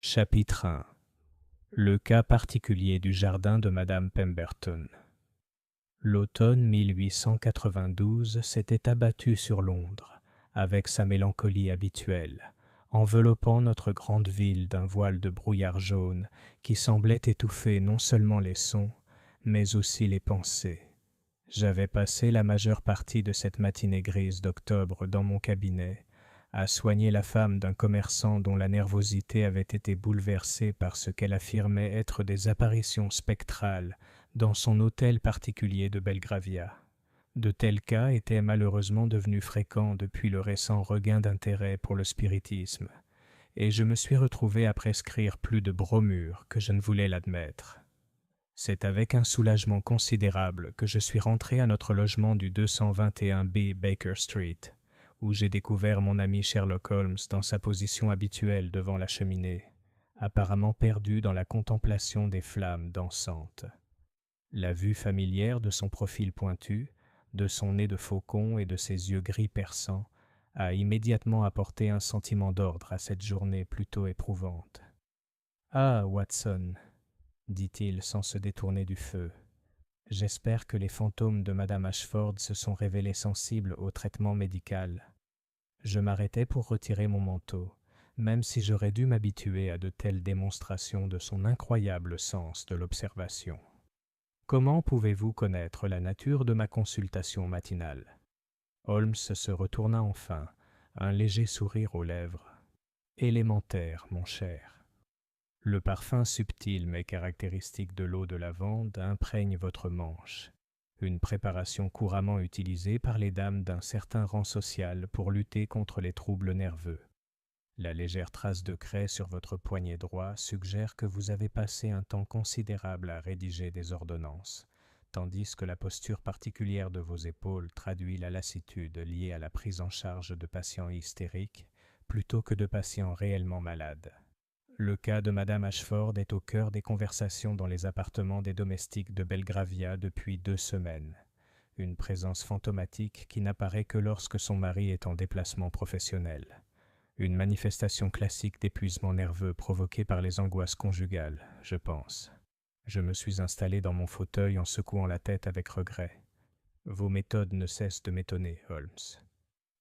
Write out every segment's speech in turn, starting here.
Chapitre 1. Le cas particulier du jardin de Madame Pemberton. L'automne 1892 s'était abattu sur Londres, avec sa mélancolie habituelle, enveloppant notre grande ville d'un voile de brouillard jaune qui semblait étouffer non seulement les sons, mais aussi les pensées. J'avais passé la majeure partie de cette matinée grise d'octobre dans mon cabinet, à soigner la femme d'un commerçant dont la nervosité avait été bouleversée par ce qu'elle affirmait être des apparitions spectrales dans son hôtel particulier de Belgravia. De tels cas étaient malheureusement devenus fréquents depuis le récent regain d'intérêt pour le spiritisme, et je me suis retrouvé à prescrire plus de bromure que je ne voulais l'admettre. C'est avec un soulagement considérable que je suis rentré à notre logement du 221B Baker Street, où j'ai découvert mon ami Sherlock Holmes dans sa position habituelle devant la cheminée, apparemment perdu dans la contemplation des flammes dansantes. La vue familière de son profil pointu, de son nez de faucon et de ses yeux gris perçants a immédiatement apporté un sentiment d'ordre à cette journée plutôt éprouvante. « Ah, Watson !» dit-il sans se détourner du feu. « J'espère que les fantômes de Madame Ashford se sont révélés sensibles au traitement médical. » Je m'arrêtai pour retirer mon manteau, même si j'aurais dû m'habituer à de telles démonstrations de son incroyable sens de l'observation. « Comment pouvez-vous connaître la nature de ma consultation matinale ?» Holmes se retourna enfin, un léger sourire aux lèvres. « Élémentaire, mon cher. Le parfum subtil mais caractéristique de l'eau de lavande imprègne votre manche, une préparation couramment utilisée par les dames d'un certain rang social pour lutter contre les troubles nerveux. La légère trace de craie sur votre poignet droit suggère que vous avez passé un temps considérable à rédiger des ordonnances, tandis que la posture particulière de vos épaules traduit la lassitude liée à la prise en charge de patients hystériques plutôt que de patients réellement malades. Le cas de Madame Ashford est au cœur des conversations dans les appartements des domestiques de Belgravia depuis 2 semaines. Une présence fantomatique qui n'apparaît que lorsque son mari est en déplacement professionnel. Une manifestation classique d'épuisement nerveux provoquée par les angoisses conjugales, je pense. Je me suis installé dans mon fauteuil en secouant la tête avec regret. Vos méthodes ne cessent de m'étonner, Holmes.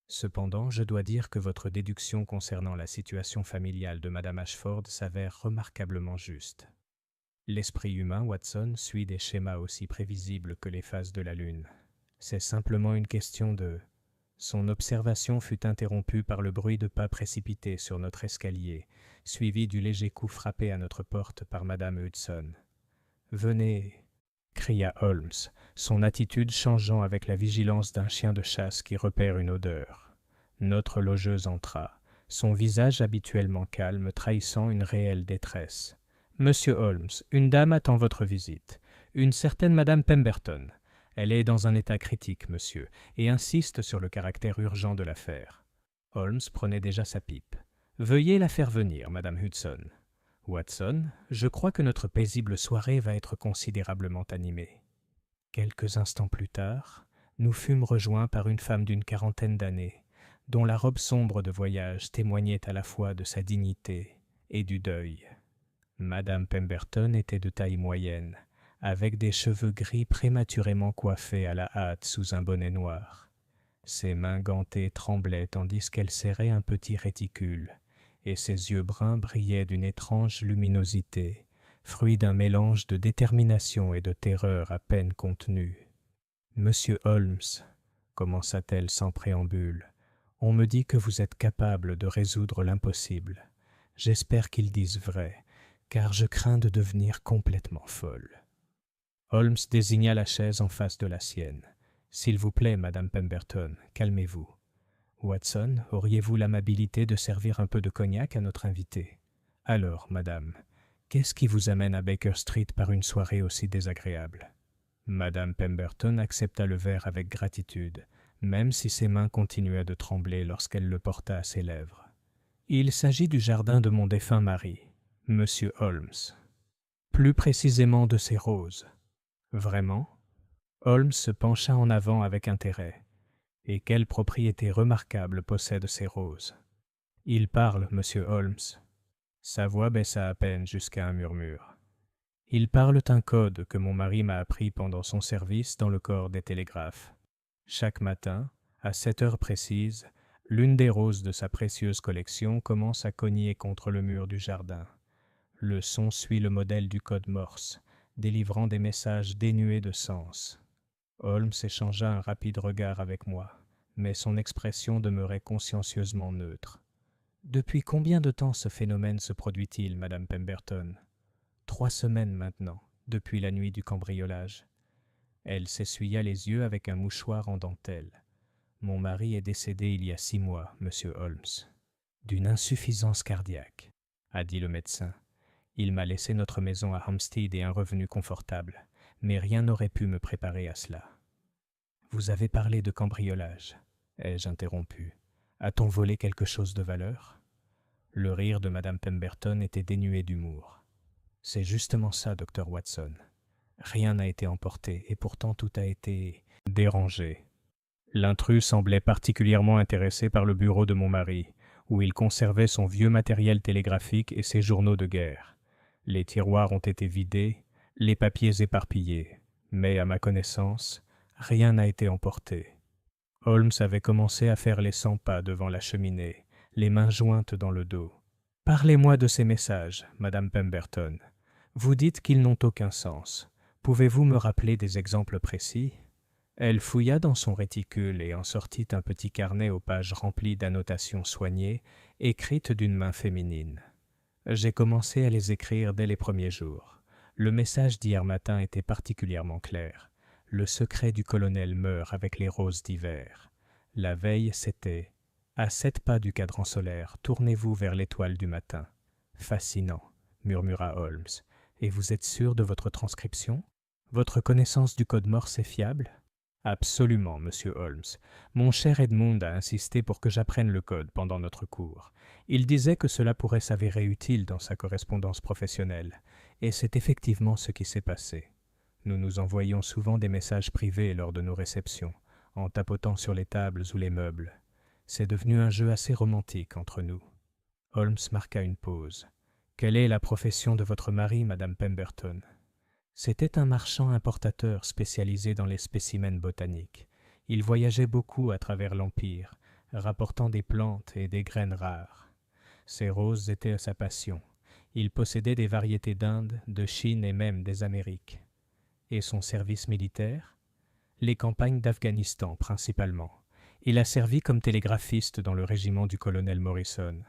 Cependant, je dois dire que votre déduction concernant la situation familiale de Madame Ashford s'avère remarquablement juste. L'esprit humain, Watson, suit des schémas aussi prévisibles que les phases de la Lune. C'est simplement une question de... Son observation fut interrompue par le bruit de pas précipités sur notre escalier, suivi du léger coup frappé à notre porte par Madame Hudson. « Venez !» cria Holmes, son attitude changeant avec la vigilance d'un chien de chasse qui repère une odeur. Notre logeuse entra, son visage habituellement calme trahissant une réelle détresse. « Monsieur Holmes, une dame attend votre visite. Une certaine Madame Pemberton. Elle est dans un état critique, monsieur, et insiste sur le caractère urgent de l'affaire. » Holmes prenait déjà sa pipe. « Veuillez la faire venir, Madame Hudson. » Watson, je crois que notre paisible soirée va être considérablement animée. Quelques instants plus tard, nous fûmes rejoints par une femme d'une 40aine d'années, dont la robe sombre de voyage témoignait à la fois de sa dignité et du deuil. Madame Pemberton était de taille moyenne, avec des cheveux gris prématurément coiffés à la hâte sous un bonnet noir. Ses mains gantées tremblaient tandis qu'elle serrait un petit réticule, et ses yeux bruns brillaient d'une étrange luminosité, fruit d'un mélange de détermination et de terreur à peine contenue. « Monsieur Holmes, » commença-t-elle sans préambule, « on me dit que vous êtes capable de résoudre l'impossible. J'espère qu'ils disent vrai, car je crains de devenir complètement folle. » Holmes désigna la chaise en face de la sienne. « S'il vous plaît, Madame Pemberton, calmez-vous. Watson, auriez-vous l'amabilité de servir un peu de cognac à notre invité? Alors, madame, qu'est-ce qui vous amène à Baker Street par une soirée aussi désagréable ?» Madame Pemberton accepta le verre avec gratitude, même si ses mains continuaient de trembler lorsqu'elle le porta à ses lèvres. « Il s'agit du jardin de mon défunt mari, Monsieur Holmes. Plus précisément de ses roses. » « Vraiment ?» Holmes se pencha en avant avec intérêt. « Et quelle propriété remarquable possèdent ces roses ?» « Il parle, Monsieur Holmes. » Sa voix baissa à peine jusqu'à un murmure. Ils parlent un code que mon mari m'a appris pendant son service dans le corps des télégraphes. Chaque matin, à 7 heures précises, l'une des roses de sa précieuse collection commence à cogner contre le mur du jardin. Le son suit le modèle du code Morse, délivrant des messages dénués de sens. Holmes échangea un rapide regard avec moi, mais son expression demeurait consciencieusement neutre. « Depuis combien de temps ce phénomène se produit-il, Madame Pemberton ? » « 3 semaines maintenant, depuis la nuit du cambriolage. » Elle s'essuya les yeux avec un mouchoir en dentelle. « Mon mari est décédé il y a 6 mois, Monsieur Holmes. »« D'une insuffisance cardiaque, » a dit le médecin. « Il m'a laissé notre maison à Hampstead et un revenu confortable, mais rien n'aurait pu me préparer à cela. »« Vous avez parlé de cambriolage, » ai-je interrompu. « A-t-on volé quelque chose de valeur ?» Le rire de Madame Pemberton était dénué d'humour. « C'est justement ça, docteur Watson. Rien n'a été emporté et pourtant tout a été dérangé. » L'intrus semblait particulièrement intéressé par le bureau de mon mari, où il conservait son vieux matériel télégraphique et ses journaux de guerre. Les tiroirs ont été vidés, les papiers éparpillés, mais à ma connaissance, rien n'a été emporté. Holmes avait commencé à faire les 100 pas devant la cheminée, les mains jointes dans le dos. « Parlez-moi de ces messages, Madame Pemberton. Vous dites qu'ils n'ont aucun sens. Pouvez-vous me rappeler des exemples précis ?» Elle fouilla dans son réticule et en sortit un petit carnet aux pages remplies d'annotations soignées, écrites d'une main féminine. J'ai commencé à les écrire dès les premiers jours. Le message d'hier matin était particulièrement clair. Le secret du colonel meurt avec les roses d'hiver. La veille, c'était « À 7 pas du cadran solaire, tournez-vous vers l'étoile du matin. » Fascinant, murmura Holmes. Et vous êtes sûr de votre transcription ? Votre connaissance du code Morse est fiable ? Absolument, monsieur Holmes. Mon cher Edmund a insisté pour que j'apprenne le code pendant notre cours. Il disait que cela pourrait s'avérer utile dans sa correspondance professionnelle, et c'est effectivement ce qui s'est passé. Nous nous envoyions souvent des messages privés lors de nos réceptions, en tapotant sur les tables ou les meubles. C'est devenu un jeu assez romantique entre nous. Holmes marqua une pause. « Quelle est la profession de votre mari, Madame Pemberton ?» C'était un marchand importateur spécialisé dans les spécimens botaniques. Il voyageait beaucoup à travers l'Empire, rapportant des plantes et des graines rares. Ses roses étaient sa passion. Il possédait des variétés d'Inde, de Chine et même des Amériques. Et son service militaire ? Les campagnes d'Afghanistan principalement. Il a servi comme télégraphiste dans le régiment du colonel Morrison.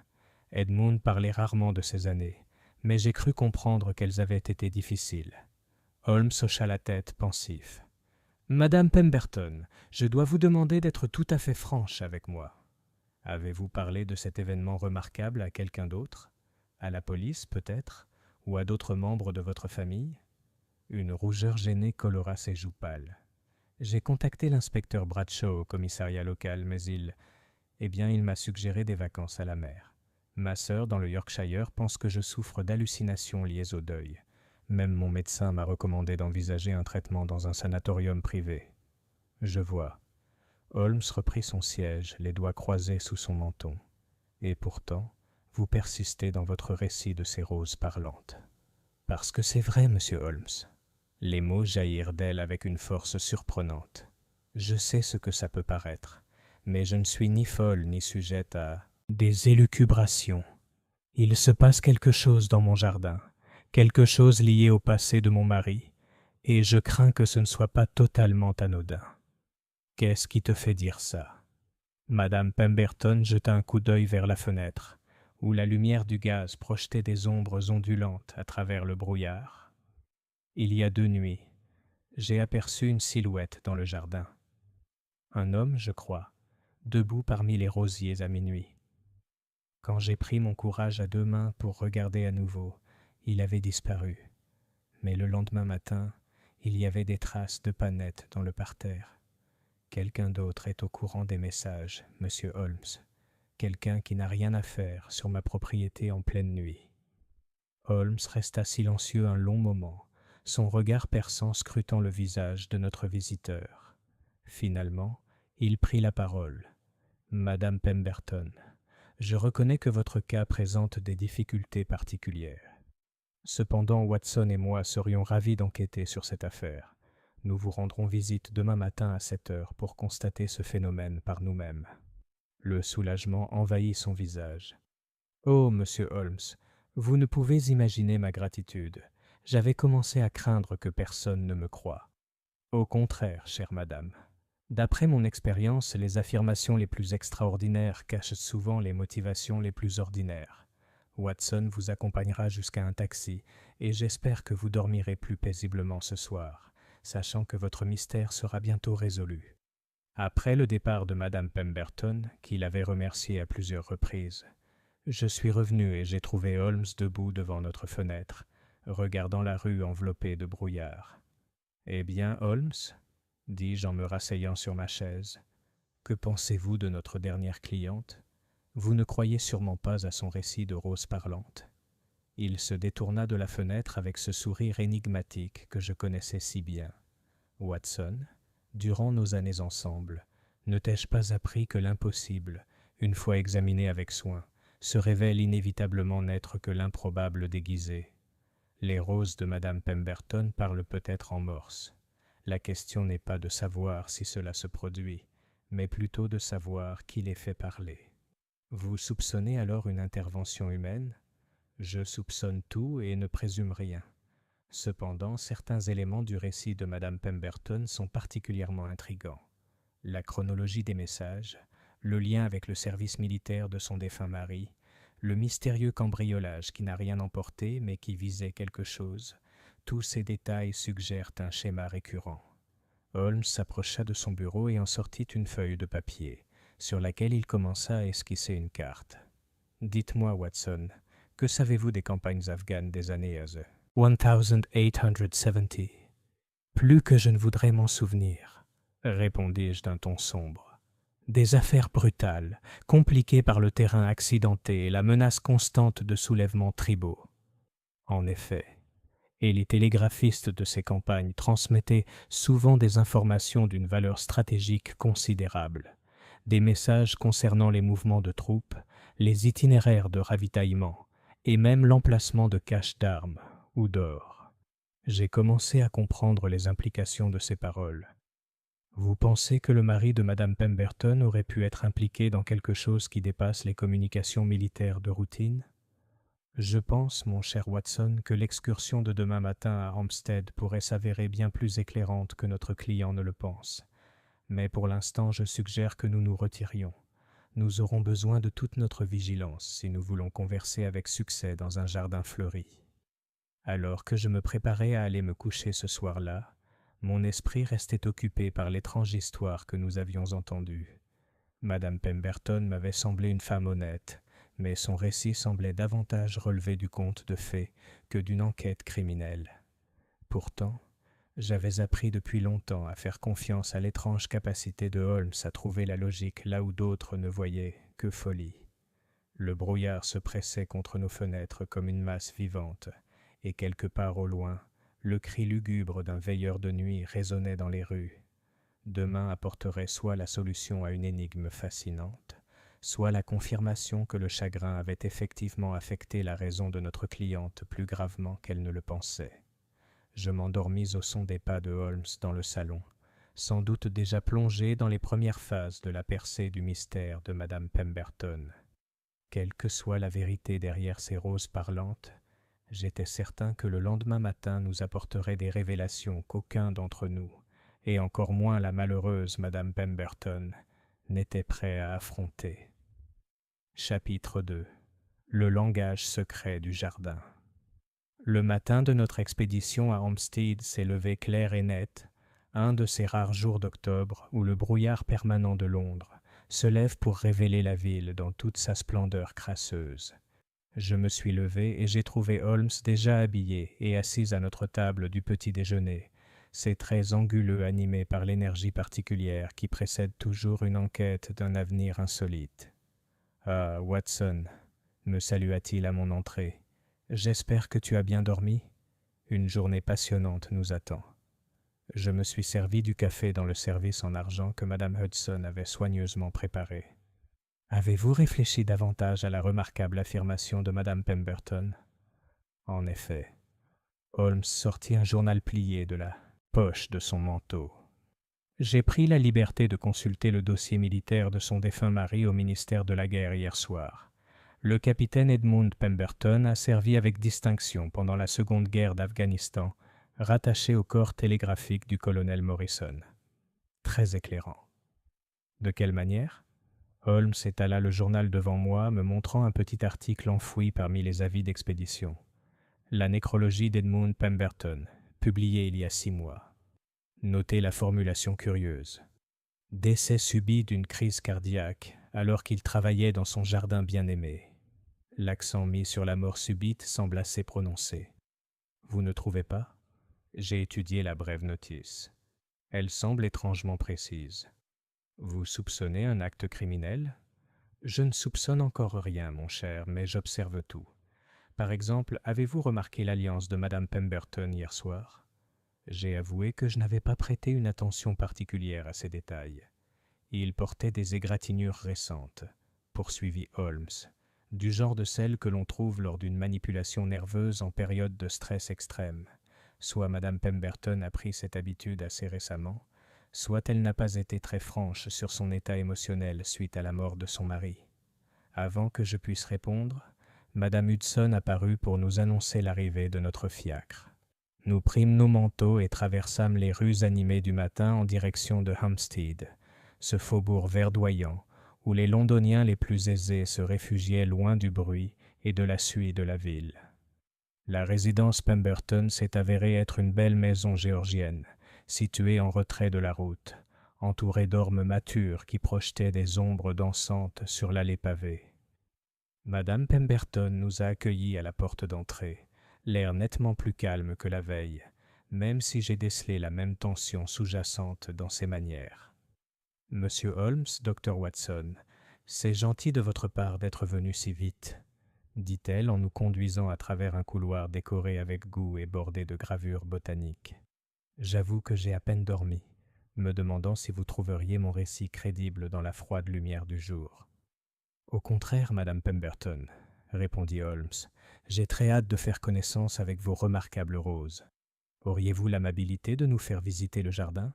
Edmund parlait rarement de ces années, mais j'ai cru comprendre qu'elles avaient été difficiles. Holmes hocha la tête, pensif. « Madame Pemberton, je dois vous demander d'être tout à fait franche avec moi. Avez-vous parlé de cet événement remarquable à quelqu'un d'autre ? À la police, peut-être ? Ou à d'autres membres de votre famille ?» Une rougeur gênée colora ses joues pâles. « J'ai contacté l'inspecteur Bradshaw au commissariat local, mais il m'a suggéré des vacances à la mer. Ma sœur, dans le Yorkshire, pense que je souffre d'hallucinations liées au deuil. Même mon médecin m'a recommandé d'envisager un traitement dans un sanatorium privé. » Je vois. Holmes reprit son siège, les doigts croisés sous son menton. « Et pourtant, vous persistez dans votre récit de ces roses parlantes. »« Parce que c'est vrai, monsieur Holmes. » Les mots jaillirent d'elle avec une force surprenante. « Je sais ce que ça peut paraître, mais je ne suis ni folle ni sujette à des élucubrations. Il se passe quelque chose dans mon jardin. Quelque chose lié au passé de mon mari, et je crains que ce ne soit pas totalement anodin. » « Qu'est-ce qui te fait dire ça ?» Madame Pemberton jeta un coup d'œil vers la fenêtre, où la lumière du gaz projetait des ombres ondulantes à travers le brouillard. « Il y a 2 nuits, j'ai aperçu une silhouette dans le jardin. Un homme, je crois, debout parmi les rosiers à minuit. Quand j'ai pris mon courage à 2 mains pour regarder à nouveau, il avait disparu. Mais le lendemain matin, il y avait des traces de pas nettes dans le parterre. Quelqu'un d'autre est au courant des messages, monsieur Holmes. Quelqu'un qui n'a rien à faire sur ma propriété en pleine nuit. » Holmes resta silencieux un long moment, son regard perçant scrutant le visage de notre visiteur. Finalement, il prit la parole. « Madame Pemberton, Je reconnais que votre cas présente des difficultés particulières. Cependant, Watson et moi serions ravis d'enquêter sur cette affaire. Nous vous rendrons visite demain matin à 7 heures pour constater ce phénomène par nous-mêmes. Le soulagement envahit son visage. Oh, monsieur Holmes, vous ne pouvez imaginer ma gratitude. J'avais commencé à craindre que personne ne me croie. Au contraire, chère madame. D'après mon expérience, les affirmations les plus extraordinaires cachent souvent les motivations les plus ordinaires. Watson vous accompagnera jusqu'à un taxi et j'espère que vous dormirez plus paisiblement ce soir, sachant que votre mystère sera bientôt résolu. Après le départ de madame Pemberton, qui l'avait remercié à plusieurs reprises, je suis revenu et j'ai trouvé Holmes debout devant notre fenêtre, regardant la rue enveloppée de brouillard. « Eh bien, Holmes ?» dis-je en me rasseyant sur ma chaise. « Que pensez-vous de notre dernière cliente ? Vous ne croyez sûrement pas à son récit de rose parlante. » Il se détourna de la fenêtre avec ce sourire énigmatique que je connaissais si bien. « Watson, durant nos années ensemble, ne t'ai-je pas appris que l'impossible, une fois examiné avec soin, se révèle inévitablement n'être que l'improbable déguisé. Les roses de madame Pemberton parlent peut-être en morse. La question n'est pas de savoir si cela se produit, mais plutôt de savoir qui les fait parler. Vous soupçonnez alors une intervention humaine ? Je soupçonne tout et ne présume rien. Cependant, certains éléments du récit de madame Pemberton sont particulièrement intrigants. La chronologie des messages, le lien avec le service militaire de son défunt mari, le mystérieux cambriolage qui n'a rien emporté mais qui visait quelque chose, tous ces détails suggèrent un schéma récurrent. Holmes s'approcha de son bureau et en sortit une feuille de papier, sur laquelle il commença à esquisser une carte. « Dites-moi, Watson, que savez-vous des campagnes afghanes des années 1870 ?»« Plus que je ne voudrais m'en souvenir, » répondis-je d'un ton sombre. Des affaires brutales, compliquées par le terrain accidenté et la menace constante de soulèvements tribaux. En effet, et les télégraphistes de ces campagnes transmettaient souvent des informations d'une valeur stratégique considérable, des messages concernant les mouvements de troupes, les itinéraires de ravitaillement et même l'emplacement de caches d'armes ou d'or. J'ai commencé à comprendre les implications de ces paroles. Vous pensez que le mari de madame Pemberton aurait pu être impliqué dans quelque chose qui dépasse les communications militaires de routine ? Je pense, mon cher Watson, que l'excursion de demain matin à Hampstead pourrait s'avérer bien plus éclairante que notre client ne le pense. Mais pour l'instant, je suggère que nous nous retirions. Nous aurons besoin de toute notre vigilance si nous voulons converser avec succès dans un jardin fleuri. Alors que je me préparais à aller me coucher ce soir-là, mon esprit restait occupé par l'étrange histoire que nous avions entendue. Madame Pemberton m'avait semblé une femme honnête, mais son récit semblait davantage relever du conte de fées que d'une enquête criminelle. Pourtant, j'avais appris depuis longtemps à faire confiance à l'étrange capacité de Holmes à trouver la logique là où d'autres ne voyaient que folie. Le brouillard se pressait contre nos fenêtres comme une masse vivante, et quelque part au loin, le cri lugubre d'un veilleur de nuit résonnait dans les rues. Demain apporterait soit la solution à une énigme fascinante, soit la confirmation que le chagrin avait effectivement affecté la raison de notre cliente plus gravement qu'elle ne le pensait. Je m'endormis au son des pas de Holmes dans le salon, sans doute déjà plongé dans les premières phases de la percée du mystère de madame Pemberton. Quelle que soit la vérité derrière ces roses parlantes, j'étais certain que le lendemain matin nous apporterait des révélations qu'aucun d'entre nous, et encore moins la malheureuse madame Pemberton, n'était prêt à affronter. Chapitre 2. Le langage secret du jardin. Le matin de notre expédition à Hampstead s'est levé clair et net, un de ces rares jours d'octobre où le brouillard permanent de Londres se lève pour révéler la ville dans toute sa splendeur crasseuse. Je me suis levé et j'ai trouvé Holmes déjà habillé et assis à notre table du petit déjeuner, ses traits anguleux animés par l'énergie particulière qui précède toujours une enquête d'un avenir insolite. « Ah, Watson » me salua-t-il à mon entrée. « J'espère que tu as bien dormi. Une journée passionnante nous attend. » Je me suis servi du café dans le service en argent que madame Hudson avait soigneusement préparé. Avez-vous réfléchi davantage à la remarquable affirmation de madame Pemberton? En effet, Holmes sortit un journal plié de la poche de son manteau. J'ai pris la liberté de consulter le dossier militaire de son défunt mari au ministère de la Guerre hier soir. Le capitaine Edmund Pemberton a servi avec distinction pendant la Seconde Guerre d'Afghanistan, rattaché au corps télégraphique du colonel Morrison. Très éclairant. De quelle manière? Holmes étala le journal devant moi, me montrant un petit article enfoui parmi les avis d'expédition. La nécrologie d'Edmund Pemberton, publiée il y a 6 mois. Notez la formulation curieuse. Décès subit d'une crise cardiaque alors qu'il travaillait dans son jardin bien-aimé. L'accent mis sur la mort subite semble assez prononcé. Vous ne trouvez pas? J'ai étudié la brève notice. Elle semble étrangement précise. Vous soupçonnez un acte criminel? Je ne soupçonne encore rien, mon cher, mais j'observe tout. Par exemple, avez-vous remarqué l'alliance de madame Pemberton hier soir? J'ai avoué que je n'avais pas prêté une attention particulière à ces détails. Il portait des égratignures récentes, poursuivit Holmes, du genre de celles que l'on trouve lors d'une manipulation nerveuse en période de stress extrême. Soit madame Pemberton a pris cette habitude assez récemment, soit elle n'a pas été très franche sur son état émotionnel suite à la mort de son mari. Avant que je puisse répondre, madame Hudson apparut pour nous annoncer l'arrivée de notre fiacre. Nous prîmes nos manteaux et traversâmes les rues animées du matin en direction de Hampstead, ce faubourg verdoyant où les Londoniens les plus aisés se réfugiaient loin du bruit et de la suie de la ville. La résidence Pemberton s'est avérée être une belle maison géorgienne, située en retrait de la route, entourée d'ormes matures qui projetaient des ombres dansantes sur l'allée pavée. Madame Pemberton nous a accueillis à la porte d'entrée, l'air nettement plus calme que la veille, même si j'ai décelé la même tension sous-jacente dans ses manières. « Monsieur Holmes, Dr. Watson, c'est gentil de votre part d'être venu si vite, » dit-elle en nous conduisant à travers un couloir décoré avec goût et bordé de gravures botaniques. J'avoue que j'ai à peine dormi, me demandant si vous trouveriez mon récit crédible dans la froide lumière du jour. Au contraire, madame Pemberton, répondit Holmes, j'ai très hâte de faire connaissance avec vos remarquables roses. Auriez-vous l'amabilité de nous faire visiter le jardin?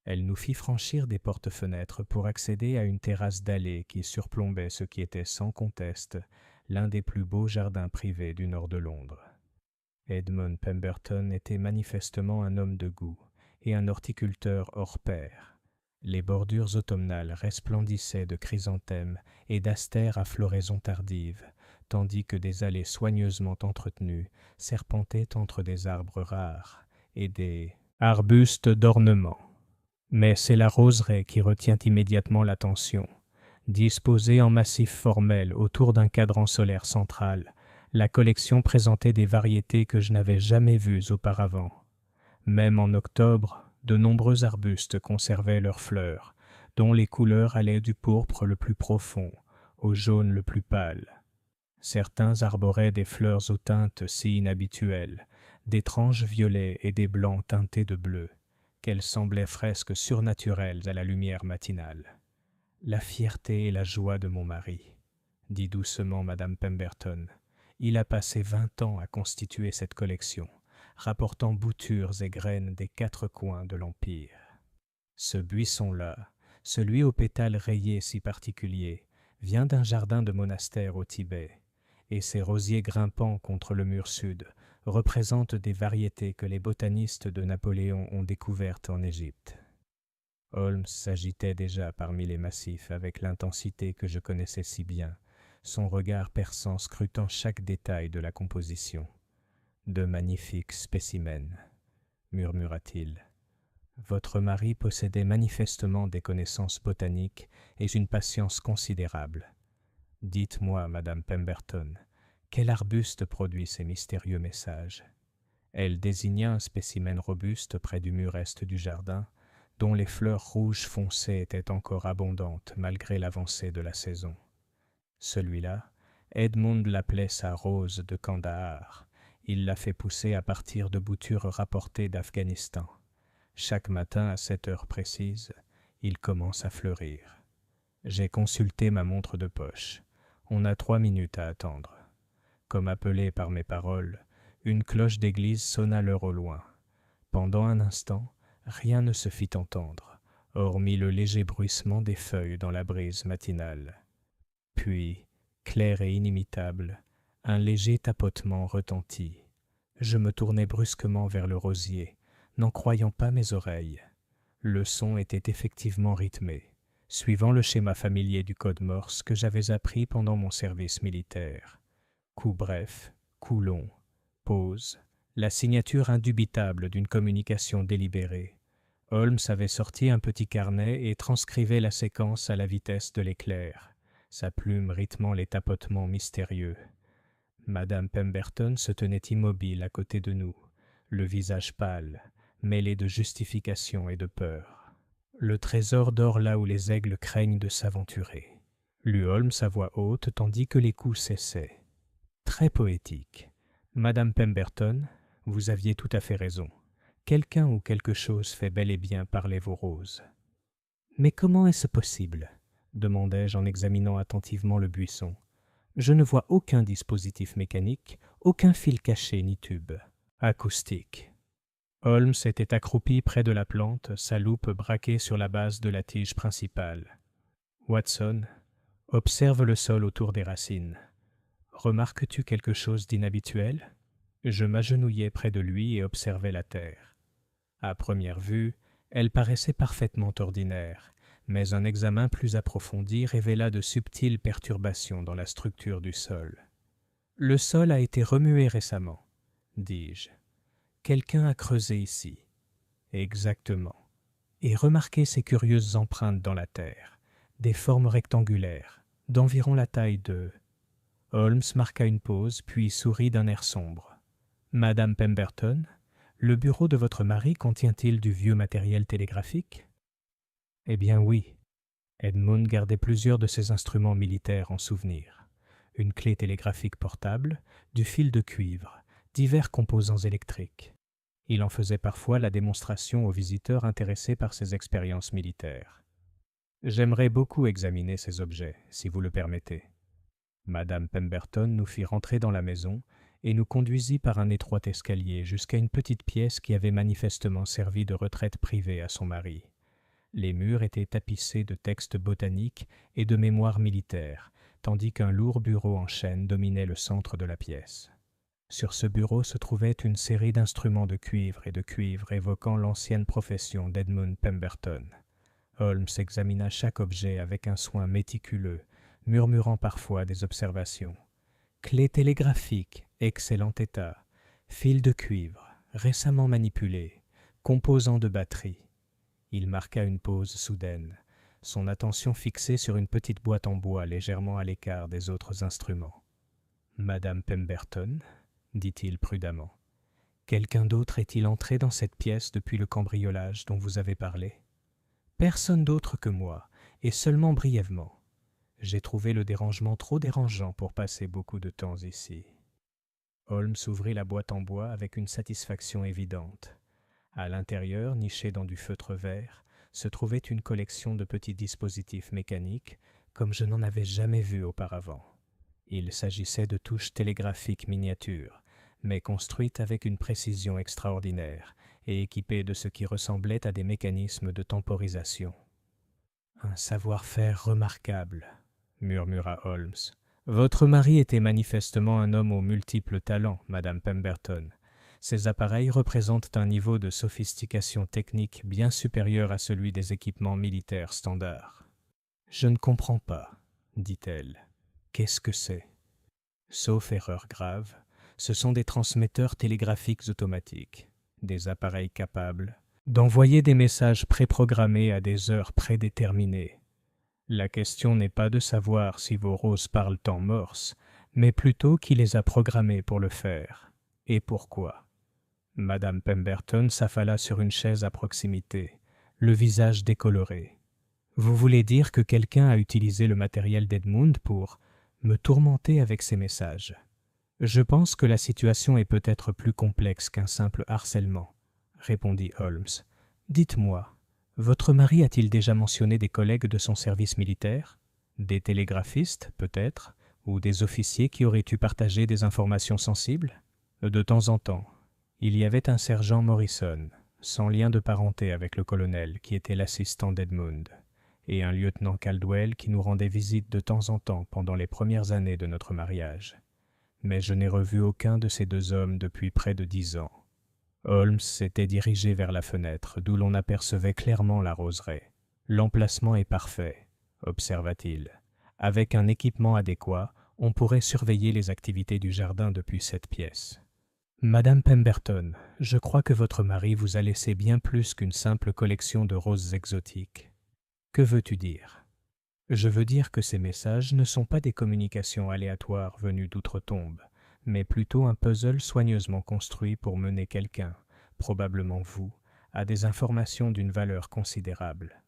Elle nous fit franchir des portes-fenêtres pour accéder à une terrasse dallée qui surplombait ce qui était sans conteste l'un des plus beaux jardins privés du nord de Londres. Edmund Pemberton était manifestement un homme de goût et un horticulteur hors pair. Les bordures automnales resplendissaient de chrysanthèmes et d'astères à floraison tardive, tandis que des allées soigneusement entretenues serpentaient entre des arbres rares et des arbustes d'ornement. Mais c'est la roseraie qui retient immédiatement l'attention. Disposée en massif formel autour d'un cadran solaire central, la collection présentait des variétés que je n'avais jamais vues auparavant. Même en octobre, de nombreux arbustes conservaient leurs fleurs, dont les couleurs allaient du pourpre le plus profond au jaune le plus pâle. Certains arboraient des fleurs aux teintes si inhabituelles, d'étranges violets et des blancs teintés de bleu, qu'elles semblaient fresques surnaturelles à la lumière matinale. « La fierté et la joie de mon mari, » dit doucement madame Pemberton. « Il a passé 20 ans à constituer cette collection, rapportant boutures et graines des 4 coins de l'Empire. Ce buisson-là, celui aux pétales rayés si particuliers, vient d'un jardin de monastère au Tibet, et ses rosiers grimpants contre le mur sud représentent des variétés que les botanistes de Napoléon ont découvertes en Égypte. » Holmes s'agitait déjà parmi les massifs avec l'intensité que je connaissais si bien, son regard perçant scrutant chaque détail de la composition. « De magnifiques spécimens, » murmura-t-il. « Votre mari possédait manifestement des connaissances botaniques et une patience considérable. Dites-moi, madame Pemberton, quel arbuste produit ces mystérieux messages? » Elle désigna un spécimen robuste près du mur est du jardin, dont les fleurs rouges foncées étaient encore abondantes malgré l'avancée de la saison. Celui-là, Edmund l'appelait sa rose de Kandahar. Il l'a fait pousser à partir de boutures rapportées d'Afghanistan. Chaque matin, à cette heure précise, il commence à fleurir. J'ai consulté ma montre de poche. On a 3 minutes à attendre. Comme appelé par mes paroles, une cloche d'église sonna l'heure au loin. Pendant un instant, rien ne se fit entendre, hormis le léger bruissement des feuilles dans la brise matinale. Puis, clair et inimitable, un léger tapotement retentit. Je me tournai brusquement vers le rosier, n'en croyant pas mes oreilles. Le son était effectivement rythmé, suivant le schéma familier du code Morse que j'avais appris pendant mon service militaire. Coup bref, coup long, pause, la signature indubitable d'une communication délibérée. Holmes avait sorti un petit carnet et transcrivait la séquence à la vitesse de l'éclair, sa plume rythmant les tapotements mystérieux. Madame Pemberton se tenait immobile à côté de nous, le visage pâle, mêlé de justification et de peur. Le trésor dort là où les aigles craignent de s'aventurer. Lut Holmes à voix haute tandis que les coups cessaient. Très poétique. Madame Pemberton, vous aviez tout à fait raison. Quelqu'un ou quelque chose fait bel et bien parler vos roses. Mais comment est-ce possible ? Demandai-je en examinant attentivement le buisson. Je ne vois aucun dispositif mécanique, aucun fil caché ni tube. Acoustique. Holmes était accroupi près de la plante, sa loupe braquée sur la base de la tige principale. Watson, observe le sol autour des racines. Remarques-tu quelque chose d'inhabituel ? Je m'agenouillai près de lui et observai la terre. À première vue, elle paraissait parfaitement ordinaire, mais un examen plus approfondi révéla de subtiles perturbations dans la structure du sol. « Le sol a été remué récemment, dis-je. Quelqu'un a creusé ici. Exactement. Et remarquez ces curieuses empreintes dans la terre, des formes rectangulaires, d'environ la taille de... » Holmes marqua une pause, puis sourit d'un air sombre. « Madame Pemberton, le bureau de votre mari contient-il du vieux matériel télégraphique ?» Eh bien oui. Edmund gardait plusieurs de ses instruments militaires en souvenir. Une clé télégraphique portable, du fil de cuivre, divers composants électriques. Il en faisait parfois la démonstration aux visiteurs intéressés par ses expériences militaires. J'aimerais beaucoup examiner ces objets, si vous le permettez. Madame Pemberton nous fit rentrer dans la maison et nous conduisit par un étroit escalier jusqu'à une petite pièce qui avait manifestement servi de retraite privée à son mari. Les murs étaient tapissés de textes botaniques et de mémoires militaires, tandis qu'un lourd bureau en chêne dominait le centre de la pièce. Sur ce bureau se trouvait une série d'instruments de cuivre évoquant l'ancienne profession d'Edmund Pemberton. Holmes examina chaque objet avec un soin méticuleux, murmurant parfois des observations. Clé télégraphique, excellent état. Fil de cuivre, récemment manipulé. Composant de batterie. Il marqua une pause soudaine, son attention fixée sur une petite boîte en bois légèrement à l'écart des autres instruments. « Madame Pemberton ?» dit-il prudemment. « Quelqu'un d'autre est-il entré dans cette pièce depuis le cambriolage dont vous avez parlé ?»« Personne d'autre que moi, et seulement brièvement. J'ai trouvé le dérangement trop dérangeant pour passer beaucoup de temps ici. » Holmes ouvrit la boîte en bois avec une satisfaction évidente. À l'intérieur, niché dans du feutre vert, se trouvait une collection de petits dispositifs mécaniques comme je n'en avais jamais vu auparavant. Il s'agissait de touches télégraphiques miniatures, mais construites avec une précision extraordinaire et équipées de ce qui ressemblait à des mécanismes de temporisation. « Un savoir-faire remarquable, » murmura Holmes. « Votre mari était manifestement un homme aux multiples talents, Madame Pemberton. Ces appareils représentent un niveau de sophistication technique bien supérieur à celui des équipements militaires standards. »« Je ne comprends pas, » dit-elle. « Qu'est-ce que c'est ? » Sauf erreur grave, ce sont des transmetteurs télégraphiques automatiques, des appareils capables d'envoyer des messages préprogrammés à des heures prédéterminées. La question n'est pas de savoir si vos roses parlent en morse, mais plutôt qui les a programmés pour le faire, et pourquoi. Madame Pemberton s'affala sur une chaise à proximité, le visage décoloré. « Vous voulez dire que quelqu'un a utilisé le matériel d'Edmund pour me tourmenter avec ses messages. Je pense que la situation est peut-être plus complexe qu'un simple harcèlement, » répondit Holmes. « Dites-moi, Votre mari a-t-il déjà mentionné des collègues de son service militaire? Des télégraphistes, peut-être, ou des officiers qui auraient eu partagé des informations sensibles? De temps en temps. Il y avait un sergent Morrison, sans lien de parenté avec le colonel, qui était l'assistant d'Edmund, et un lieutenant Caldwell qui nous rendait visite de temps en temps pendant les premières années de notre mariage. Mais je n'ai revu aucun de ces deux hommes depuis près de 10 ans. Holmes s'était dirigé vers la fenêtre, d'où l'on apercevait clairement la roseraie. L'emplacement est parfait, observa-t-il. Avec un équipement adéquat, on pourrait surveiller les activités du jardin depuis cette pièce. Madame Pemberton, je crois que votre mari vous a laissé bien plus qu'une simple collection de roses exotiques. Que veux-tu dire? Je veux dire que ces messages ne sont pas des communications aléatoires venues d'outre-tombe, mais plutôt un puzzle soigneusement construit pour mener quelqu'un, probablement vous, à des informations d'une valeur considérable.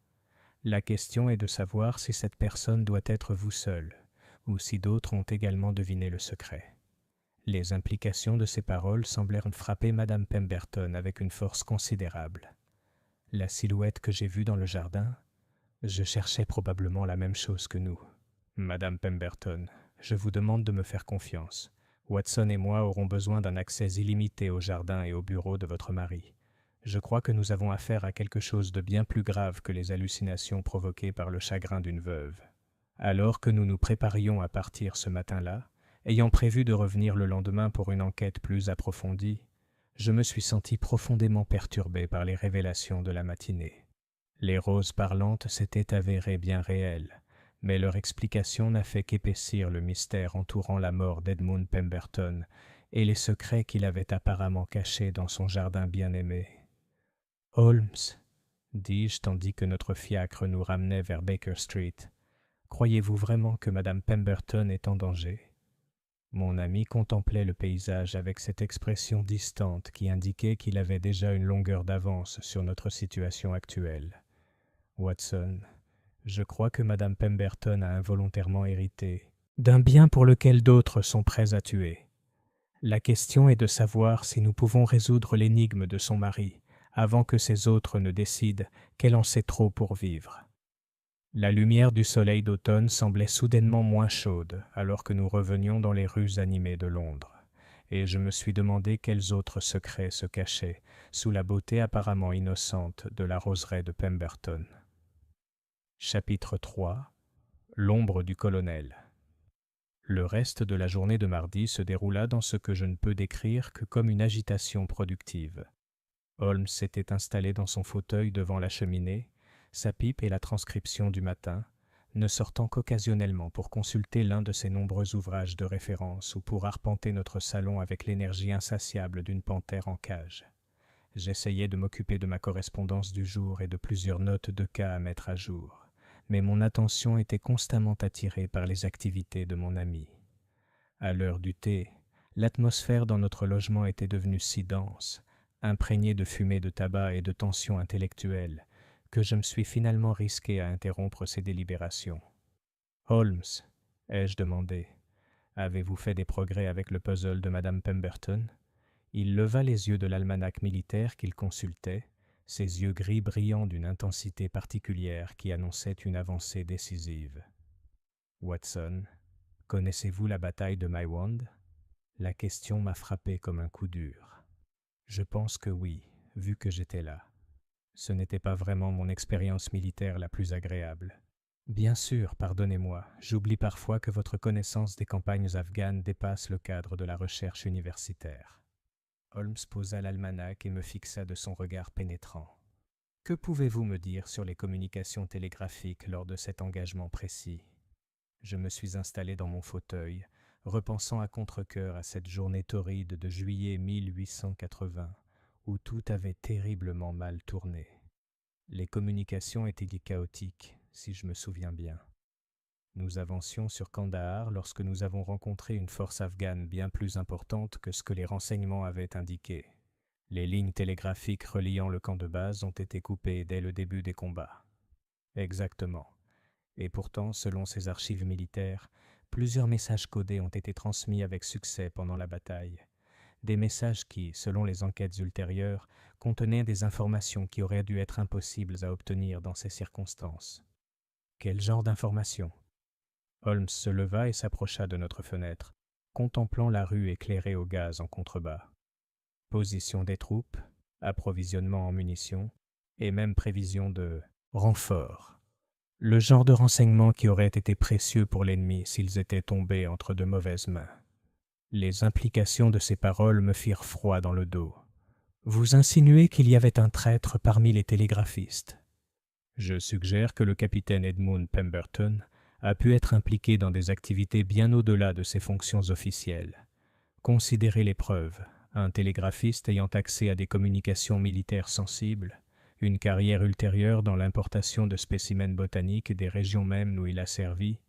La question est de savoir si cette personne doit être vous seul, ou si d'autres ont également deviné le secret. Les implications de ces paroles semblèrent frapper Madame Pemberton avec une force considérable. La silhouette que j'ai vue dans le jardin, je cherchais probablement la même chose que nous. Madame Pemberton, je vous demande de me faire confiance. Watson et moi aurons besoin d'un accès illimité au jardin et au bureau de votre mari. Je crois que nous avons affaire à quelque chose de bien plus grave que les hallucinations provoquées par le chagrin d'une veuve. Alors que nous nous préparions à partir ce matin-là, ayant prévu de revenir le lendemain pour une enquête plus approfondie, je me suis senti profondément perturbé par les révélations de la matinée. Les roses parlantes s'étaient avérées bien réelles, mais leur explication n'a fait qu'épaissir le mystère entourant la mort d'Edmund Pemberton et les secrets qu'il avait apparemment cachés dans son jardin bien-aimé. « Holmes, dis-je tandis que notre fiacre nous ramenait vers Baker Street, croyez-vous vraiment que Madame Pemberton est en danger ?» Mon ami contemplait le paysage avec cette expression distante qui indiquait qu'il avait déjà une longueur d'avance sur notre situation actuelle. « Watson, je crois que Madame Pemberton a involontairement hérité d'un bien pour lequel d'autres sont prêts à tuer. La question est de savoir si nous pouvons résoudre l'énigme de son mari avant que ces autres ne décident qu'elle en sait trop pour vivre. » La lumière du soleil d'automne semblait soudainement moins chaude alors que nous revenions dans les rues animées de Londres, et je me suis demandé quels autres secrets se cachaient sous la beauté apparemment innocente de la roseraie de Pemberton. Chapitre 3. L'ombre du colonel. Le reste de la journée de mardi se déroula dans ce que je ne peux décrire que comme une agitation productive. Holmes s'était installé dans son fauteuil devant la cheminée, sa pipe et la transcription du matin, ne sortant qu'occasionnellement pour consulter l'un de ses nombreux ouvrages de référence ou pour arpenter notre salon avec l'énergie insatiable d'une panthère en cage. J'essayais de m'occuper de ma correspondance du jour et de plusieurs notes de cas à mettre à jour, mais mon attention était constamment attirée par les activités de mon ami. À l'heure du thé, l'atmosphère dans notre logement était devenue si dense, imprégnée de fumée de tabac et de tension intellectuelle, que je me suis finalement risqué à interrompre ses délibérations. « Holmes, ai-je demandé, avez-vous fait des progrès avec le puzzle de Madame Pemberton ?» Il leva les yeux de l'almanach militaire qu'il consultait, ses yeux gris brillants d'une intensité particulière qui annonçait une avancée décisive. « Watson, connaissez-vous la bataille de Maiwand ?» La question m'a frappé comme un coup dur. Je pense que oui, vu que j'étais là. Ce n'était pas vraiment mon expérience militaire la plus agréable. Bien sûr, pardonnez-moi, j'oublie parfois que votre connaissance des campagnes afghanes dépasse le cadre de la recherche universitaire. Holmes posa l'almanach et me fixa de son regard pénétrant. « Que pouvez-vous me dire sur les communications télégraphiques lors de cet engagement précis ?» Je me suis installé dans mon fauteuil, repensant à contre-cœur à cette journée torride de juillet 1880, où tout avait terriblement mal tourné. Les communications étaient chaotiques, si je me souviens bien. Nous avancions sur Kandahar lorsque nous avons rencontré une force afghane bien plus importante que ce que les renseignements avaient indiqué. Les lignes télégraphiques reliant le camp de base ont été coupées dès le début des combats. Exactement. Et pourtant, selon ces archives militaires, plusieurs messages codés ont été transmis avec succès pendant la bataille. des messages qui, selon les enquêtes ultérieures, contenaient des informations qui auraient dû être impossibles à obtenir dans ces circonstances. Quel genre d'informations? Holmes se leva et s'approcha de notre fenêtre, contemplant la rue éclairée au gaz en contrebas. Position des troupes, approvisionnement en munitions, et même prévision de renfort. Le genre de renseignements qui auraient été précieux pour l'ennemi s'ils étaient tombés entre de mauvaises mains. Les implications de ces paroles me firent froid dans le dos. Vous insinuez qu'il y avait un traître parmi les télégraphistes. Je suggère que le capitaine Edmund Pemberton a pu être impliqué dans des activités bien au-delà de ses fonctions officielles. Considérez les preuves. Un télégraphiste ayant accès à des communications militaires sensibles, une carrière ultérieure dans l'importation de spécimens botaniques des régions mêmes où il a servi,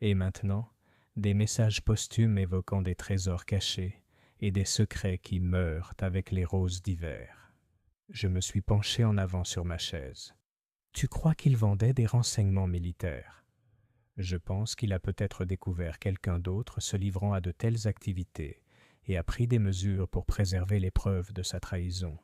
et maintenant, des messages posthumes évoquant des trésors cachés et des secrets qui meurent avec les roses d'hiver. Je me suis penché en avant sur ma chaise. Tu crois qu'il vendait des renseignements militaires? Je pense qu'il a peut-être découvert quelqu'un d'autre se livrant à de telles activités et a pris des mesures pour préserver les preuves de sa trahison.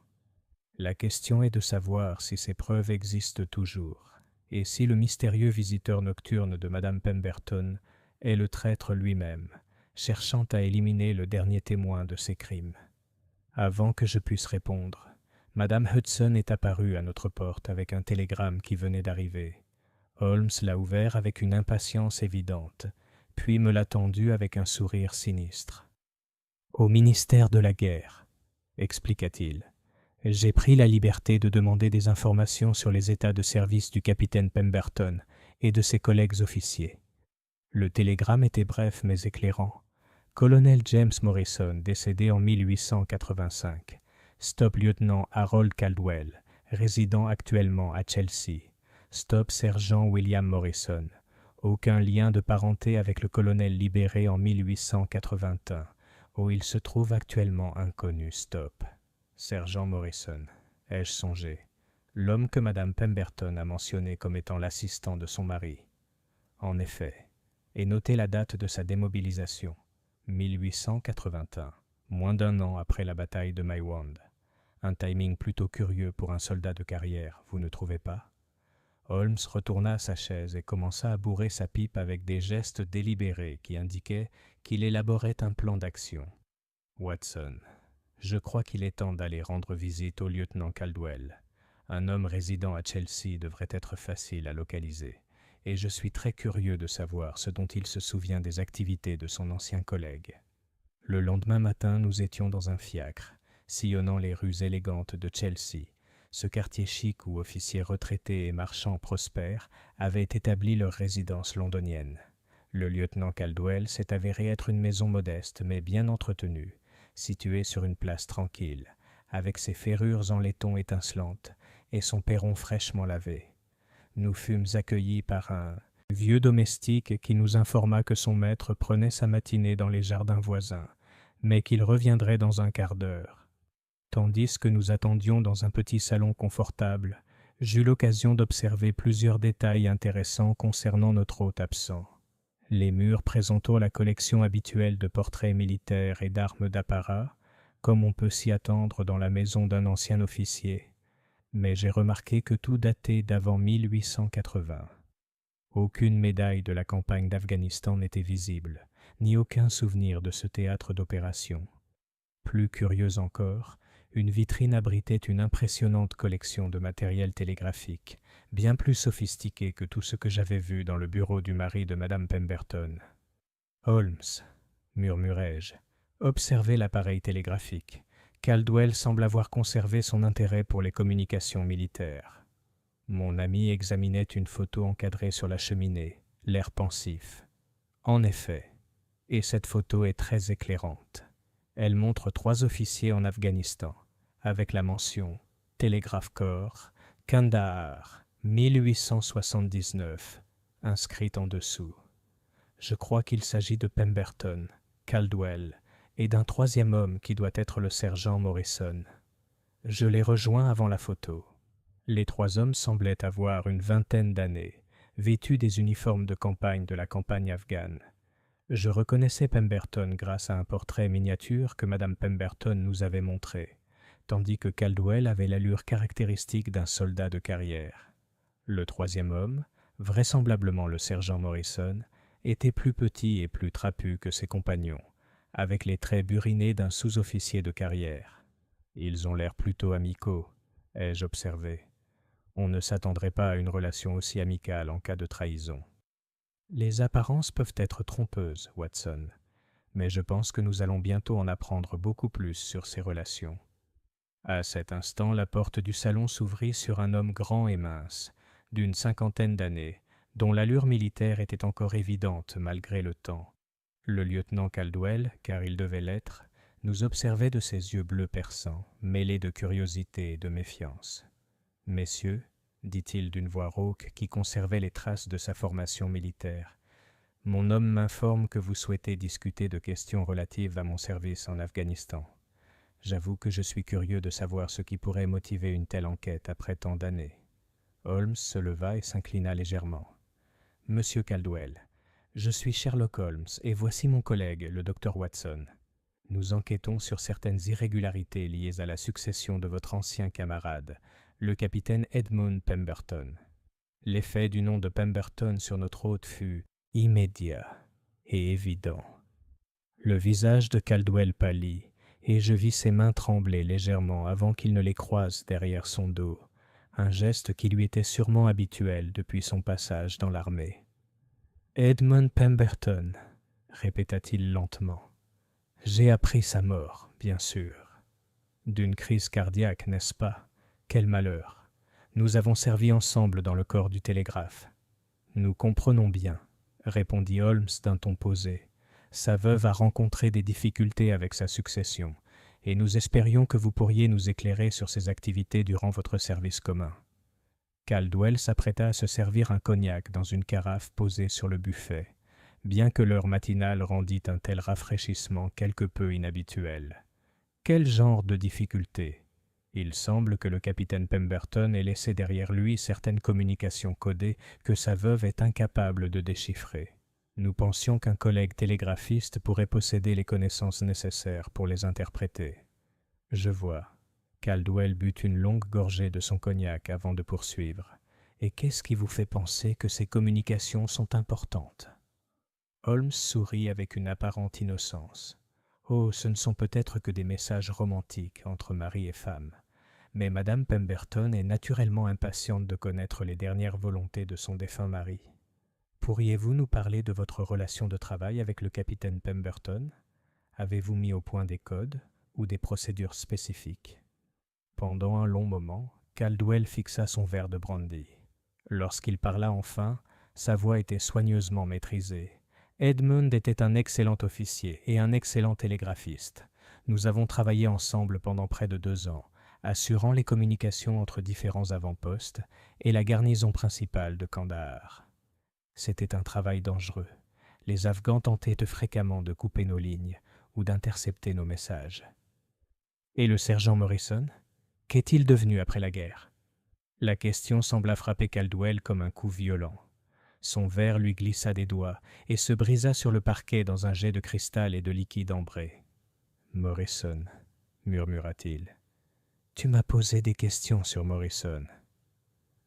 La question est de savoir si ces preuves existent toujours, et si le mystérieux visiteur nocturne de Madame Pemberton est le traître lui-même, cherchant à éliminer le dernier témoin de ces crimes. Avant que je puisse répondre, Madame Hudson est apparue à notre porte avec un télégramme qui venait d'arriver. Holmes l'a ouvert avec une impatience évidente, puis me l'a tendu avec un sourire sinistre. « Au ministère de la Guerre », expliqua-t-il. « J'ai pris la liberté de demander des informations sur les états de service du capitaine Pemberton et de ses collègues officiers. » Le télégramme était bref mais éclairant. Colonel James Morrison, décédé en 1885. Stop lieutenant Harold Caldwell, résidant actuellement à Chelsea. Stop sergent William Morrison. Aucun lien de parenté avec le colonel libéré en 1881, où il se trouve actuellement inconnu. Stop. Sergent Morrison. Ai-je songé? L'homme que Madame Pemberton a mentionné comme étant l'assistant de son mari. En effet. Et notez la date de sa démobilisation. 1881, moins d'un an après la bataille de Maiwand. Un timing plutôt curieux pour un soldat de carrière, vous ne trouvez pas? Holmes retourna à sa chaise et commença à bourrer sa pipe avec des gestes délibérés qui indiquaient qu'il élaborait un plan d'action. Watson, je crois qu'il est temps d'aller rendre visite au lieutenant Caldwell. Un homme résidant à Chelsea devrait être facile à localiser, et je suis très curieux de savoir ce dont il se souvient des activités de son ancien collègue. Le lendemain matin, nous étions dans un fiacre, sillonnant les rues élégantes de Chelsea, ce quartier chic où officiers retraités et marchands prospères avaient établi leur résidence londonienne. Le lieutenant Caldwell s'est avéré être une maison modeste mais bien entretenue, située sur une place tranquille, avec ses ferrures en laiton étincelantes et son perron fraîchement lavé. Nous fûmes accueillis par un vieux domestique qui nous informa que son maître prenait sa matinée dans les jardins voisins, mais qu'il reviendrait dans un quart d'heure. Tandis que nous attendions dans un petit salon confortable, j'eus l'occasion d'observer plusieurs détails intéressants concernant notre hôte absent. Les murs présentant la collection habituelle de portraits militaires et d'armes d'apparat, comme on peut s'y attendre dans la maison d'un ancien officier, mais j'ai remarqué que tout datait d'avant 1880. Aucune médaille de la campagne d'Afghanistan n'était visible, ni aucun souvenir de ce théâtre d'opération. Plus curieuse encore, une vitrine abritait une impressionnante collection de matériel télégraphique, bien plus sophistiqué que tout ce que j'avais vu dans le bureau du mari de Madame Pemberton. « Holmes, murmurai-je, observez l'appareil télégraphique. Caldwell semble avoir conservé son intérêt pour les communications militaires. » Mon ami examinait une photo encadrée sur la cheminée, l'air pensif. En effet, et cette photo est très éclairante. Elle montre 3 officiers en Afghanistan, avec la mention « Télégraphe Corps, Kandahar, 1879 » inscrite en dessous. Je crois qu'il s'agit de Pemberton, Caldwell et d'un 3e homme qui doit être le sergent Morrison. Je les rejoins avant la photo. Les 3 hommes semblaient avoir une vingtaine d'années, vêtus des uniformes de campagne de la campagne afghane. Je reconnaissais Pemberton grâce à un portrait miniature que Madame Pemberton nous avait montré, tandis que Caldwell avait l'allure caractéristique d'un soldat de carrière. Le troisième homme, vraisemblablement le sergent Morrison, était plus petit et plus trapu que ses compagnons, avec les traits burinés d'un sous-officier de carrière. Ils ont l'air plutôt amicaux, ai-je observé. On ne s'attendrait pas à une relation aussi amicale en cas de trahison. Les apparences peuvent être trompeuses, Watson, mais je pense que nous allons bientôt en apprendre beaucoup plus sur ces relations. À cet instant, la porte du salon s'ouvrit sur un homme grand et mince, d'une 50aine d'années, dont l'allure militaire était encore évidente malgré le temps. Le lieutenant Caldwell, car il devait l'être, nous observait de ses yeux bleus perçants, mêlés de curiosité et de méfiance. « Messieurs, dit-il d'une voix rauque qui conservait les traces de sa formation militaire, mon homme m'informe que vous souhaitez discuter de questions relatives à mon service en Afghanistan. J'avoue que je suis curieux de savoir ce qui pourrait motiver une telle enquête après tant d'années. » Holmes se leva et s'inclina légèrement. « Monsieur Caldwell, je suis Sherlock Holmes et voici mon collègue, le docteur Watson. Nous enquêtons sur certaines irrégularités liées à la succession de votre ancien camarade, le capitaine Edmund Pemberton. L'effet du nom de Pemberton sur notre hôte fut immédiat et évident. » Le visage de Caldwell pâlit, et je vis ses mains trembler légèrement avant qu'il ne les croise derrière son dos, un geste qui lui était sûrement habituel depuis son passage dans l'armée. « Edmund Pemberton, » répéta-t-il lentement. « J'ai appris sa mort, bien sûr. D'une crise cardiaque, n'est-ce pas? Quel malheur! Nous avons servi ensemble dans le corps du télégraphe. »« Nous comprenons bien, » répondit Holmes d'un ton posé. « Sa veuve a rencontré des difficultés avec sa succession, et nous espérions que vous pourriez nous éclairer sur ses activités durant votre service commun. » Caldwell s'apprêta à se servir un cognac dans une carafe posée sur le buffet, bien que l'heure matinale rendît un tel rafraîchissement quelque peu inhabituel. Quel genre de difficultés? Il semble que le capitaine Pemberton ait laissé derrière lui certaines communications codées que sa veuve est incapable de déchiffrer. Nous pensions qu'un collègue télégraphiste pourrait posséder les connaissances nécessaires pour les interpréter. Je vois. Caldwell but une longue gorgée de son cognac avant de poursuivre. Et qu'est-ce qui vous fait penser que ces communications sont importantes? Holmes sourit avec une apparente innocence. Oh, ce ne sont peut-être que des messages romantiques entre mari et femme. Mais Madame Pemberton est naturellement impatiente de connaître les dernières volontés de son défunt mari. Pourriez-vous nous parler de votre relation de travail avec le capitaine Pemberton? Avez-vous mis au point des codes ou des procédures spécifiques? Pendant un long moment, Caldwell fixa son verre de brandy. Lorsqu'il parla enfin, sa voix était soigneusement maîtrisée. Edmund était un excellent officier et un excellent télégraphiste. Nous avons travaillé ensemble pendant près de 2 ans, assurant les communications entre différents avant-postes et la garnison principale de Kandahar. C'était un travail dangereux. Les Afghans tentaient fréquemment de couper nos lignes ou d'intercepter nos messages. Et le sergent Morrison? Qu'est-il devenu après la guerre? La question sembla frapper Caldwell comme un coup violent. Son verre lui glissa des doigts et se brisa sur le parquet dans un jet de cristal et de liquide ambré. « Morrison, » murmura-t-il. « Tu m'as posé des questions sur Morrison. »«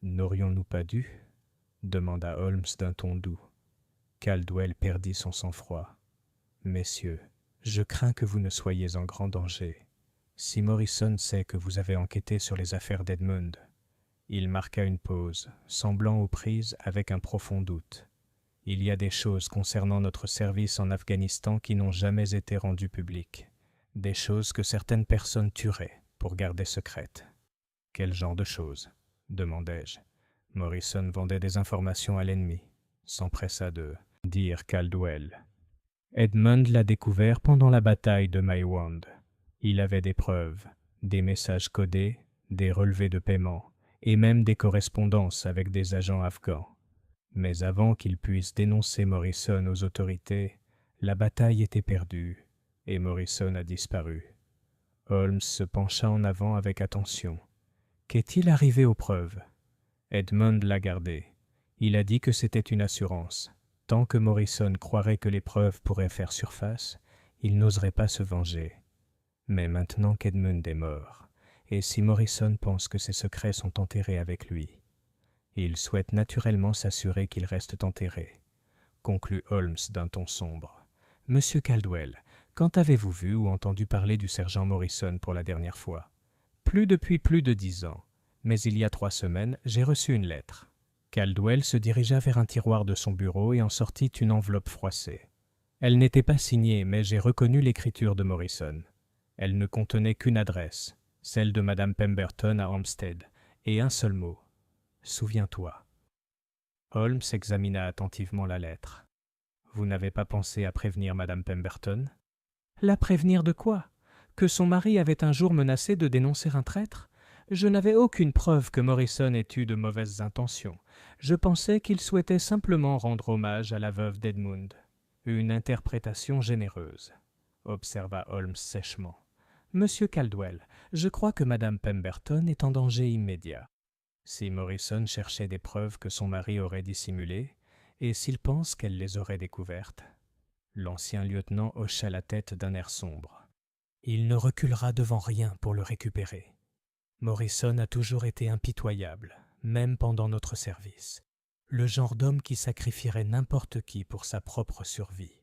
N'aurions-nous pas dû ?» demanda Holmes d'un ton doux. Caldwell perdit son sang-froid. « Messieurs, je crains que vous ne soyez en grand danger. Si Morrison sait que vous avez enquêté sur les affaires d'Edmund. » Il marqua une pause, semblant aux prises avec un profond doute. « Il y a des choses concernant notre service en Afghanistan qui n'ont jamais été rendues publiques. Des choses que certaines personnes tueraient pour garder secrètes. »« Quel genre de choses ?» demandai-je. « Morrison vendait des informations à l'ennemi, » s'empressa de dire Caldwell. « Edmund l'a découvert pendant la bataille de Maiwand. Il avait des preuves, des messages codés, des relevés de paiement, et même des correspondances avec des agents afghans. Mais avant qu'il puisse dénoncer Morrison aux autorités, la bataille était perdue et Morrison a disparu. » Holmes se pencha en avant avec attention. « Qu'est-il arrivé aux preuves ? » Edmund l'a gardé. Il a dit que c'était une assurance. Tant que Morrison croirait que les preuves pourraient faire surface, il n'oserait pas se venger. Mais maintenant qu'Edmund est mort, et si Morrison pense que ses secrets sont enterrés avec lui, il souhaite naturellement s'assurer qu'ils restent enterrés, conclut Holmes d'un ton sombre. « Monsieur Caldwell, quand avez-vous vu ou entendu parler du sergent Morrison pour la dernière fois ?»« Plus depuis plus de 10 ans, mais il y a 3 semaines, j'ai reçu une lettre. » Caldwell se dirigea vers un tiroir de son bureau et en sortit une enveloppe froissée. Elle n'était pas signée, mais j'ai reconnu l'écriture de Morrison. Elle ne contenait qu'une adresse, celle de Madame Pemberton à Hampstead, et un seul mot. « Souviens-toi. » Holmes examina attentivement la lettre. « Vous n'avez pas pensé à prévenir Madame Pemberton ?»« La prévenir de quoi ? Que son mari avait un jour menacé de dénoncer un traître ? Je n'avais aucune preuve que Morrison ait eu de mauvaises intentions. Je pensais qu'il souhaitait simplement rendre hommage à la veuve d'Edmund. » « Une interprétation généreuse, » observa Holmes sèchement. « Monsieur Caldwell, je crois que Madame Pemberton est en danger immédiat. Si Morrison cherchait des preuves que son mari aurait dissimulées, et s'il pense qu'elle les aurait découvertes. » L'ancien lieutenant hocha la tête d'un air sombre. « Il ne reculera devant rien pour le récupérer. Morrison a toujours été impitoyable, même pendant notre service. Le genre d'homme qui sacrifierait n'importe qui pour sa propre survie. »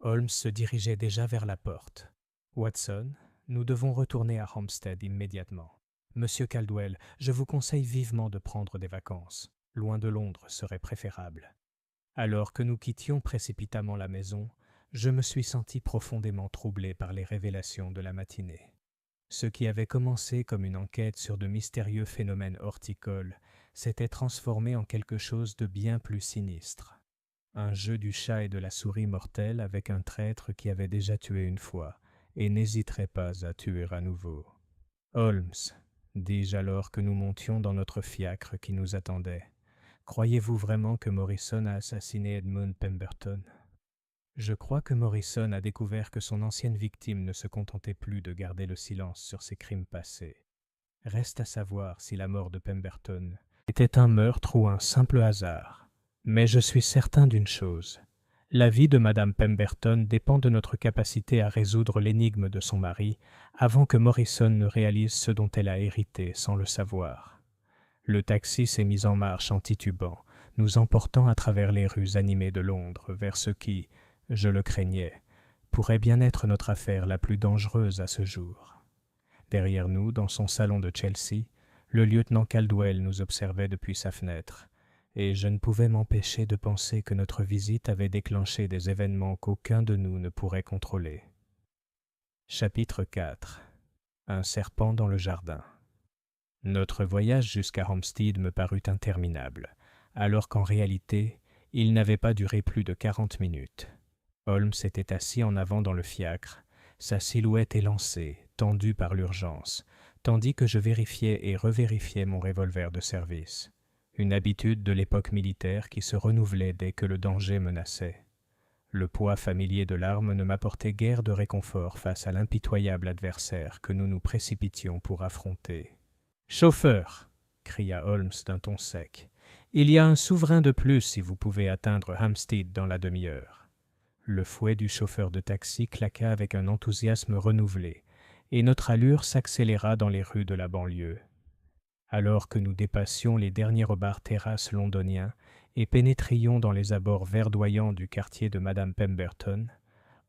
Holmes se dirigeait déjà vers la porte. « Watson, nous devons retourner à Hampstead immédiatement. Monsieur Caldwell, je vous conseille vivement de prendre des vacances. Loin de Londres serait préférable. » Alors que nous quittions précipitamment la maison, je me suis senti profondément troublé par les révélations de la matinée. Ce qui avait commencé comme une enquête sur de mystérieux phénomènes horticoles s'était transformé en quelque chose de bien plus sinistre. Un jeu du chat et de la souris mortelle avec un traître qui avait déjà tué une fois et n'hésiterait pas à tuer à nouveau. « Holmes, dis-je alors que nous montions dans notre fiacre qui nous attendait, croyez-vous vraiment que Morrison a assassiné Edmund Pemberton ? » Je crois que Morrison a découvert que son ancienne victime ne se contentait plus de garder le silence sur ses crimes passés. Reste à savoir si la mort de Pemberton était un meurtre ou un simple hasard. Mais je suis certain d'une chose. La vie de Madame Pemberton dépend de notre capacité à résoudre l'énigme de son mari avant que Morrison ne réalise ce dont elle a hérité sans le savoir. Le taxi s'est mis en marche en titubant, nous emportant à travers les rues animées de Londres vers ce qui, je le craignais, pourrait bien être notre affaire la plus dangereuse à ce jour. Derrière nous, dans son salon de Chelsea, le lieutenant Caldwell nous observait depuis sa fenêtre, et je ne pouvais m'empêcher de penser que notre visite avait déclenché des événements qu'aucun de nous ne pourrait contrôler. Chapitre 4. Un serpent dans le jardin. Notre voyage jusqu'à Hampstead me parut interminable, alors qu'en réalité, il n'avait pas duré plus de 40 minutes. Holmes était assis en avant dans le fiacre, sa silhouette élancée, tendue par l'urgence, tandis que je vérifiais et revérifiais mon revolver de service. Une habitude de l'époque militaire qui se renouvelait dès que le danger menaçait. Le poids familier de l'arme ne m'apportait guère de réconfort face à l'impitoyable adversaire que nous nous précipitions pour affronter. « Chauffeur !» cria Holmes d'un ton sec. « Il y a un souverain de plus si vous pouvez atteindre Hampstead dans la demi-heure. » Le fouet du chauffeur de taxi claqua avec un enthousiasme renouvelé, et notre allure s'accéléra dans les rues de la banlieue. Alors que nous dépassions les derniers rebards terrasses londoniens et pénétrions dans les abords verdoyants du quartier de Madame Pemberton,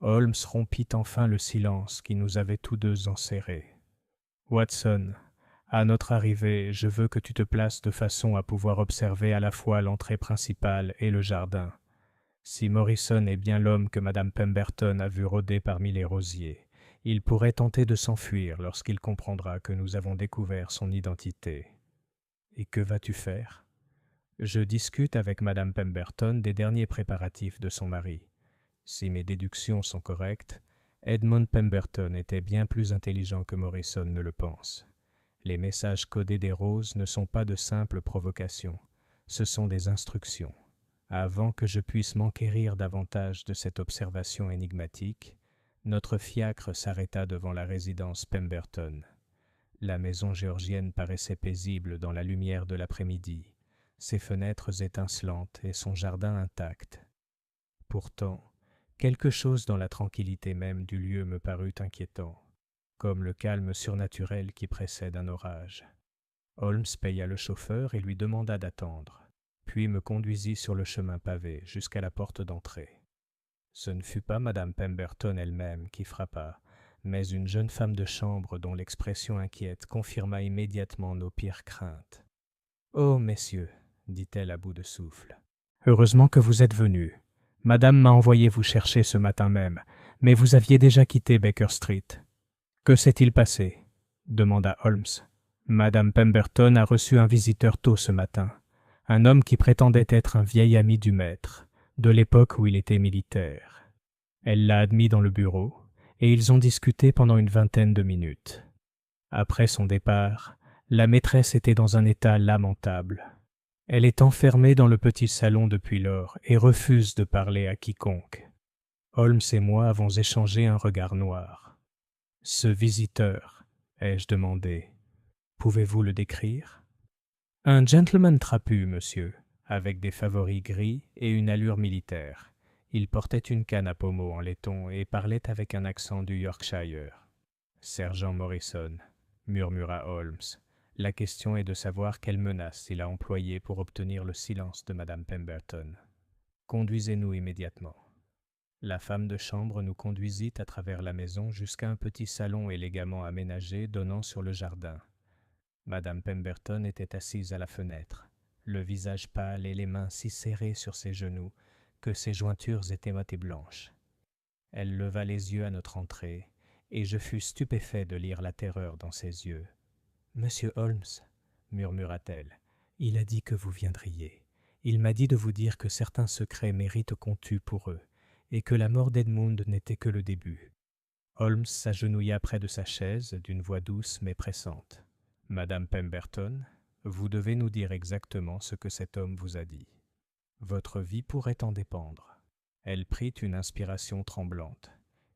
Holmes rompit enfin le silence qui nous avait tous deux enserrés. « Watson, à notre arrivée, je veux que tu te places de façon à pouvoir observer à la fois l'entrée principale et le jardin. Si Morrison est bien l'homme que Madame Pemberton a vu rôder parmi les rosiers, il pourrait tenter de s'enfuir lorsqu'il comprendra que nous avons découvert son identité. Et que vas-tu faire ? Je discute avec Madame Pemberton des derniers préparatifs de son mari. Si mes déductions sont correctes, Edmund Pemberton était bien plus intelligent que Morrison ne le pense. Les messages codés des roses ne sont pas de simples provocations, ce sont des instructions. Avant que je puisse m'enquérir davantage de cette observation énigmatique, notre fiacre s'arrêta devant la résidence Pemberton. La maison géorgienne paraissait paisible dans la lumière de l'après-midi, ses fenêtres étincelantes et son jardin intact. Pourtant, quelque chose dans la tranquillité même du lieu me parut inquiétant, comme le calme surnaturel qui précède un orage. Holmes paya le chauffeur et lui demanda d'attendre, puis me conduisit sur le chemin pavé jusqu'à la porte d'entrée. Ce ne fut pas madame Pemberton elle-même qui frappa, mais une jeune femme de chambre dont l'expression inquiète confirma immédiatement nos pires craintes. « Oh, messieurs, dit-elle à bout de souffle, heureusement que vous êtes venus. Madame m'a envoyé vous chercher ce matin même, mais vous aviez déjà quitté Baker Street. Que s'est-il passé ? Demanda Holmes. Madame Pemberton a reçu un visiteur tôt ce matin, un homme qui prétendait être un vieil ami du maître, de l'époque où il était militaire. Elle l'a admis dans le bureau, et ils ont discuté pendant une vingtaine de minutes. Après son départ, la maîtresse était dans un état lamentable. Elle est enfermée dans le petit salon depuis lors et refuse de parler à quiconque. Holmes et moi avons échangé un regard noir. « Ce visiteur, ai-je demandé, pouvez-vous le décrire ?»« Un gentleman trapu, monsieur, avec des favoris gris et une allure militaire. Il portait une canne à pommeau en laiton et parlait avec un accent du Yorkshire. »« Sergent Morrison, » murmura Holmes. La question est de savoir quelle menace il a employée pour obtenir le silence de madame Pemberton. Conduisez-nous immédiatement. La femme de chambre nous conduisit à travers la maison jusqu'à un petit salon élégamment aménagé donnant sur le jardin. Madame Pemberton était assise à la fenêtre, le visage pâle et les mains si serrées sur ses genoux que ses jointures étaient mottes et blanches. Elle leva les yeux à notre entrée, et je fus stupéfait de lire la terreur dans ses yeux. « Monsieur Holmes, murmura-t-elle, il a dit que vous viendriez. Il m'a dit de vous dire que certains secrets méritent qu'on tue pour eux, et que la mort d'Edmund n'était que le début. » Holmes s'agenouilla près de sa chaise d'une voix douce mais pressante. « Madame Pemberton, vous devez nous dire exactement ce que cet homme vous a dit. Votre vie pourrait en dépendre. » Elle prit une inspiration tremblante.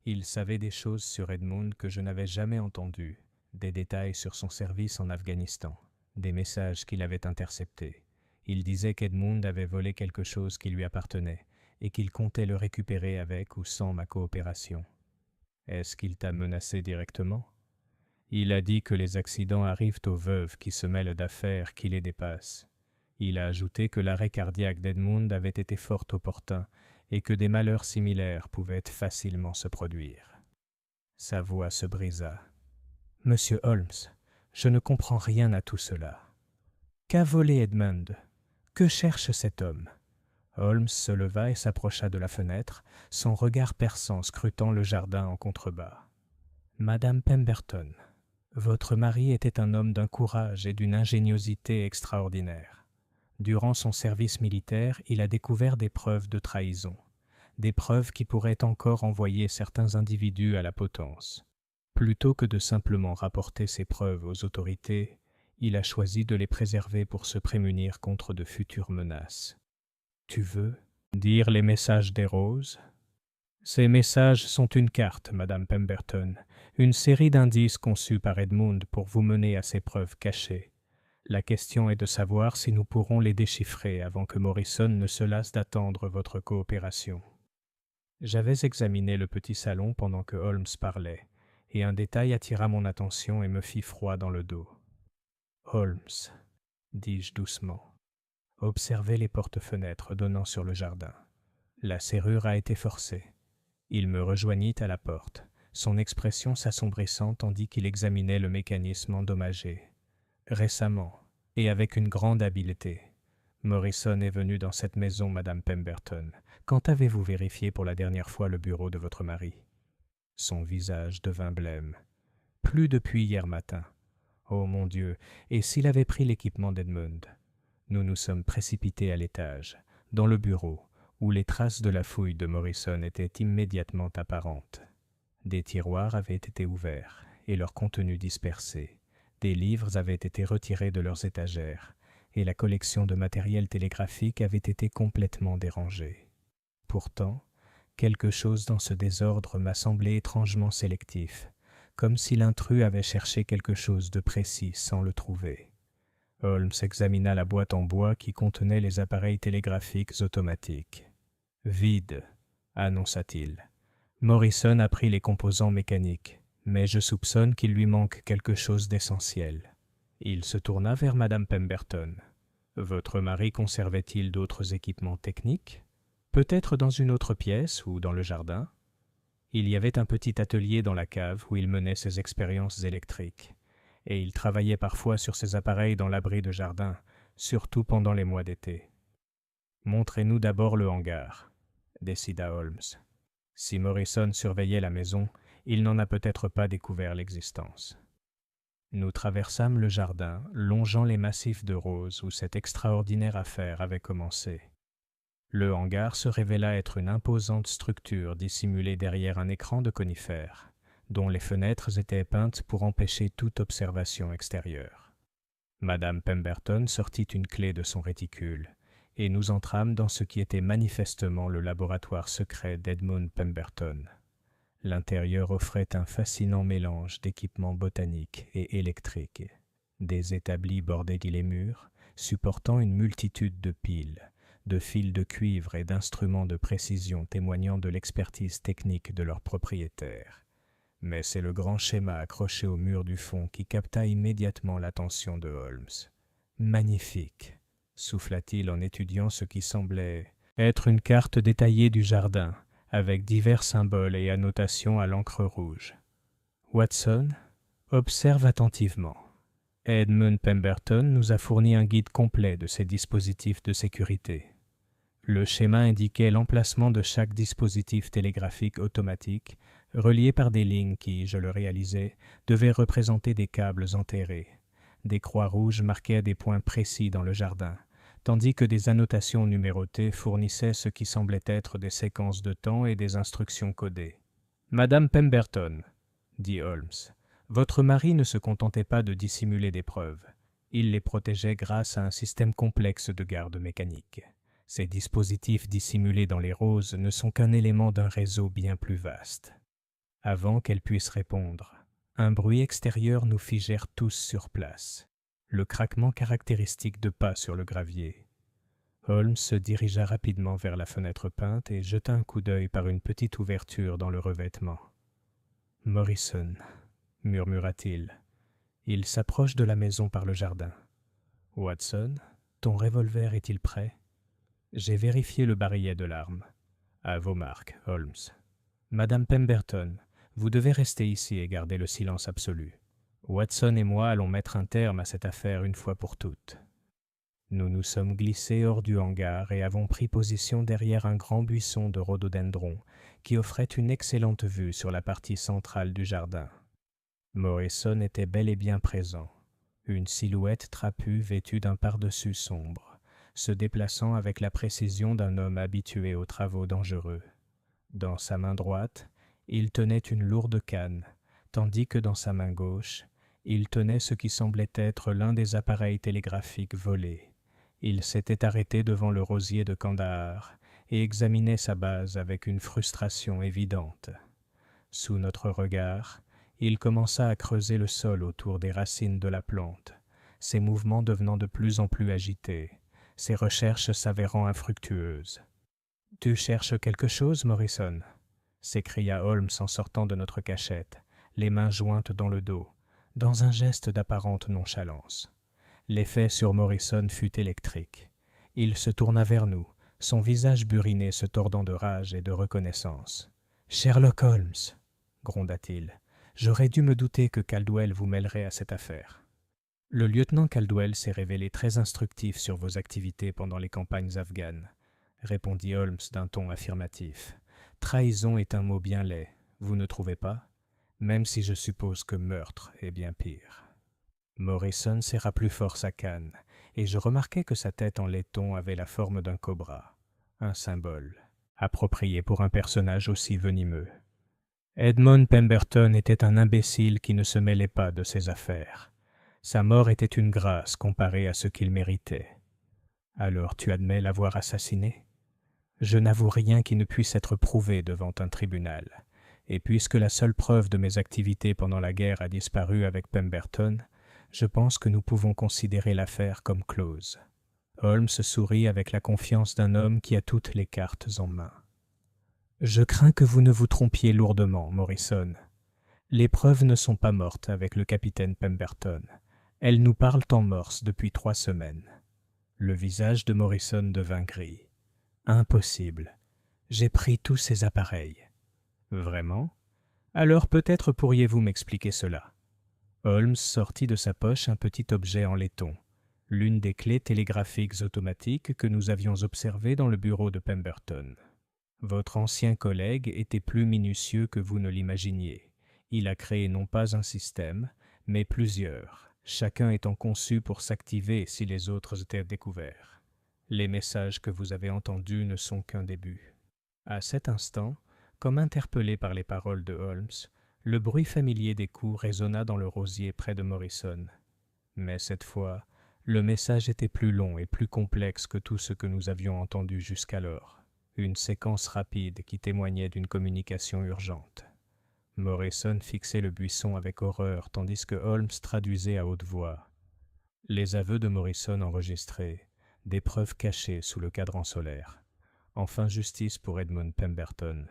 Il savait des choses sur Edmund que je n'avais jamais entendues, des détails sur son service en Afghanistan, des messages qu'il avait interceptés. Il disait qu'Edmund avait volé quelque chose qui lui appartenait et qu'il comptait le récupérer avec ou sans ma coopération. Est-ce qu'il t'a menacé directement ? Il a dit que les accidents arrivent aux veuves qui se mêlent d'affaires qui les dépassent. Il a ajouté que l'arrêt cardiaque d'Edmund avait été fort opportun et que des malheurs similaires pouvaient facilement se produire. Sa voix se brisa. « Monsieur Holmes, je ne comprends rien à tout cela. Qu'a volé Edmund ? Que cherche cet homme ?» Holmes se leva et s'approcha de la fenêtre, son regard perçant scrutant le jardin en contrebas. « Madame Pemberton, votre mari était un homme d'un courage et d'une ingéniosité extraordinaires. Durant son service militaire, il a découvert des preuves de trahison, des preuves qui pourraient encore envoyer certains individus à la potence. Plutôt que de simplement rapporter ces preuves aux autorités, il a choisi de les préserver pour se prémunir contre de futures menaces. Tu veux dire les messages des roses ? Ces messages sont une carte, Madame Pemberton, une série d'indices conçus par Edmund pour vous mener à ces preuves cachées. La question est de savoir si nous pourrons les déchiffrer avant que Morrison ne se lasse d'attendre votre coopération. » J'avais examiné le petit salon pendant que Holmes parlait, et un détail attira mon attention et me fit froid dans le dos. « Holmes, dis-je doucement, observez les portes-fenêtres donnant sur le jardin. La serrure a été forcée. » Il me rejoignit à la porte, son expression s'assombrissant tandis qu'il examinait le mécanisme endommagé. Récemment, et avec une grande habileté, Morrison est venu dans cette maison, Madame Pemberton. Quand avez-vous vérifié pour la dernière fois le bureau de votre mari ? Son visage devint blême. Plus depuis hier matin. Oh mon Dieu, et s'il avait pris l'équipement d'Edmund ? Nous nous sommes précipités à l'étage, dans le bureau, où les traces de la fouille de Morrison étaient immédiatement apparentes. Des tiroirs avaient été ouverts et leur contenu dispersé. Des livres avaient été retirés de leurs étagères et la collection de matériel télégraphique avait été complètement dérangée. Pourtant, quelque chose dans ce désordre m'a semblé étrangement sélectif, comme si l'intrus avait cherché quelque chose de précis sans le trouver. Holmes examina la boîte en bois qui contenait les appareils télégraphiques automatiques. Vide, annonça-t-il. Morrison a pris les composants mécaniques, mais je soupçonne qu'il lui manque quelque chose d'essentiel. Il se tourna vers Madame Pemberton. Votre mari conservait-il d'autres équipements techniques? Peut-être dans une autre pièce ou dans le jardin? Il y avait un petit atelier dans la cave où il menait ses expériences électriques, et il travaillait parfois sur ses appareils dans l'abri de jardin, surtout pendant les mois d'été. Montrez-nous d'abord le hangar, décida Holmes. Si Morrison surveillait la maison, il n'en a peut-être pas découvert l'existence. Nous traversâmes le jardin, longeant les massifs de roses où cette extraordinaire affaire avait commencé. Le hangar se révéla être une imposante structure dissimulée derrière un écran de conifères, dont les fenêtres étaient peintes pour empêcher toute observation extérieure. Madame Pemberton sortit une clé de son réticule, et nous entrâmes dans ce qui était manifestement le laboratoire secret d'Edmund Pemberton. L'intérieur offrait un fascinant mélange d'équipements botaniques et électriques. Des établis bordaient les murs, supportant une multitude de piles, de fils de cuivre et d'instruments de précision témoignant de l'expertise technique de leurs propriétaires. Mais c'est le grand schéma accroché au mur du fond qui capta immédiatement l'attention de Holmes. « Magnifique !» souffla-t-il en étudiant ce qui semblait être une carte détaillée du jardin, avec divers symboles et annotations à l'encre rouge. « Watson, observe attentivement. Edmund Pemberton nous a fourni un guide complet de ces dispositifs de sécurité. Le schéma indiquait l'emplacement de chaque dispositif télégraphique automatique, relié par des lignes qui, je le réalisais, devaient représenter des câbles enterrés. Des croix rouges marquaient des points précis dans le jardin, tandis que des annotations numérotées fournissaient ce qui semblait être des séquences de temps et des instructions codées. « Madame Pemberton, » dit Holmes, « votre mari ne se contentait pas de dissimuler des preuves. Il les protégeait grâce à un système complexe de garde mécanique. Ces dispositifs dissimulés dans les roses ne sont qu'un élément d'un réseau bien plus vaste. » Avant qu'elle puisse répondre, un bruit extérieur nous figèrent tous sur place, le craquement caractéristique de pas sur le gravier. Holmes se dirigea rapidement vers la fenêtre peinte et jeta un coup d'œil par une petite ouverture dans le revêtement. « Morrison, » murmura-t-il. Il s'approche de la maison par le jardin. « Watson, ton revolver est-il prêt ?» J'ai vérifié le barillet de l'arme. À vos marques, Holmes. Madame Pemberton, vous devez rester ici et garder le silence absolu. Watson et moi allons mettre un terme à cette affaire une fois pour toutes. Nous nous sommes glissés hors du hangar et avons pris position derrière un grand buisson de rhododendron qui offrait une excellente vue sur la partie centrale du jardin. Morrison était bel et bien présent, une silhouette trapue vêtue d'un pardessus sombre, se déplaçant avec la précision d'un homme habitué aux travaux dangereux. Dans sa main droite, il tenait une lourde canne, tandis que dans sa main gauche, il tenait ce qui semblait être l'un des appareils télégraphiques volés. Il s'était arrêté devant le rosier de Kandahar et examinait sa base avec une frustration évidente. Sous notre regard, il commença à creuser le sol autour des racines de la plante, ses mouvements devenant de plus en plus agités, ses recherches s'avérant infructueuses. « Tu cherches quelque chose, Morrison ?» s'écria Holmes en sortant de notre cachette, les mains jointes dans le dos, dans un geste d'apparente nonchalance. L'effet sur Morrison fut électrique. Il se tourna vers nous, son visage buriné se tordant de rage et de reconnaissance. « Sherlock Holmes !» gronda-t-il. « J'aurais dû me douter que Caldwell vous mêlerait à cette affaire. » Le lieutenant Caldwell s'est révélé très instructif sur vos activités pendant les campagnes afghanes, répondit Holmes d'un ton affirmatif. Trahison est un mot bien laid, vous ne trouvez pas? Même si je suppose que meurtre est bien pire. Morrison serra plus fort sa canne, et je remarquai que sa tête en laiton avait la forme d'un cobra, un symbole, approprié pour un personnage aussi venimeux. Edmund Pemberton était un imbécile qui ne se mêlait pas de ses affaires. Sa mort était une grâce comparée à ce qu'il méritait. Alors tu admets l'avoir assassiné? Je n'avoue rien qui ne puisse être prouvé devant un tribunal, et puisque la seule preuve de mes activités pendant la guerre a disparu avec Pemberton, je pense que nous pouvons considérer l'affaire comme close. Holmes sourit avec la confiance d'un homme qui a toutes les cartes en main. Je crains que vous ne vous trompiez lourdement, Morrison. Les preuves ne sont pas mortes avec le capitaine Pemberton. Elles nous parlent en morse depuis 3 semaines. Le visage de Morrison devint gris. Impossible. J'ai pris tous ces appareils. Vraiment? Alors peut-être pourriez-vous m'expliquer cela. Holmes sortit de sa poche un petit objet en laiton, l'une des clés télégraphiques automatiques que nous avions observées dans le bureau de Pemberton. Votre ancien collègue était plus minutieux que vous ne l'imaginiez. Il a créé non pas un système, mais plusieurs, chacun étant conçu pour s'activer si les autres étaient découverts. Les messages que vous avez entendus ne sont qu'un début. À cet instant, comme interpellé par les paroles de Holmes, le bruit familier des coups résonna dans le rosier près de Morrison. Mais cette fois, le message était plus long et plus complexe que tout ce que nous avions entendu jusqu'alors. Une séquence rapide qui témoignait d'une communication urgente. Morrison fixait le buisson avec horreur tandis que Holmes traduisait à haute voix. Les aveux de Morrison enregistrés, des preuves cachées sous le cadran solaire. Enfin justice pour Edmund Pemberton.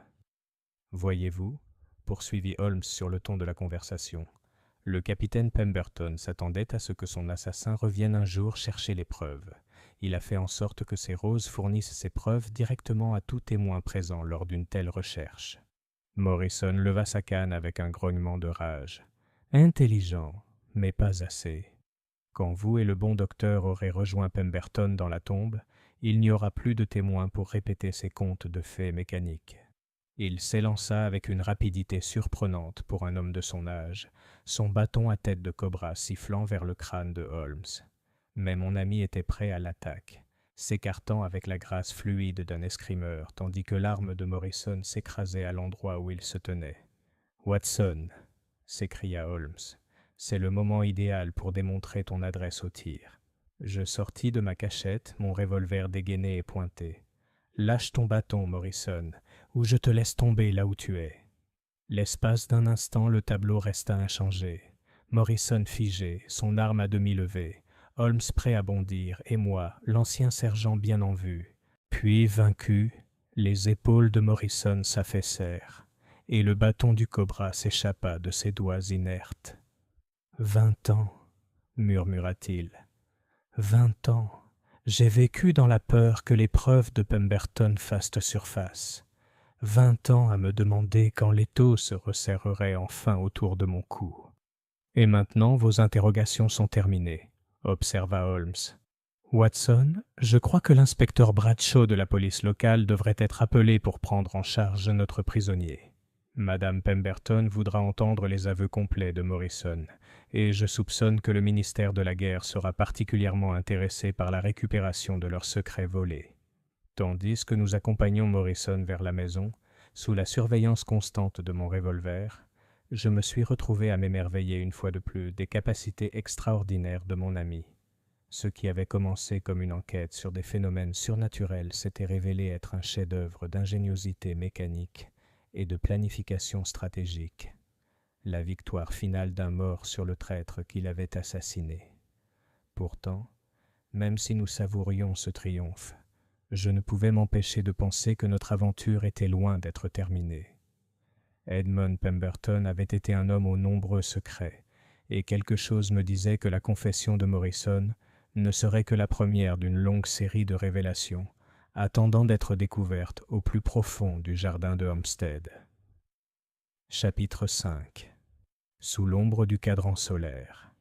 Voyez-vous, poursuivit Holmes sur le ton de la conversation, le capitaine Pemberton s'attendait à ce que son assassin revienne un jour chercher les preuves. Il a fait en sorte que ces roses fournissent ces preuves directement à tout témoin présent lors d'une telle recherche. Morrison leva sa canne avec un grognement de rage. Intelligent, mais pas assez. Quand vous et le bon docteur aurez rejoint Pemberton dans la tombe, il n'y aura plus de témoins pour répéter ces contes de fées mécaniques. Il s'élança avec une rapidité surprenante pour un homme de son âge, son bâton à tête de cobra sifflant vers le crâne de Holmes. Mais mon ami était prêt à l'attaque, s'écartant avec la grâce fluide d'un escrimeur, tandis que l'arme de Morrison s'écrasait à l'endroit où il se tenait. « Watson !» s'écria Holmes. « C'est le moment idéal pour démontrer ton adresse au tir. » Je sortis de ma cachette, mon revolver dégainé et pointé. « Lâche ton bâton, Morrison, ou je te laisse tomber là où tu es. » L'espace d'un instant, le tableau resta inchangé. Morrison figé, son arme à demi levée, Holmes prêt à bondir, et moi, l'ancien sergent bien en vue. Puis, vaincu, les épaules de Morrison s'affaissèrent, et le bâton du cobra s'échappa de ses doigts inertes. « 20 ans, murmura-t-il. 20 ans. J'ai vécu dans la peur que les preuves de Pemberton fassent surface. 20 ans à me demander quand l'étau se resserrerait enfin autour de mon cou. Et maintenant, vos interrogations sont terminées, observa Holmes. Watson, je crois que l'inspecteur Bradshaw de la police locale devrait être appelé pour prendre en charge notre prisonnier. Madame Pemberton voudra entendre les aveux complets de Morrison, et je soupçonne que le ministère de la Guerre sera particulièrement intéressé par la récupération de leurs secrets volés. Tandis que nous accompagnions Morrison vers la maison, sous la surveillance constante de mon revolver, je me suis retrouvé à m'émerveiller une fois de plus des capacités extraordinaires de mon ami. Ce qui avait commencé comme une enquête sur des phénomènes surnaturels s'était révélé être un chef-d'œuvre d'ingéniosité mécanique et de planification stratégique. La victoire finale d'un mort sur le traître qui l'avait assassiné. Pourtant, même si nous savourions ce triomphe, je ne pouvais m'empêcher de penser que notre aventure était loin d'être terminée. Edmund Pemberton avait été un homme aux nombreux secrets, et quelque chose me disait que la confession de Morrison ne serait que la première d'une longue série de révélations, attendant d'être découverte au plus profond du jardin de Hampstead. Chapitre 5. Sous l'ombre du cadran solaire.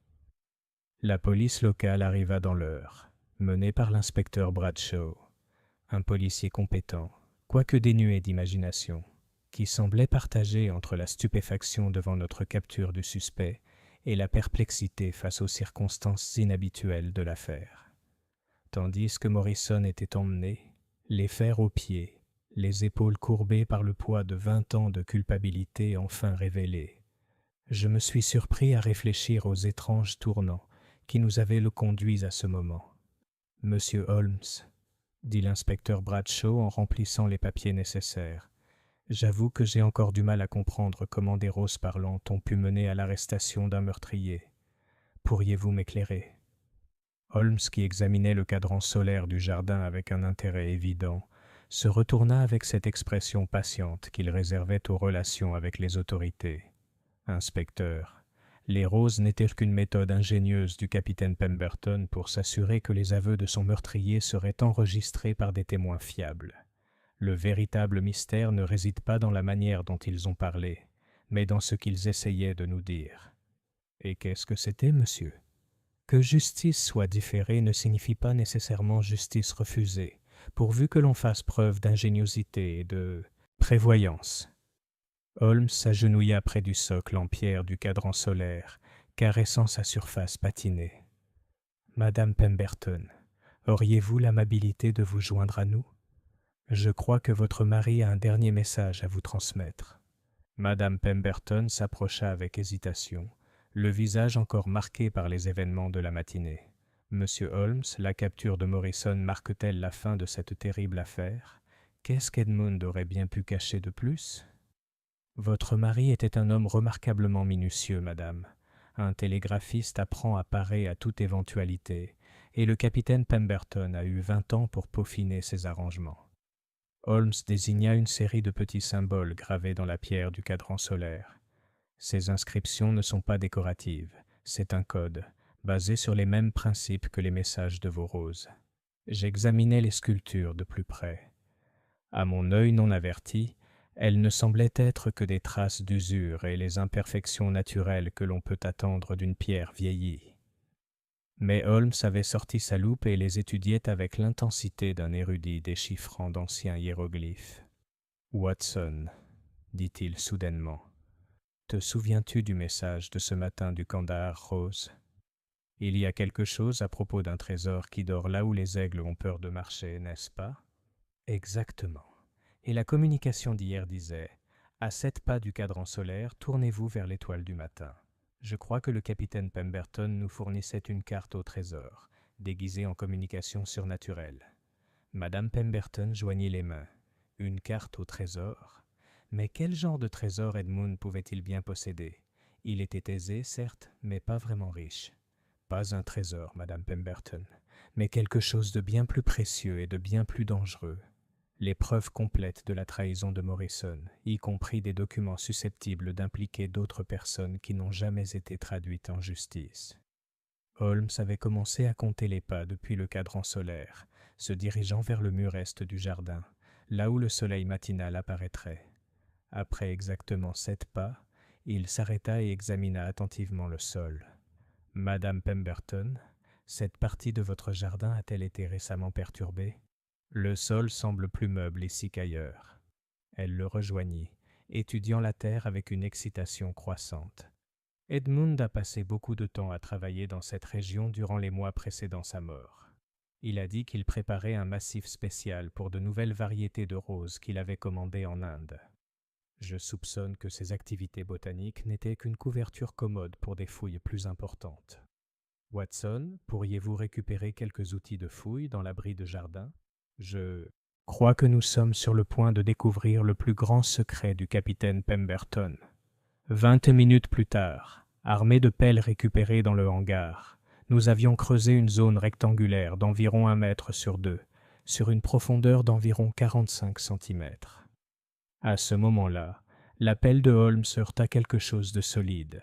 La police locale arriva dans l'heure, menée par l'inspecteur Bradshaw, un policier compétent, quoique dénué d'imagination, qui semblait partagé entre la stupéfaction devant notre capture du suspect et la perplexité face aux circonstances inhabituelles de l'affaire. Tandis que Morrison était emmené, les fers aux pieds, les épaules courbées par le poids de 20 ans de culpabilité enfin révélés, je me suis surpris à réfléchir aux étranges tournants qui nous avaient le conduits à ce moment. « Monsieur Holmes, » dit l'inspecteur Bradshaw en remplissant les papiers nécessaires, « j'avoue que j'ai encore du mal à comprendre comment des roses parlantes ont pu mener à l'arrestation d'un meurtrier. Pourriez-vous m'éclairer ?» Holmes, qui examinait le cadran solaire du jardin avec un intérêt évident, se retourna avec cette expression patiente qu'il réservait aux relations avec les autorités. « Inspecteur, les roses n'étaient qu'une méthode ingénieuse du capitaine Pemberton pour s'assurer que les aveux de son meurtrier seraient enregistrés par des témoins fiables. Le véritable mystère ne réside pas dans la manière dont ils ont parlé, mais dans ce qu'ils essayaient de nous dire. » « Et qu'est-ce que c'était, monsieur ? » « Que justice soit différée ne signifie pas nécessairement justice refusée, pourvu que l'on fasse preuve d'ingéniosité et de prévoyance. » Holmes s'agenouilla près du socle en pierre du cadran solaire, caressant sa surface patinée. « Madame Pemberton, auriez-vous l'amabilité de vous joindre à nous ? Je crois que votre mari a un dernier message à vous transmettre. » Madame Pemberton s'approcha avec hésitation, le visage encore marqué par les événements de la matinée. « Monsieur Holmes, la capture de Morrison marque-t-elle la fin de cette terrible affaire ? Qu'est-ce qu'Edmund aurait bien pu cacher de plus ? » « Votre mari était un homme remarquablement minutieux, madame. Un télégraphiste apprend à parer à toute éventualité, et le capitaine Pemberton a eu 20 ans pour peaufiner ses arrangements. » Holmes désigna une série de petits symboles gravés dans la pierre du cadran solaire. Ces inscriptions ne sont pas décoratives, c'est un code, basé sur les mêmes principes que les messages de vos roses. J'examinai les sculptures de plus près. À mon œil non averti, elles ne semblaient être que des traces d'usure et les imperfections naturelles que l'on peut attendre d'une pierre vieillie. Mais Holmes avait sorti sa loupe et les étudiait avec l'intensité d'un érudit déchiffrant d'anciens hiéroglyphes. « Watson, dit-il soudainement, te souviens-tu du message de ce matin du Kandahar rose ? Il y a quelque chose à propos d'un trésor qui dort là où les aigles ont peur de marcher, n'est-ce pas ? » Exactement. Et la communication d'hier disait « À 7 pas du cadran solaire, tournez-vous vers l'étoile du matin. » Je crois que le capitaine Pemberton nous fournissait une carte au trésor, déguisée en communication surnaturelle. Madame Pemberton joignit les mains. Une carte au trésor ? Mais quel genre de trésor Edmund pouvait-il bien posséder ? Il était aisé, certes, mais pas vraiment riche. Pas un trésor, Madame Pemberton, mais quelque chose de bien plus précieux et de bien plus dangereux. Les preuves complètes de la trahison de Morrison, y compris des documents susceptibles d'impliquer d'autres personnes qui n'ont jamais été traduites en justice. Holmes avait commencé à compter les pas depuis le cadran solaire, se dirigeant vers le mur est du jardin, là où le soleil matinal apparaîtrait. Après exactement 7 pas, il s'arrêta et examina attentivement le sol. « Madame Pemberton, cette partie de votre jardin a-t-elle été récemment perturbée ? Le sol semble plus meuble ici qu'ailleurs. » Elle le rejoignit, étudiant la terre avec une excitation croissante. Edmund a passé beaucoup de temps à travailler dans cette région durant les mois précédant sa mort. Il a dit qu'il préparait un massif spécial pour de nouvelles variétés de roses qu'il avait commandées en Inde. Je soupçonne que ces activités botaniques n'étaient qu'une couverture commode pour des fouilles plus importantes. Watson, pourriez-vous récupérer quelques outils de fouille dans l'abri de jardin ? Je crois que nous sommes sur le point de découvrir le plus grand secret du capitaine Pemberton. 20 minutes plus tard, armés de pelles récupérées dans le hangar, nous avions creusé une zone rectangulaire d'environ 1 mètre sur 2, sur une profondeur d'environ 45 cm. À ce moment-là, la pelle de Holmes heurta quelque chose de solide,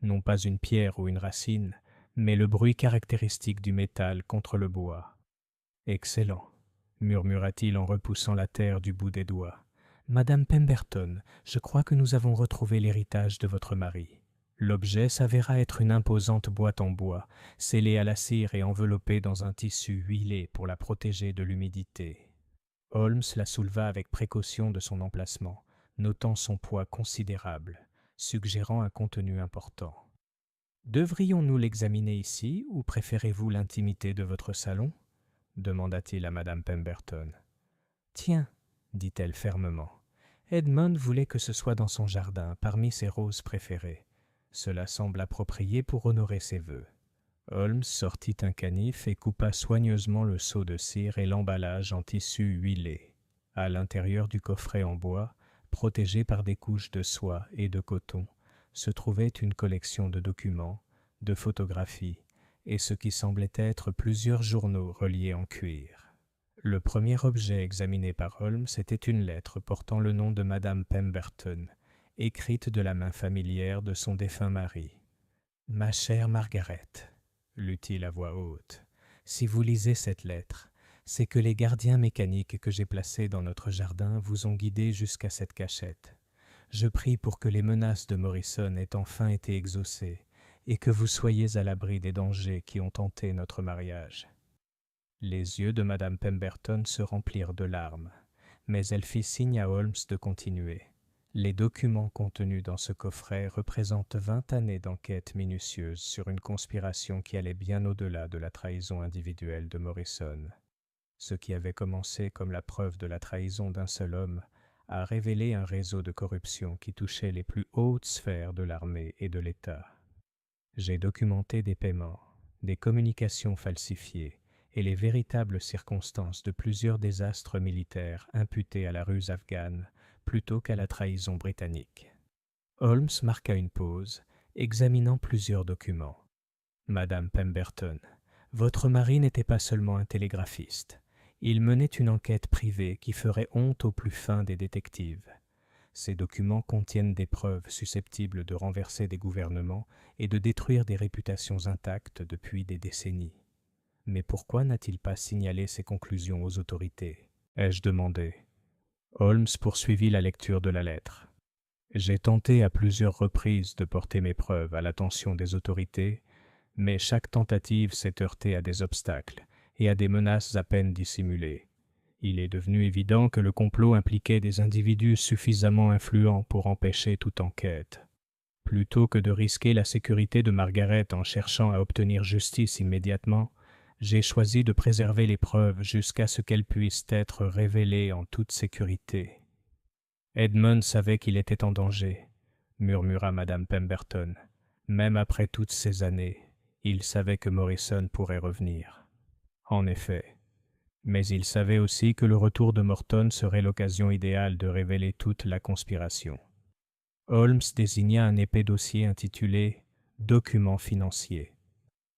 non pas une pierre ou une racine, mais le bruit caractéristique du métal contre le bois. « Excellent, » murmura-t-il en repoussant la terre du bout des doigts. « Madame Pemberton, je crois que nous avons retrouvé l'héritage de votre mari. » L'objet s'avéra être une imposante boîte en bois, scellée à la cire et enveloppée dans un tissu huilé pour la protéger de l'humidité. Holmes la souleva avec précaution de son emplacement, notant son poids considérable, suggérant un contenu important. « Devrions-nous l'examiner ici ou préférez-vous l'intimité de votre salon ?» demanda-t-il à Madame Pemberton. « Tiens, dit-elle fermement, Edmund voulait que ce soit dans son jardin, parmi ses roses préférées. Cela semble approprié pour honorer ses vœux. » Holmes sortit un canif et coupa soigneusement le seau de cire et l'emballage en tissu huilé. À l'intérieur du coffret en bois, protégé par des couches de soie et de coton, se trouvait une collection de documents, de photographies et ce qui semblait être plusieurs journaux reliés en cuir. Le premier objet examiné par Holmes était une lettre portant le nom de Madame Pemberton, écrite de la main familière de son défunt mari. « Ma chère Margaret », lut-il à voix haute, « si vous lisez cette lettre, c'est que les gardiens mécaniques que j'ai placés dans notre jardin vous ont guidé jusqu'à cette cachette. Je prie pour que les menaces de Morrison aient enfin été exaucées et que vous soyez à l'abri des dangers qui ont tenté notre mariage. » Les yeux de Madame Pemberton se remplirent de larmes, mais elle fit signe à Holmes de continuer. Les documents contenus dans ce coffret représentent 20 années d'enquête minutieuse sur une conspiration qui allait bien au-delà de la trahison individuelle de Morrison. Ce qui avait commencé comme la preuve de la trahison d'un seul homme a révélé un réseau de corruption qui touchait les plus hautes sphères de l'armée et de l'État. J'ai documenté des paiements, des communications falsifiées et les véritables circonstances de plusieurs désastres militaires imputés à la ruse afghane plutôt qu'à la trahison britannique. Holmes marqua une pause, examinant plusieurs documents. « Madame Pemberton, votre mari n'était pas seulement un télégraphiste. Il menait une enquête privée qui ferait honte aux plus fins des détectives. Ces documents contiennent des preuves susceptibles de renverser des gouvernements et de détruire des réputations intactes depuis des décennies. Mais pourquoi n'a-t-il pas signalé ces conclusions aux autorités ? Ai-je demandé. Holmes poursuivit la lecture de la lettre. J'ai tenté à plusieurs reprises de porter mes preuves à l'attention des autorités, mais chaque tentative s'est heurtée à des obstacles et à des menaces à peine dissimulées. Il est devenu évident que le complot impliquait des individus suffisamment influents pour empêcher toute enquête. Plutôt que de risquer la sécurité de Margaret en cherchant à obtenir justice immédiatement, j'ai choisi de préserver les preuves jusqu'à ce qu'elles puissent être révélées en toute sécurité. Edmund savait qu'il était en danger, murmura Madame Pemberton. Même après toutes ces années, il savait que Morrison pourrait revenir. En effet. Mais il savait aussi que le retour de Morton serait l'occasion idéale de révéler toute la conspiration. Holmes désigna un épais dossier intitulé « Documents financiers ».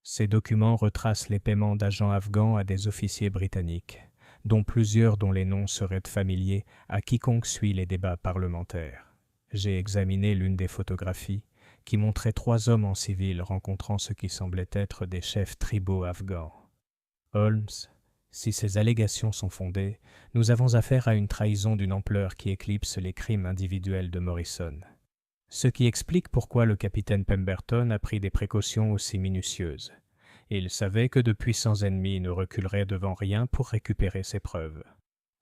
Ces documents retracent les paiements d'agents afghans à des officiers britanniques, dont plusieurs dont les noms seraient familiers à quiconque suit les débats parlementaires. J'ai examiné l'une des photographies qui montrait 3 hommes en civil rencontrant ce qui semblait être des chefs tribaux afghans. Holmes, si ces allégations sont fondées, nous avons affaire à une trahison d'une ampleur qui éclipse les crimes individuels de Morrison. Ce qui explique pourquoi le capitaine Pemberton a pris des précautions aussi minutieuses. Il savait que de puissants ennemis ne reculeraient devant rien pour récupérer ces preuves.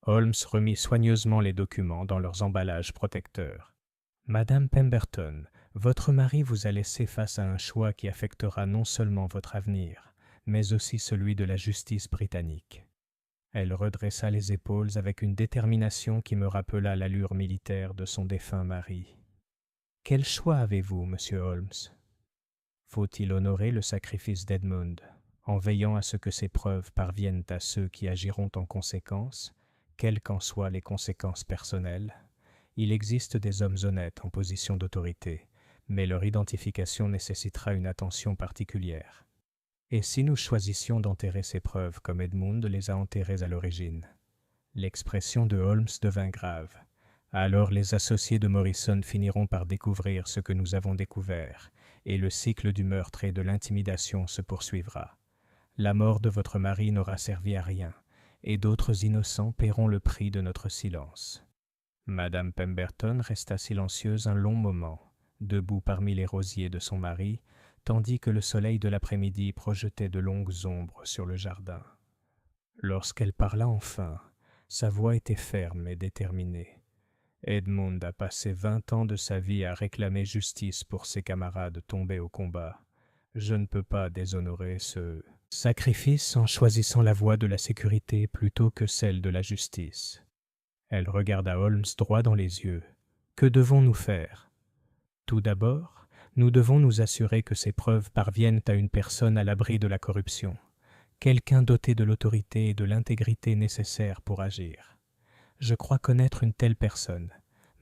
Holmes remit soigneusement les documents dans leurs emballages protecteurs. « Madame Pemberton, votre mari vous a laissé face à un choix qui affectera non seulement votre avenir, mais aussi celui de la justice britannique. » Elle redressa les épaules avec une détermination qui me rappela l'allure militaire de son défunt mari. « Quel choix avez-vous, monsieur Holmes ? Faut-il honorer le sacrifice d'Edmund, en veillant à ce que ces preuves parviennent à ceux qui agiront en conséquence, quelles qu'en soient les conséquences personnelles ? Il existe des hommes honnêtes en position d'autorité, mais leur identification nécessitera une attention particulière. Et si nous choisissions d'enterrer ces preuves comme Edmund les a enterrées à l'origine ? L'expression de Holmes devint grave. Alors les associés de Morrison finiront par découvrir ce que nous avons découvert, et le cycle du meurtre et de l'intimidation se poursuivra. La mort de votre mari n'aura servi à rien, et d'autres innocents paieront le prix de notre silence. » Madame Pemberton resta silencieuse un long moment, debout parmi les rosiers de son mari, tandis que le soleil de l'après-midi projetait de longues ombres sur le jardin. Lorsqu'elle parla enfin, sa voix était ferme et déterminée. Edmund a passé 20 ans de sa vie à réclamer justice pour ses camarades tombés au combat. Je ne peux pas déshonorer ce sacrifice en choisissant la voie de la sécurité plutôt que celle de la justice. Elle regarda Holmes droit dans les yeux. Que devons-nous faire ? Tout d'abord, nous devons nous assurer que ces preuves parviennent à une personne à l'abri de la corruption, quelqu'un doté de l'autorité et de l'intégrité nécessaires pour agir. Je crois connaître une telle personne,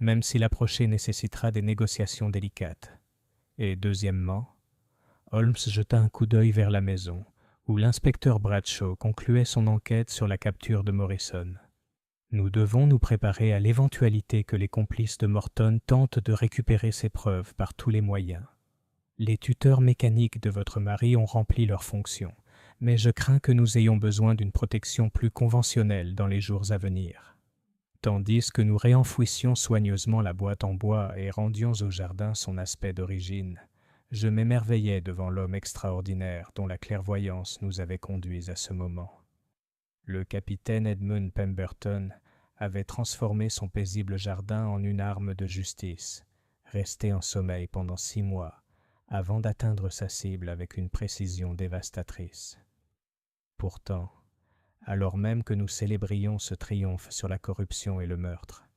même si l'approcher nécessitera des négociations délicates. Et deuxièmement, Holmes jeta un coup d'œil vers la maison, où l'inspecteur Bradshaw concluait son enquête sur la capture de Morrison. Nous devons nous préparer à l'éventualité que les complices de Morton tentent de récupérer ces preuves par tous les moyens. Les tuteurs mécaniques de votre mari ont rempli leur fonction, mais je crains que nous ayons besoin d'une protection plus conventionnelle dans les jours à venir. Tandis que nous réenfouissions soigneusement la boîte en bois et rendions au jardin son aspect d'origine, je m'émerveillais devant l'homme extraordinaire dont la clairvoyance nous avait conduits à ce moment. Le capitaine Edmund Pemberton avait transformé son paisible jardin en une arme de justice, resté en sommeil pendant 6 mois, avant d'atteindre sa cible avec une précision dévastatrice. Pourtant, alors même que nous célébrions ce triomphe sur la corruption et le meurtre,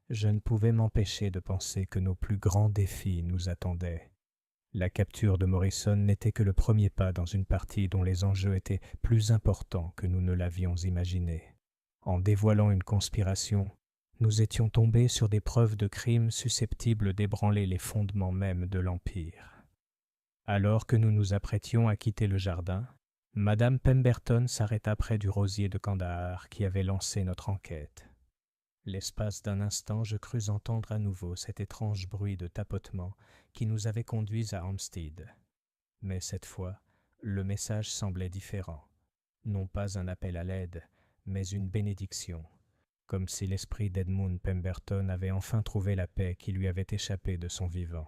je ne pouvais m'empêcher de penser que nos plus grands défis nous attendaient. La capture de Morrison n'était que le premier pas dans une partie dont les enjeux étaient plus importants que nous ne l'avions imaginé. En dévoilant une conspiration, nous étions tombés sur des preuves de crimes susceptibles d'ébranler les fondements mêmes de l'Empire. Alors que nous nous apprêtions à quitter le jardin, Madame Pemberton s'arrêta près du rosier de Kandahar qui avait lancé notre enquête. L'espace d'un instant, je crus entendre à nouveau cet étrange bruit de tapotement qui nous avait conduits à Hampstead. Mais cette fois, le message semblait différent. Non pas un appel à l'aide, mais une bénédiction, comme si l'esprit d'Edmund Pemberton avait enfin trouvé la paix qui lui avait échappé de son vivant.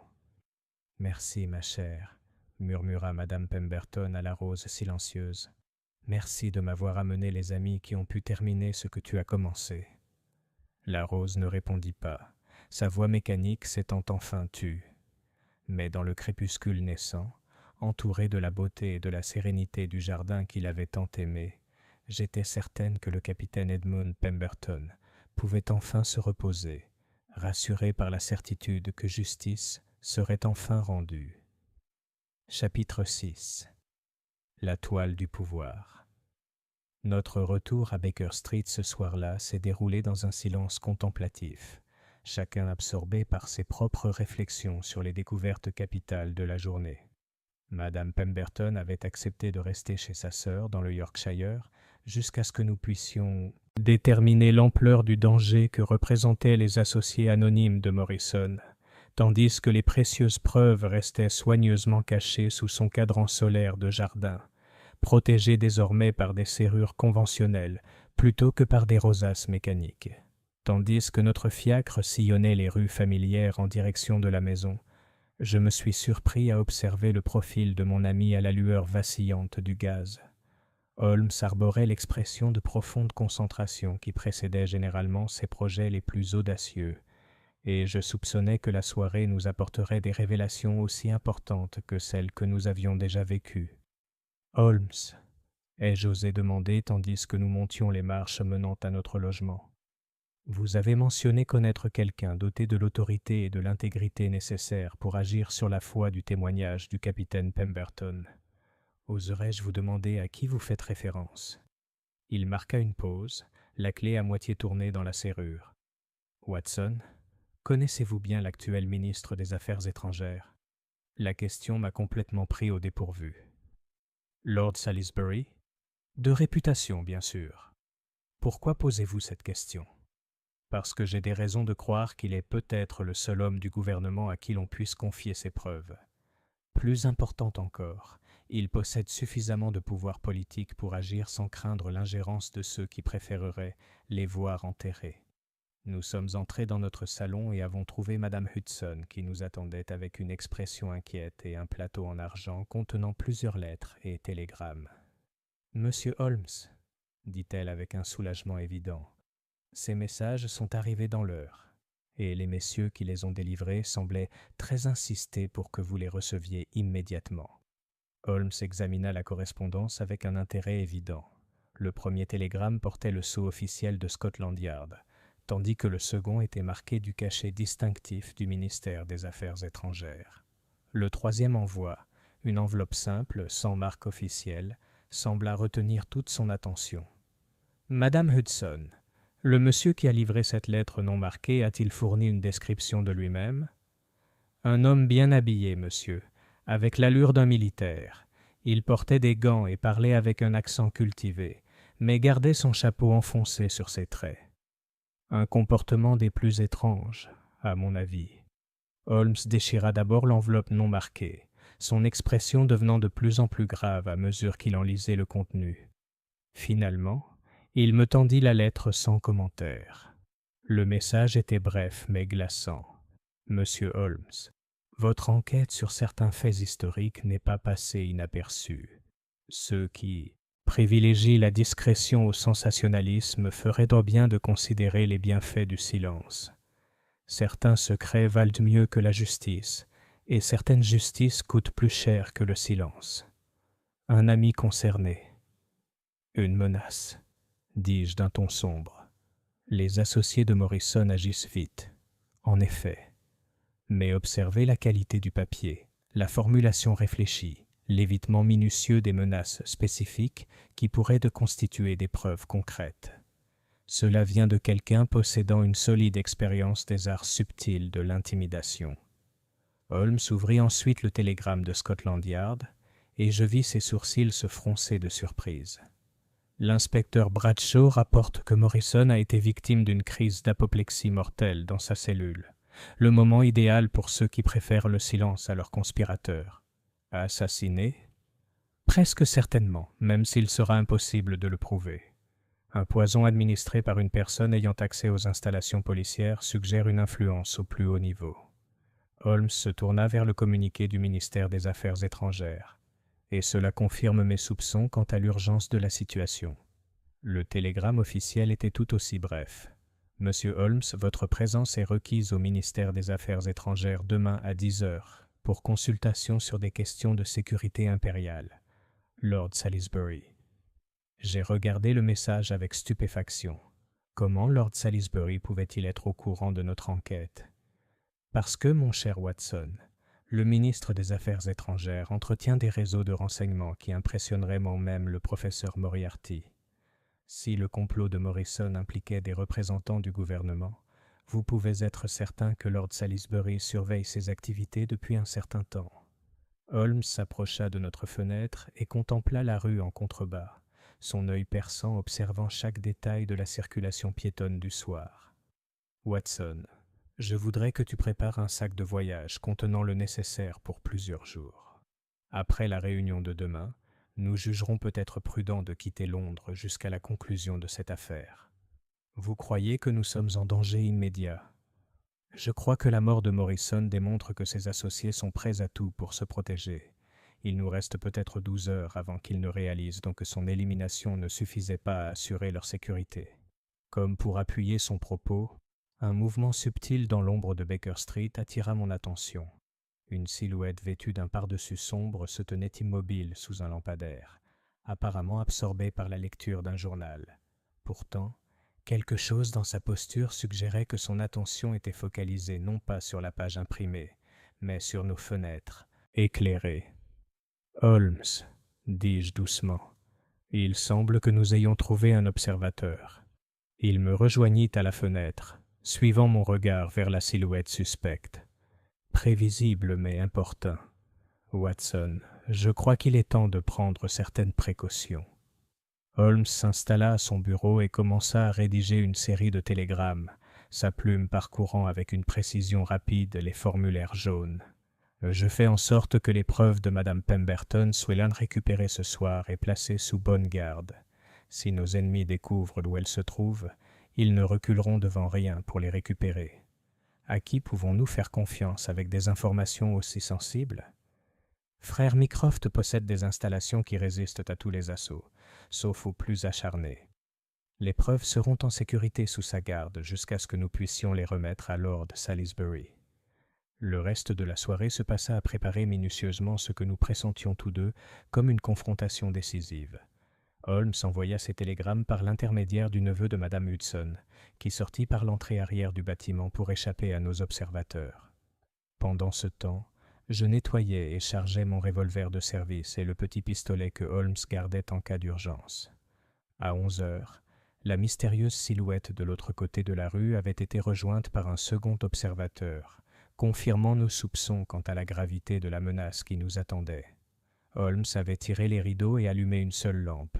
« Merci, ma chère », murmura Madame Pemberton à la rose silencieuse. « Merci de m'avoir amené les amis qui ont pu terminer ce que tu as commencé. » La rose ne répondit pas, sa voix mécanique s'étant enfin tue. Mais dans le crépuscule naissant, entouré de la beauté et de la sérénité du jardin qu'il avait tant aimé, j'étais certaine que le capitaine Edmund Pemberton pouvait enfin se reposer, rassuré par la certitude que justice serait enfin rendue. Chapitre 6. La toile du pouvoir. Notre retour à Baker Street ce soir-là s'est déroulé dans un silence contemplatif, chacun absorbé par ses propres réflexions sur les découvertes capitales de la journée. Madame Pemberton avait accepté de rester chez sa sœur dans le Yorkshire jusqu'à ce que nous puissions déterminer l'ampleur du danger que représentaient les associés anonymes de Morrison, tandis que les précieuses preuves restaient soigneusement cachées sous son cadran solaire de jardin, protégées désormais par des serrures conventionnelles plutôt que par des rosaces mécaniques. Tandis que notre fiacre sillonnait les rues familières en direction de la maison, je me suis surpris à observer le profil de mon ami à la lueur vacillante du gaz. Holmes arborait l'expression de profonde concentration qui précédait généralement ses projets les plus audacieux, et je soupçonnais que la soirée nous apporterait des révélations aussi importantes que celles que nous avions déjà vécues. « Holmes » ai-je osé demander tandis que nous montions les marches menant à notre logement. « Vous avez mentionné connaître quelqu'un doté de l'autorité et de l'intégrité nécessaires pour agir sur la foi du témoignage du capitaine Pemberton. Oserais-je vous demander à qui vous faites référence ?» Il marqua une pause, la clé à moitié tournée dans la serrure. « Watson, connaissez-vous bien l'actuel ministre des Affaires étrangères ?» La question m'a complètement pris au dépourvu. « Lord Salisbury ?» De réputation, bien sûr. Pourquoi posez-vous cette question ? Parce que j'ai des raisons de croire qu'il est peut-être le seul homme du gouvernement à qui l'on puisse confier ces preuves. Plus important encore, il possède suffisamment de pouvoir politique pour agir sans craindre l'ingérence de ceux qui préféreraient les voir enterrés. Nous sommes entrés dans notre salon et avons trouvé Madame Hudson qui nous attendait avec une expression inquiète et un plateau en argent contenant plusieurs lettres et télégrammes. « Monsieur Holmes, » dit-elle avec un soulagement évident, « ces messages sont arrivés dans l'heure, et les messieurs qui les ont délivrés semblaient très insister pour que vous les receviez immédiatement. » Holmes examina la correspondance avec un intérêt évident. Le premier télégramme portait le sceau officiel de Scotland Yard, tandis que le second était marqué du cachet distinctif du ministère des Affaires étrangères. Le troisième envoi, une enveloppe simple, sans marque officielle, sembla retenir toute son attention. « Madame Hudson, le monsieur qui a livré cette lettre non marquée a-t-il fourni une description de lui-même ? Un homme bien habillé, monsieur, avec l'allure d'un militaire. Il portait des gants et parlait avec un accent cultivé, mais gardait son chapeau enfoncé sur ses traits. Un comportement des plus étranges, à mon avis. Holmes déchira d'abord l'enveloppe non marquée, son expression devenant de plus en plus grave à mesure qu'il en lisait le contenu. Finalement, il me tendit la lettre sans commentaire. Le message était bref mais glaçant. Monsieur Holmes, votre enquête sur certains faits historiques n'est pas passée inaperçue. Ceux qui privilégient la discrétion au sensationnalisme feraient droit bien de considérer les bienfaits du silence. Certains secrets valent mieux que la justice, et certaines justices coûtent plus cher que le silence. Un ami concerné. Une menace, dis-je d'un ton sombre. Les associés de Morrison agissent vite, en effet. Mais observez la qualité du papier, la formulation réfléchie, l'évitement minutieux des menaces spécifiques qui pourraient de constituer des preuves concrètes. Cela vient de quelqu'un possédant une solide expérience des arts subtils de l'intimidation. Holmes ouvrit ensuite le télégramme de Scotland Yard, et je vis ses sourcils se froncer de surprise. L'inspecteur Bradshaw rapporte que Morrison a été victime d'une crise d'apoplexie mortelle dans sa cellule, le moment idéal pour ceux qui préfèrent le silence à leurs conspirateurs. Assassiné ? Presque certainement, même s'il sera impossible de le prouver. Un poison administré par une personne ayant accès aux installations policières suggère une influence au plus haut niveau. Holmes se tourna vers le communiqué du ministère des Affaires étrangères, et cela confirme mes soupçons quant à l'urgence de la situation. Le télégramme officiel était tout aussi bref. Monsieur Holmes, votre présence est requise au ministère des Affaires étrangères demain à 10 heures pour consultation sur des questions de sécurité impériale. Lord Salisbury. J'ai regardé le message avec stupéfaction. Comment Lord Salisbury pouvait-il être au courant de notre enquête ? Parce que, mon cher Watson, le ministre des Affaires étrangères entretient des réseaux de renseignements qui impressionneraient même le professeur Moriarty. Si le complot de Morrison impliquait des représentants du gouvernement, vous pouvez être certain que Lord Salisbury surveille ses activités depuis un certain temps. Holmes s'approcha de notre fenêtre et contempla la rue en contrebas, son œil perçant observant chaque détail de la circulation piétonne du soir. « Watson, je voudrais que tu prépares un sac de voyage contenant le nécessaire pour plusieurs jours. Après la réunion de demain, nous jugerons peut-être prudent de quitter Londres jusqu'à la conclusion de cette affaire. Vous croyez que nous sommes en danger immédiat ? Je crois que la mort de Morrison démontre que ses associés sont prêts à tout pour se protéger. Il nous reste peut-être 12 heures avant qu'ils ne réalisent donc que son élimination ne suffisait pas à assurer leur sécurité. Comme pour appuyer son propos, un mouvement subtil dans l'ombre de Baker Street attira mon attention. Une silhouette vêtue d'un pardessus sombre se tenait immobile sous un lampadaire, apparemment absorbée par la lecture d'un journal. Pourtant, quelque chose dans sa posture suggérait que son attention était focalisée non pas sur la page imprimée, mais sur nos fenêtres, éclairées. « Holmes, dis-je doucement, il semble que nous ayons trouvé un observateur. » Il me rejoignit à la fenêtre, suivant mon regard vers la silhouette suspecte. Prévisible mais importun. Watson, je crois qu'il est temps de prendre certaines précautions. Holmes s'installa à son bureau et commença à rédiger une série de télégrammes, sa plume parcourant avec une précision rapide les formulaires jaunes. Je fais en sorte que les preuves de Madame Pemberton soient récupérées ce soir et placées sous bonne garde. Si nos ennemis découvrent où elles se trouvent, ils ne reculeront devant rien pour les récupérer. À qui pouvons-nous faire confiance avec des informations aussi sensibles ? Frère Mycroft possède des installations qui résistent à tous les assauts, sauf aux plus acharnés. Les preuves seront en sécurité sous sa garde jusqu'à ce que nous puissions les remettre à Lord Salisbury. Le reste de la soirée se passa à préparer minutieusement ce que nous pressentions tous deux comme une confrontation décisive. Holmes envoya ses télégrammes par l'intermédiaire du neveu de Madame Hudson, qui sortit par l'entrée arrière du bâtiment pour échapper à nos observateurs. Pendant ce temps, je nettoyais et chargeais mon revolver de service et le petit pistolet que Holmes gardait en cas d'urgence. À 11 heures, la mystérieuse silhouette de l'autre côté de la rue avait été rejointe par un second observateur, confirmant nos soupçons quant à la gravité de la menace qui nous attendait. Holmes avait tiré les rideaux et allumé une seule lampe,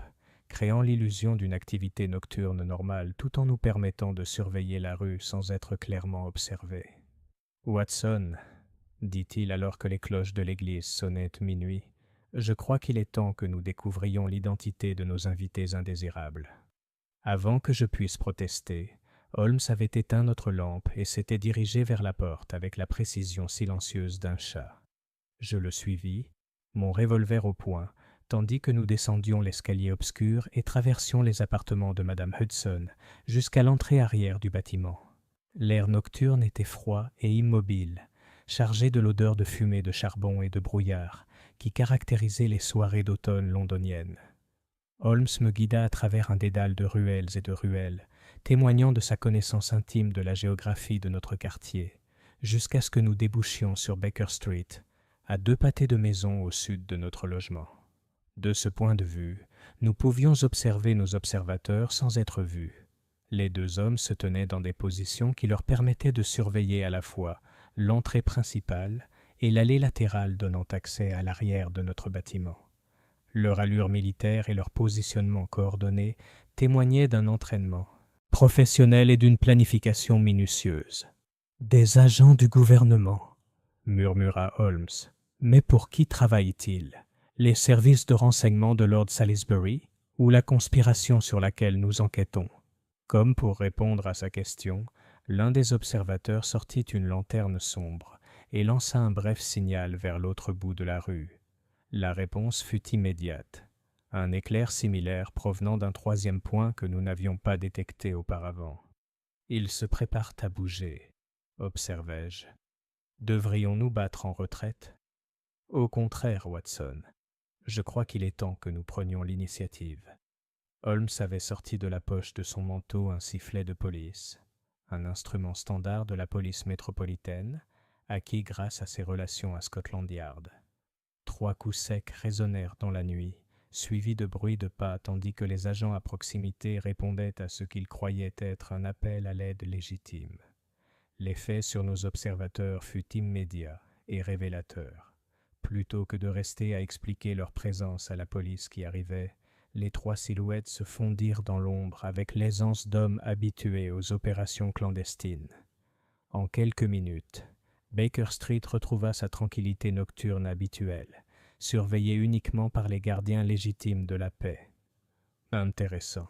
créant l'illusion d'une activité nocturne normale tout en nous permettant de surveiller la rue sans être clairement observés. « Watson, dit-il alors que les cloches de l'église sonnaient minuit, je crois qu'il est temps que nous découvrions l'identité de nos invités indésirables. » Avant que je puisse protester, Holmes avait éteint notre lampe et s'était dirigé vers la porte avec la précision silencieuse d'un chat. Je le suivis, mon revolver au poing, tandis que nous descendions l'escalier obscur et traversions les appartements de Madame Hudson jusqu'à l'entrée arrière du bâtiment. L'air nocturne était froid et immobile, chargé de l'odeur de fumée de charbon et de brouillard qui caractérisait les soirées d'automne londoniennes. Holmes me guida à travers un dédale de ruelles et de ruelles, témoignant de sa connaissance intime de la géographie de notre quartier, jusqu'à ce que nous débouchions sur Baker Street, à 2 pâtés de maisons au sud de notre logement. De ce point de vue, nous pouvions observer nos observateurs sans être vus. Les 2 hommes se tenaient dans des positions qui leur permettaient de surveiller à la fois l'entrée principale et l'allée latérale donnant accès à l'arrière de notre bâtiment. Leur allure militaire et leur positionnement coordonné témoignaient d'un entraînement professionnel et d'une planification minutieuse. « Des agents du gouvernement, » murmura Holmes. « Mais pour qui travaillent-ils? Les services de renseignement de Lord Salisbury ou la conspiration sur laquelle nous enquêtons ?» Comme pour répondre à sa question, l'un des observateurs sortit une lanterne sombre et lança un bref signal vers l'autre bout de la rue. La réponse fut immédiate. Un éclair similaire provenant d'un 3e point que nous n'avions pas détecté auparavant. « Ils se préparent à bouger, » observai-je. « Devrions-nous battre en retraite? » « Au contraire, Watson. Je crois qu'il est temps que nous prenions l'initiative. » Holmes avait sorti de la poche de son manteau un sifflet de police, un instrument standard de la police métropolitaine, acquis grâce à ses relations à Scotland Yard. 3 coups secs résonnèrent dans la nuit, suivis de bruits de pas tandis que les agents à proximité répondaient à ce qu'ils croyaient être un appel à l'aide légitime. L'effet sur nos observateurs fut immédiat et révélateur. Plutôt que de rester à expliquer leur présence à la police qui arrivait, les 3 silhouettes se fondirent dans l'ombre avec l'aisance d'hommes habitués aux opérations clandestines. En quelques minutes, Baker Street retrouva sa tranquillité nocturne habituelle, surveillée uniquement par les gardiens légitimes de la paix. « Intéressant, »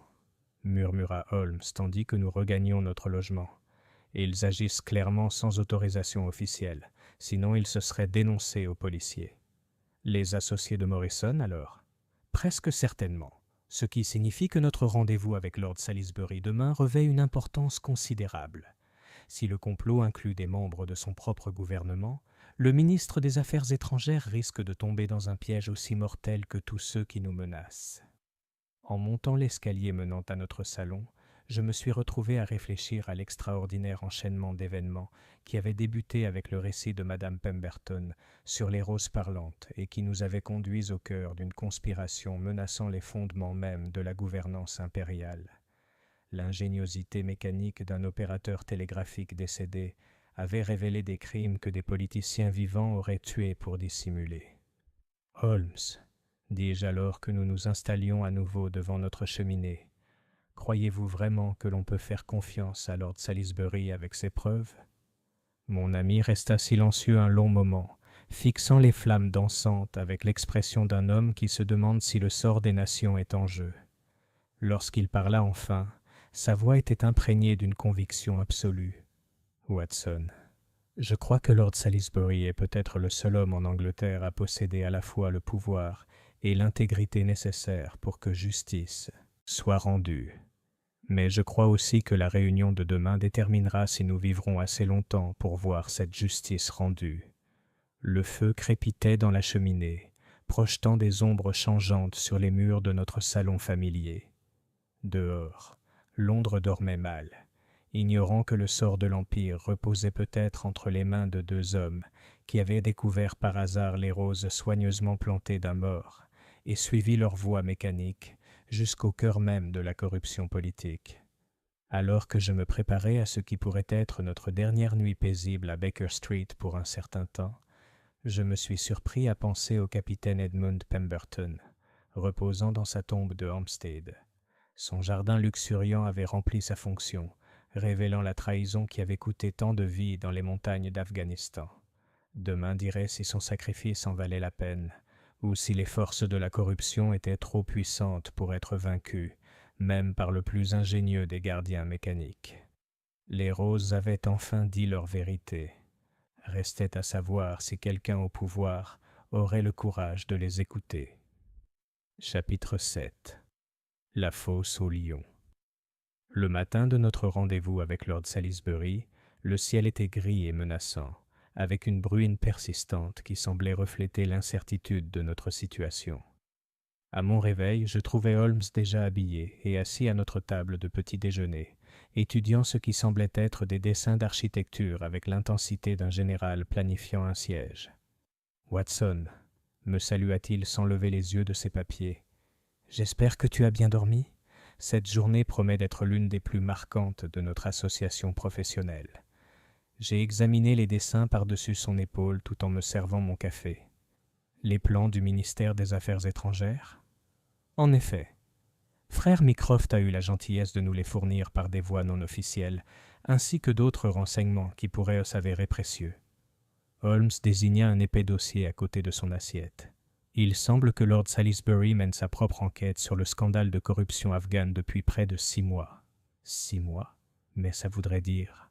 murmura Holmes tandis que nous regagnions notre logement. « Ils agissent clairement sans autorisation officielle, sinon ils se seraient dénoncés aux policiers. » « Les associés de Morrison, alors ? » ?»« Presque certainement, ce qui signifie que notre rendez-vous avec Lord Salisbury demain revêt une importance considérable. Si le complot inclut des membres de son propre gouvernement, le ministre des Affaires étrangères risque de tomber dans un piège aussi mortel que tous ceux qui nous menacent. » En montant l'escalier menant à notre salon, je me suis retrouvé à réfléchir à l'extraordinaire enchaînement d'événements qui avait débuté avec le récit de Madame Pemberton sur les roses parlantes et qui nous avait conduits au cœur d'une conspiration menaçant les fondements mêmes de la gouvernance impériale. L'ingéniosité mécanique d'un opérateur télégraphique décédé avait révélé des crimes que des politiciens vivants auraient tués pour dissimuler. « Holmes, dis-je alors que nous nous installions à nouveau devant notre cheminée, croyez-vous vraiment que l'on peut faire confiance à Lord Salisbury avec ses preuves ?» Mon ami resta silencieux un long moment, fixant les flammes dansantes avec l'expression d'un homme qui se demande si le sort des nations est en jeu. Lorsqu'il parla enfin, sa voix était imprégnée d'une conviction absolue. « Watson, je crois que Lord Salisbury est peut-être le seul homme en Angleterre à posséder à la fois le pouvoir et l'intégrité nécessaires pour que justice soit rendue. Mais je crois aussi que la réunion de demain déterminera si nous vivrons assez longtemps pour voir cette justice rendue. » Le feu crépitait dans la cheminée, projetant des ombres changeantes sur les murs de notre salon familier. Dehors, Londres dormait mal, ignorant que le sort de l'Empire reposait peut-être entre les mains de 2 hommes qui avaient découvert par hasard les roses soigneusement plantées d'un mort et suivi leur voie mécanique jusqu'au cœur même de la corruption politique. Alors que je me préparais à ce qui pourrait être notre dernière nuit paisible à Baker Street pour un certain temps, Je me suis surpris à penser au capitaine Edmund Pemberton, reposant dans sa tombe de Hampstead. Son jardin luxuriant avait rempli sa fonction, révélant la trahison qui avait coûté tant de vies dans les montagnes d'Afghanistan. Demain dirait si son sacrifice en valait la peine, ou si les forces de la corruption étaient trop puissantes pour être vaincues, même par le plus ingénieux des gardiens mécaniques. Les roses avaient enfin dit leur vérité. Restait à savoir si quelqu'un au pouvoir aurait le courage de les écouter. Chapitre 7. La fosse au lion. Le matin de notre rendez-vous avec Lord Salisbury, le ciel était gris et menaçant, avec une bruine persistante qui semblait refléter l'incertitude de notre situation. À mon réveil, je trouvai Holmes déjà habillé et assis à notre table de petit déjeuner, étudiant ce qui semblait être des dessins d'architecture avec l'intensité d'un général planifiant un siège. « Watson » me salua-t-il sans lever les yeux de ses papiers. « J'espère que tu as bien dormi. Cette journée promet d'être l'une des plus marquantes de notre association professionnelle. » J'ai examiné les dessins par-dessus son épaule tout en me servant mon café. Les plans du ministère des Affaires étrangères ? En effet. Frère Mycroft a eu la gentillesse de nous les fournir par des voies non officielles, ainsi que d'autres renseignements qui pourraient s'avérer précieux. Holmes désigna un épais dossier à côté de son assiette. Il semble que Lord Salisbury mène sa propre enquête sur le scandale de corruption afghane depuis près de 6 mois. 6 mois ? Mais ça voudrait dire...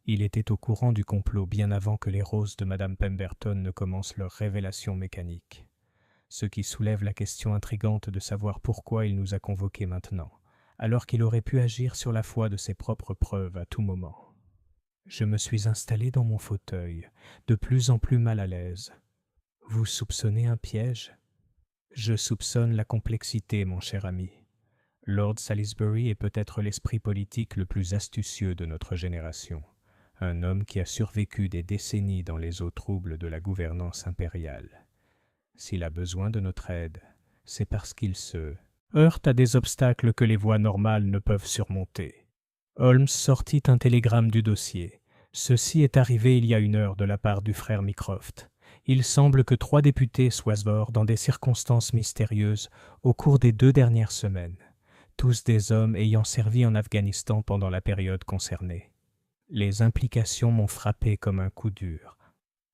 Il était au courant du complot bien avant que les roses de Madame Pemberton ne commencent leur révélation mécanique. Ce qui soulève la question intrigante de savoir pourquoi il nous a convoqués maintenant, alors qu'il aurait pu agir sur la foi de ses propres preuves à tout moment. Je me suis installé dans mon fauteuil, de plus en plus mal à l'aise. Vous soupçonnez un piège ? Je soupçonne la complexité, mon cher ami. Lord Salisbury est peut-être l'esprit politique le plus astucieux de notre génération. Un homme qui a survécu des décennies dans les eaux troubles de la gouvernance impériale. S'il a besoin de notre aide, c'est parce qu'il se heurte à des obstacles que les voies normales ne peuvent surmonter. Holmes sortit un télégramme du dossier. Ceci est arrivé il y a 1 heure de la part du frère Mycroft. Il semble que 3 députés soient morts dans des circonstances mystérieuses au cours des 2 dernières semaines, tous des hommes ayant servi en Afghanistan pendant la période concernée. Les implications m'ont frappé comme un coup dur.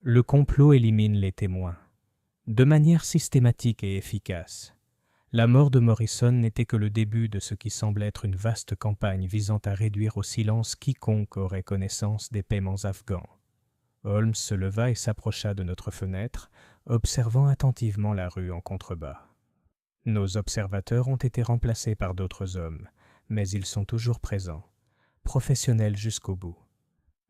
Le complot élimine les témoins, de manière systématique et efficace. La mort de Morrison n'était que le début de ce qui semble être une vaste campagne visant à réduire au silence quiconque aurait connaissance des paiements afghans. Holmes se leva et s'approcha de notre fenêtre, observant attentivement la rue en contrebas. Nos observateurs ont été remplacés par d'autres hommes, mais ils sont toujours présents, professionnels jusqu'au bout.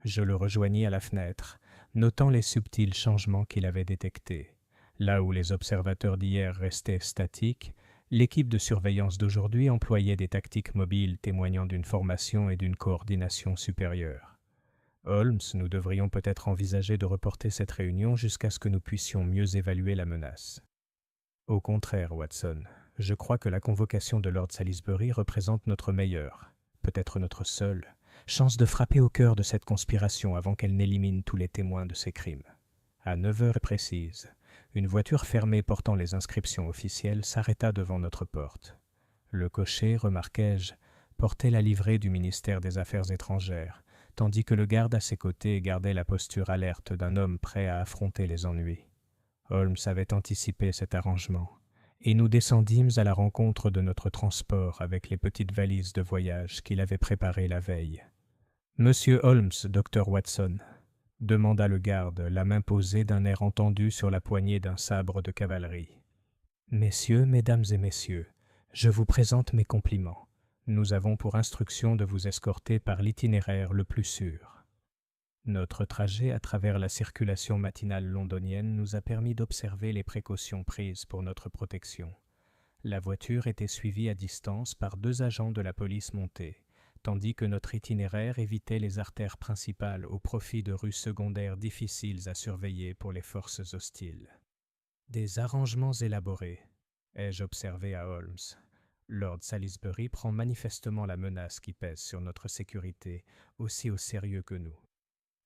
Je le rejoignis à la fenêtre, notant les subtils changements qu'il avait détectés. Là où les observateurs d'hier restaient statiques, l'équipe de surveillance d'aujourd'hui employait des tactiques mobiles témoignant d'une formation et d'une coordination supérieure. Holmes, nous devrions peut-être envisager de reporter cette réunion jusqu'à ce que nous puissions mieux évaluer la menace. Au contraire, Watson, je crois que la convocation de Lord Salisbury représente notre meilleure, peut-être notre seule, chance de frapper au cœur de cette conspiration avant qu'elle n'élimine tous les témoins de ces crimes. À 9 heures précises, une voiture fermée portant les inscriptions officielles s'arrêta devant notre porte. Le cocher, remarquai-je, portait la livrée du ministère des Affaires étrangères, tandis que le garde à ses côtés gardait la posture alerte d'un homme prêt à affronter les ennuis. Holmes avait anticipé cet arrangement, et nous descendîmes à la rencontre de notre transport avec les petites valises de voyage qu'il avait préparées la veille. « Monsieur Holmes, docteur Watson » demanda le garde, la main posée d'un air entendu sur la poignée d'un sabre de cavalerie. « Messieurs, mesdames et messieurs, je vous présente mes compliments. Nous avons pour instruction de vous escorter par l'itinéraire le plus sûr. » Notre trajet à travers la circulation matinale londonienne nous a permis d'observer les précautions prises pour notre protection. La voiture était suivie à distance par 2 agents de la police montés, tandis que notre itinéraire évitait les artères principales au profit de rues secondaires difficiles à surveiller pour les forces hostiles. Des arrangements élaborés, ai-je observé à Holmes. Lord Salisbury prend manifestement la menace qui pèse sur notre sécurité aussi au sérieux que nous.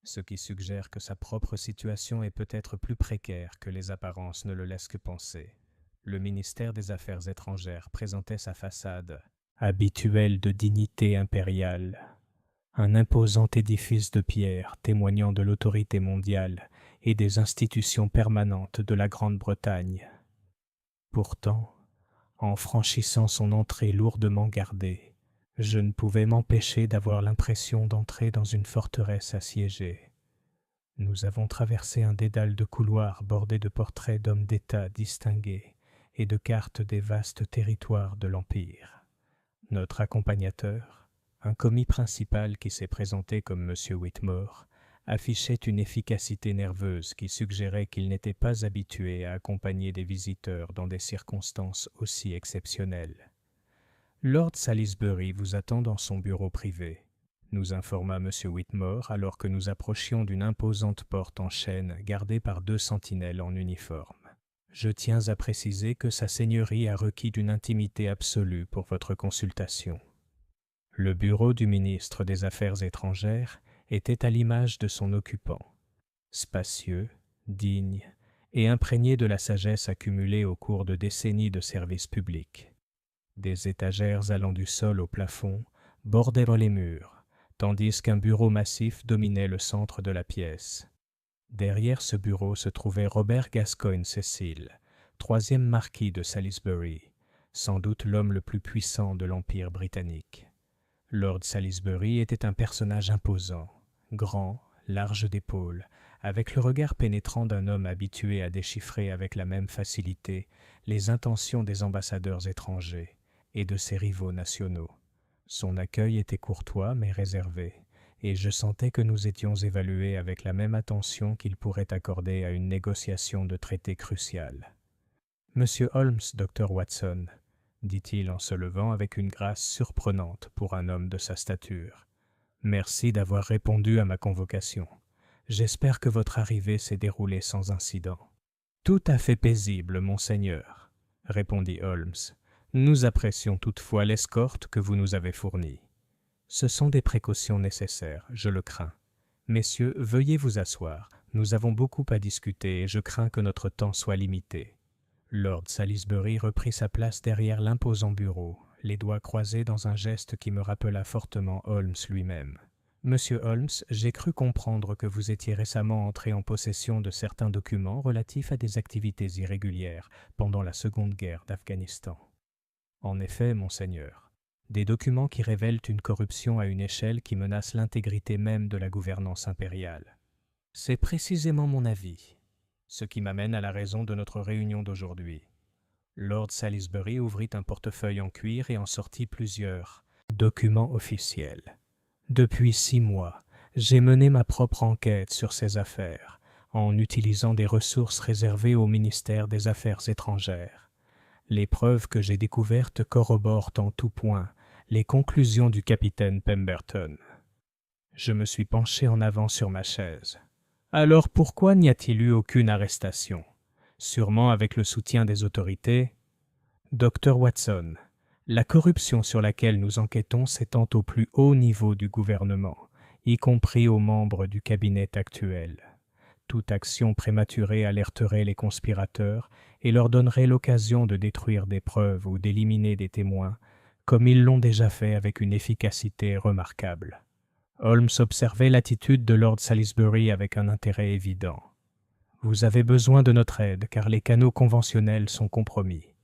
ce qui suggère que sa propre situation est peut-être plus précaire que les apparences ne le laissent que penser. Le ministère des Affaires étrangères présentait sa façade habituelle de dignité impériale, un imposant édifice de pierre témoignant de l'autorité mondiale et des institutions permanentes de la Grande-Bretagne. Pourtant, en franchissant son entrée lourdement gardée, je ne pouvais m'empêcher d'avoir l'impression d'entrer dans une forteresse assiégée. Nous avons traversé un dédale de couloirs bordés de portraits d'hommes d'État distingués et de cartes des vastes territoires de l'Empire. Notre accompagnateur, un commis principal qui s'est présenté comme M. Whitmore, affichait une efficacité nerveuse qui suggérait qu'il n'était pas habitué à accompagner des visiteurs dans des circonstances aussi exceptionnelles. « Lord Salisbury vous attend dans son bureau privé », nous informa M. Whitmore alors que nous approchions d'une imposante porte en chêne gardée par 2 sentinelles en uniforme. « Je tiens à préciser que sa seigneurie a requis d'une intimité absolue pour votre consultation. » Le bureau du ministre des Affaires étrangères était à l'image de son occupant, spacieux, digne et imprégné de la sagesse accumulée au cours de décennies de service public. Des étagères allant du sol au plafond bordaient les murs, tandis qu'un bureau massif dominait le centre de la pièce. Derrière ce bureau se trouvait Robert Gascoigne-Cecil, 3e marquis de Salisbury, sans doute l'homme le plus puissant de l'Empire britannique. Lord Salisbury était un personnage imposant, grand, large d'épaules, avec le regard pénétrant d'un homme habitué à déchiffrer avec la même facilité les intentions des ambassadeurs étrangers et de ses rivaux nationaux. Son accueil était courtois mais réservé, et je sentais que nous étions évalués avec la même attention qu'il pourrait accorder à une négociation de traité crucial. « Monsieur Holmes, Dr. Watson », dit-il en se levant avec une grâce surprenante pour un homme de sa stature. « Merci d'avoir répondu à ma convocation. J'espère que votre arrivée s'est déroulée sans incident. »« Tout à fait paisible, monseigneur, » répondit Holmes. « Nous apprécions toutefois l'escorte que vous nous avez fournie. Ce sont des précautions nécessaires, je le crains. Messieurs, veuillez vous asseoir. Nous avons beaucoup à discuter et je crains que notre temps soit limité. » Lord Salisbury reprit sa place derrière l'imposant bureau, les doigts croisés dans un geste qui me rappela fortement Holmes lui-même. « Monsieur Holmes, j'ai cru comprendre que vous étiez récemment entré en possession de certains documents relatifs à des activités irrégulières pendant la Seconde Guerre d'Afghanistan. » « En effet, monseigneur, des documents qui révèlent une corruption à une échelle qui menace l'intégrité même de la gouvernance impériale. C'est précisément mon avis. Ce qui m'amène à la raison de notre réunion d'aujourd'hui. » Lord Salisbury ouvrit un portefeuille en cuir et en sortit plusieurs documents officiels. « Depuis 6 mois, j'ai mené ma propre enquête sur ces affaires, en utilisant des ressources réservées au ministère des Affaires étrangères. Les preuves que j'ai découvertes corroborent en tout point les conclusions du capitaine Pemberton. » Je me suis penché en avant sur ma chaise. Alors pourquoi n'y a-t-il eu aucune arrestation? Sûrement avec le soutien des autorités. Dr. Watson, la corruption sur laquelle nous enquêtons s'étend au plus haut niveau du gouvernement, y compris aux membres du cabinet actuel. Toute action prématurée alerterait les conspirateurs et leur donnerait l'occasion de détruire des preuves ou d'éliminer des témoins, comme ils l'ont déjà fait avec une efficacité remarquable. Holmes observait l'attitude de Lord Salisbury avec un intérêt évident. « Vous avez besoin de notre aide car les canaux conventionnels sont compromis. »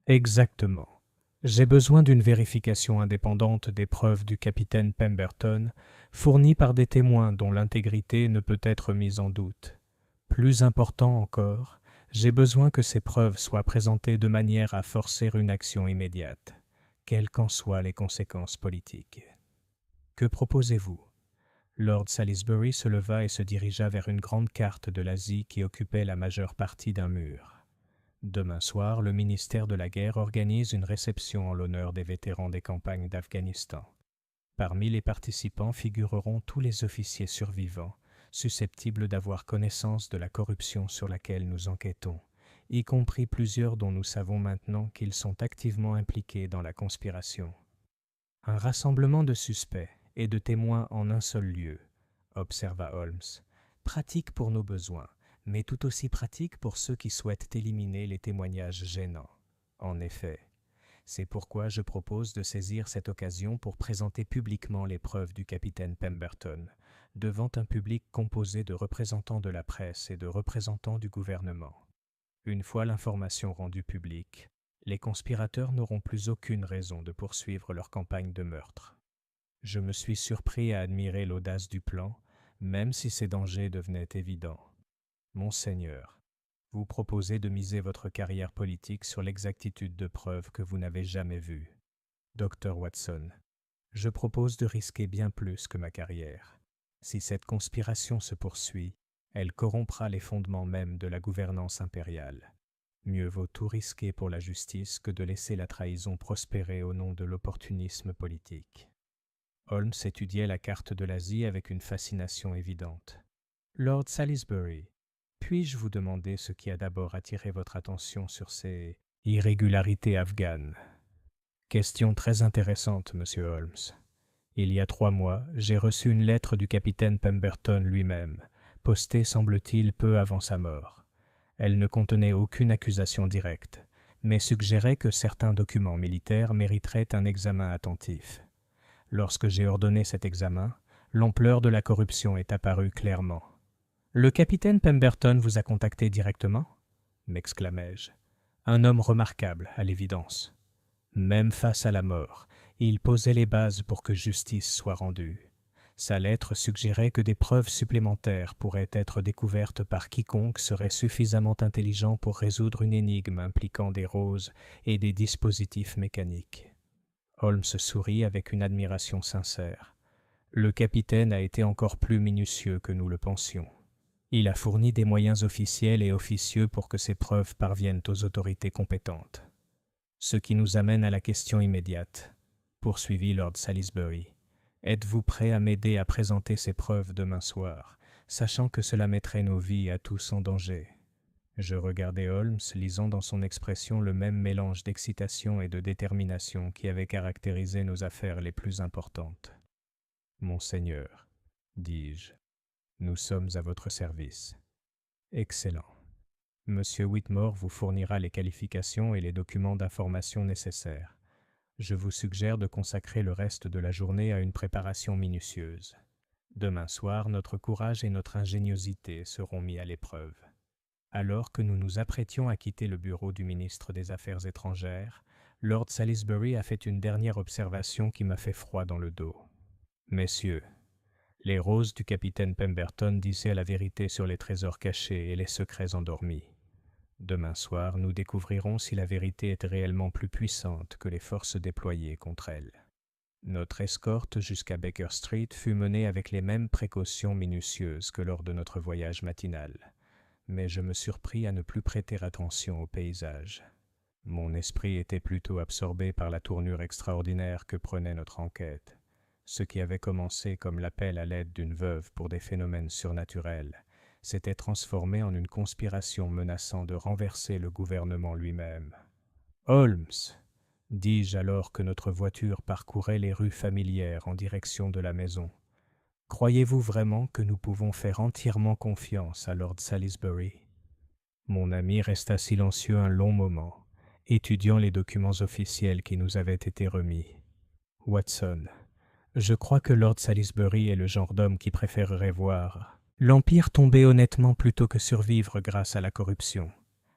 « Exactement. J'ai besoin d'une vérification indépendante des preuves du capitaine Pemberton, fournies par des témoins dont l'intégrité ne peut être mise en doute. Plus important encore, j'ai besoin que ces preuves soient présentées de manière à forcer une action immédiate, quelles qu'en soient les conséquences politiques. Que proposez-vous ? » Lord Salisbury se leva et se dirigea vers une grande carte de l'Asie qui occupait la majeure partie d'un mur. Demain soir, le ministère de la Guerre organise une réception en l'honneur des vétérans des campagnes d'Afghanistan. Parmi les participants figureront tous les officiers survivants, susceptibles d'avoir connaissance de la corruption sur laquelle nous enquêtons, y compris plusieurs dont nous savons maintenant qu'ils sont activement impliqués dans la conspiration. Un rassemblement de suspects et de témoins en un seul lieu. observa Holmes. Pratique pour nos besoins, mais tout aussi pratique pour ceux qui souhaitent éliminer les témoignages gênants. En effet, c'est pourquoi je propose de saisir cette occasion pour présenter publiquement les preuves du capitaine Pemberton, devant un public composé de représentants de la presse et de représentants du gouvernement. Une fois l'information rendue publique, les conspirateurs n'auront plus aucune raison de poursuivre leur campagne de meurtre. Je me suis surpris à admirer l'audace du plan, même si ses dangers devenaient évidents. Monseigneur, vous proposez de miser votre carrière politique sur l'exactitude de preuves que vous n'avez jamais vues. Dr. Watson, je propose de risquer bien plus que ma carrière. Si cette conspiration se poursuit, elle corrompra les fondements mêmes de la gouvernance impériale. Mieux vaut tout risquer pour la justice que de laisser la trahison prospérer au nom de l'opportunisme politique. Holmes étudiait la carte de l'Asie avec une fascination évidente. Lord Salisbury, puis-je vous demander ce qui a d'abord attiré votre attention sur ces irrégularités afghanes? Question très intéressante, monsieur Holmes. Il y a 3 mois, j'ai reçu une lettre du capitaine Pemberton lui-même, postée, semble-t-il, peu avant sa mort. Elle ne contenait aucune accusation directe, mais suggérait que certains documents militaires mériteraient un examen attentif. Lorsque j'ai ordonné cet examen, l'ampleur de la corruption est apparue clairement. « Le capitaine Pemberton vous a contacté directement » m'exclamai-je. Un homme remarquable, à l'évidence. Même face à la mort, il posait les bases pour que justice soit rendue. Sa lettre suggérait que des preuves supplémentaires pourraient être découvertes par quiconque serait suffisamment intelligent pour résoudre une énigme impliquant des roses et des dispositifs mécaniques. Holmes sourit avec une admiration sincère. Le capitaine a été encore plus minutieux que nous le pensions. Il a fourni des moyens officiels et officieux pour que ces preuves parviennent aux autorités compétentes. Ce qui nous amène à la question immédiate, poursuivit Lord Salisbury. Êtes-vous prêt à m'aider à présenter ces preuves demain soir, sachant que cela mettrait nos vies à tous en danger? Je regardai Holmes, lisant dans son expression le même mélange d'excitation et de détermination qui avait caractérisé nos affaires les plus importantes. Monseigneur, dis-je, nous sommes à votre service. Excellent. Monsieur Whitmore vous fournira les qualifications et les documents d'information nécessaires. Je vous suggère de consacrer le reste de la journée à une préparation minutieuse. Demain soir, notre courage et notre ingéniosité seront mis à l'épreuve. Alors que nous nous apprêtions à quitter le bureau du ministre des Affaires étrangères, Lord Salisbury a fait une dernière observation qui m'a fait froid dans le dos. Messieurs, les roses du capitaine Pemberton disaient la vérité sur les trésors cachés et les secrets endormis. Demain soir, nous découvrirons si la vérité est réellement plus puissante que les forces déployées contre elle. Notre escorte jusqu'à Baker Street fut menée avec les mêmes précautions minutieuses que lors de notre voyage matinal, mais je me surpris à ne plus prêter attention au paysage. Mon esprit était plutôt absorbé par la tournure extraordinaire que prenait notre enquête. Ce qui avait commencé comme l'appel à l'aide d'une veuve pour des phénomènes surnaturels s'était transformé en une conspiration menaçant de renverser le gouvernement lui-même. « Holmes !» dis-je alors que notre voiture parcourait les rues familières en direction de la maison. « Croyez-vous vraiment que nous pouvons faire entièrement confiance à Lord Salisbury ?» Mon ami resta silencieux un long moment, étudiant les documents officiels qui nous avaient été remis. « Watson, je crois que Lord Salisbury est le genre d'homme qui préférerait voir l'Empire tomber honnêtement plutôt que survivre grâce à la corruption.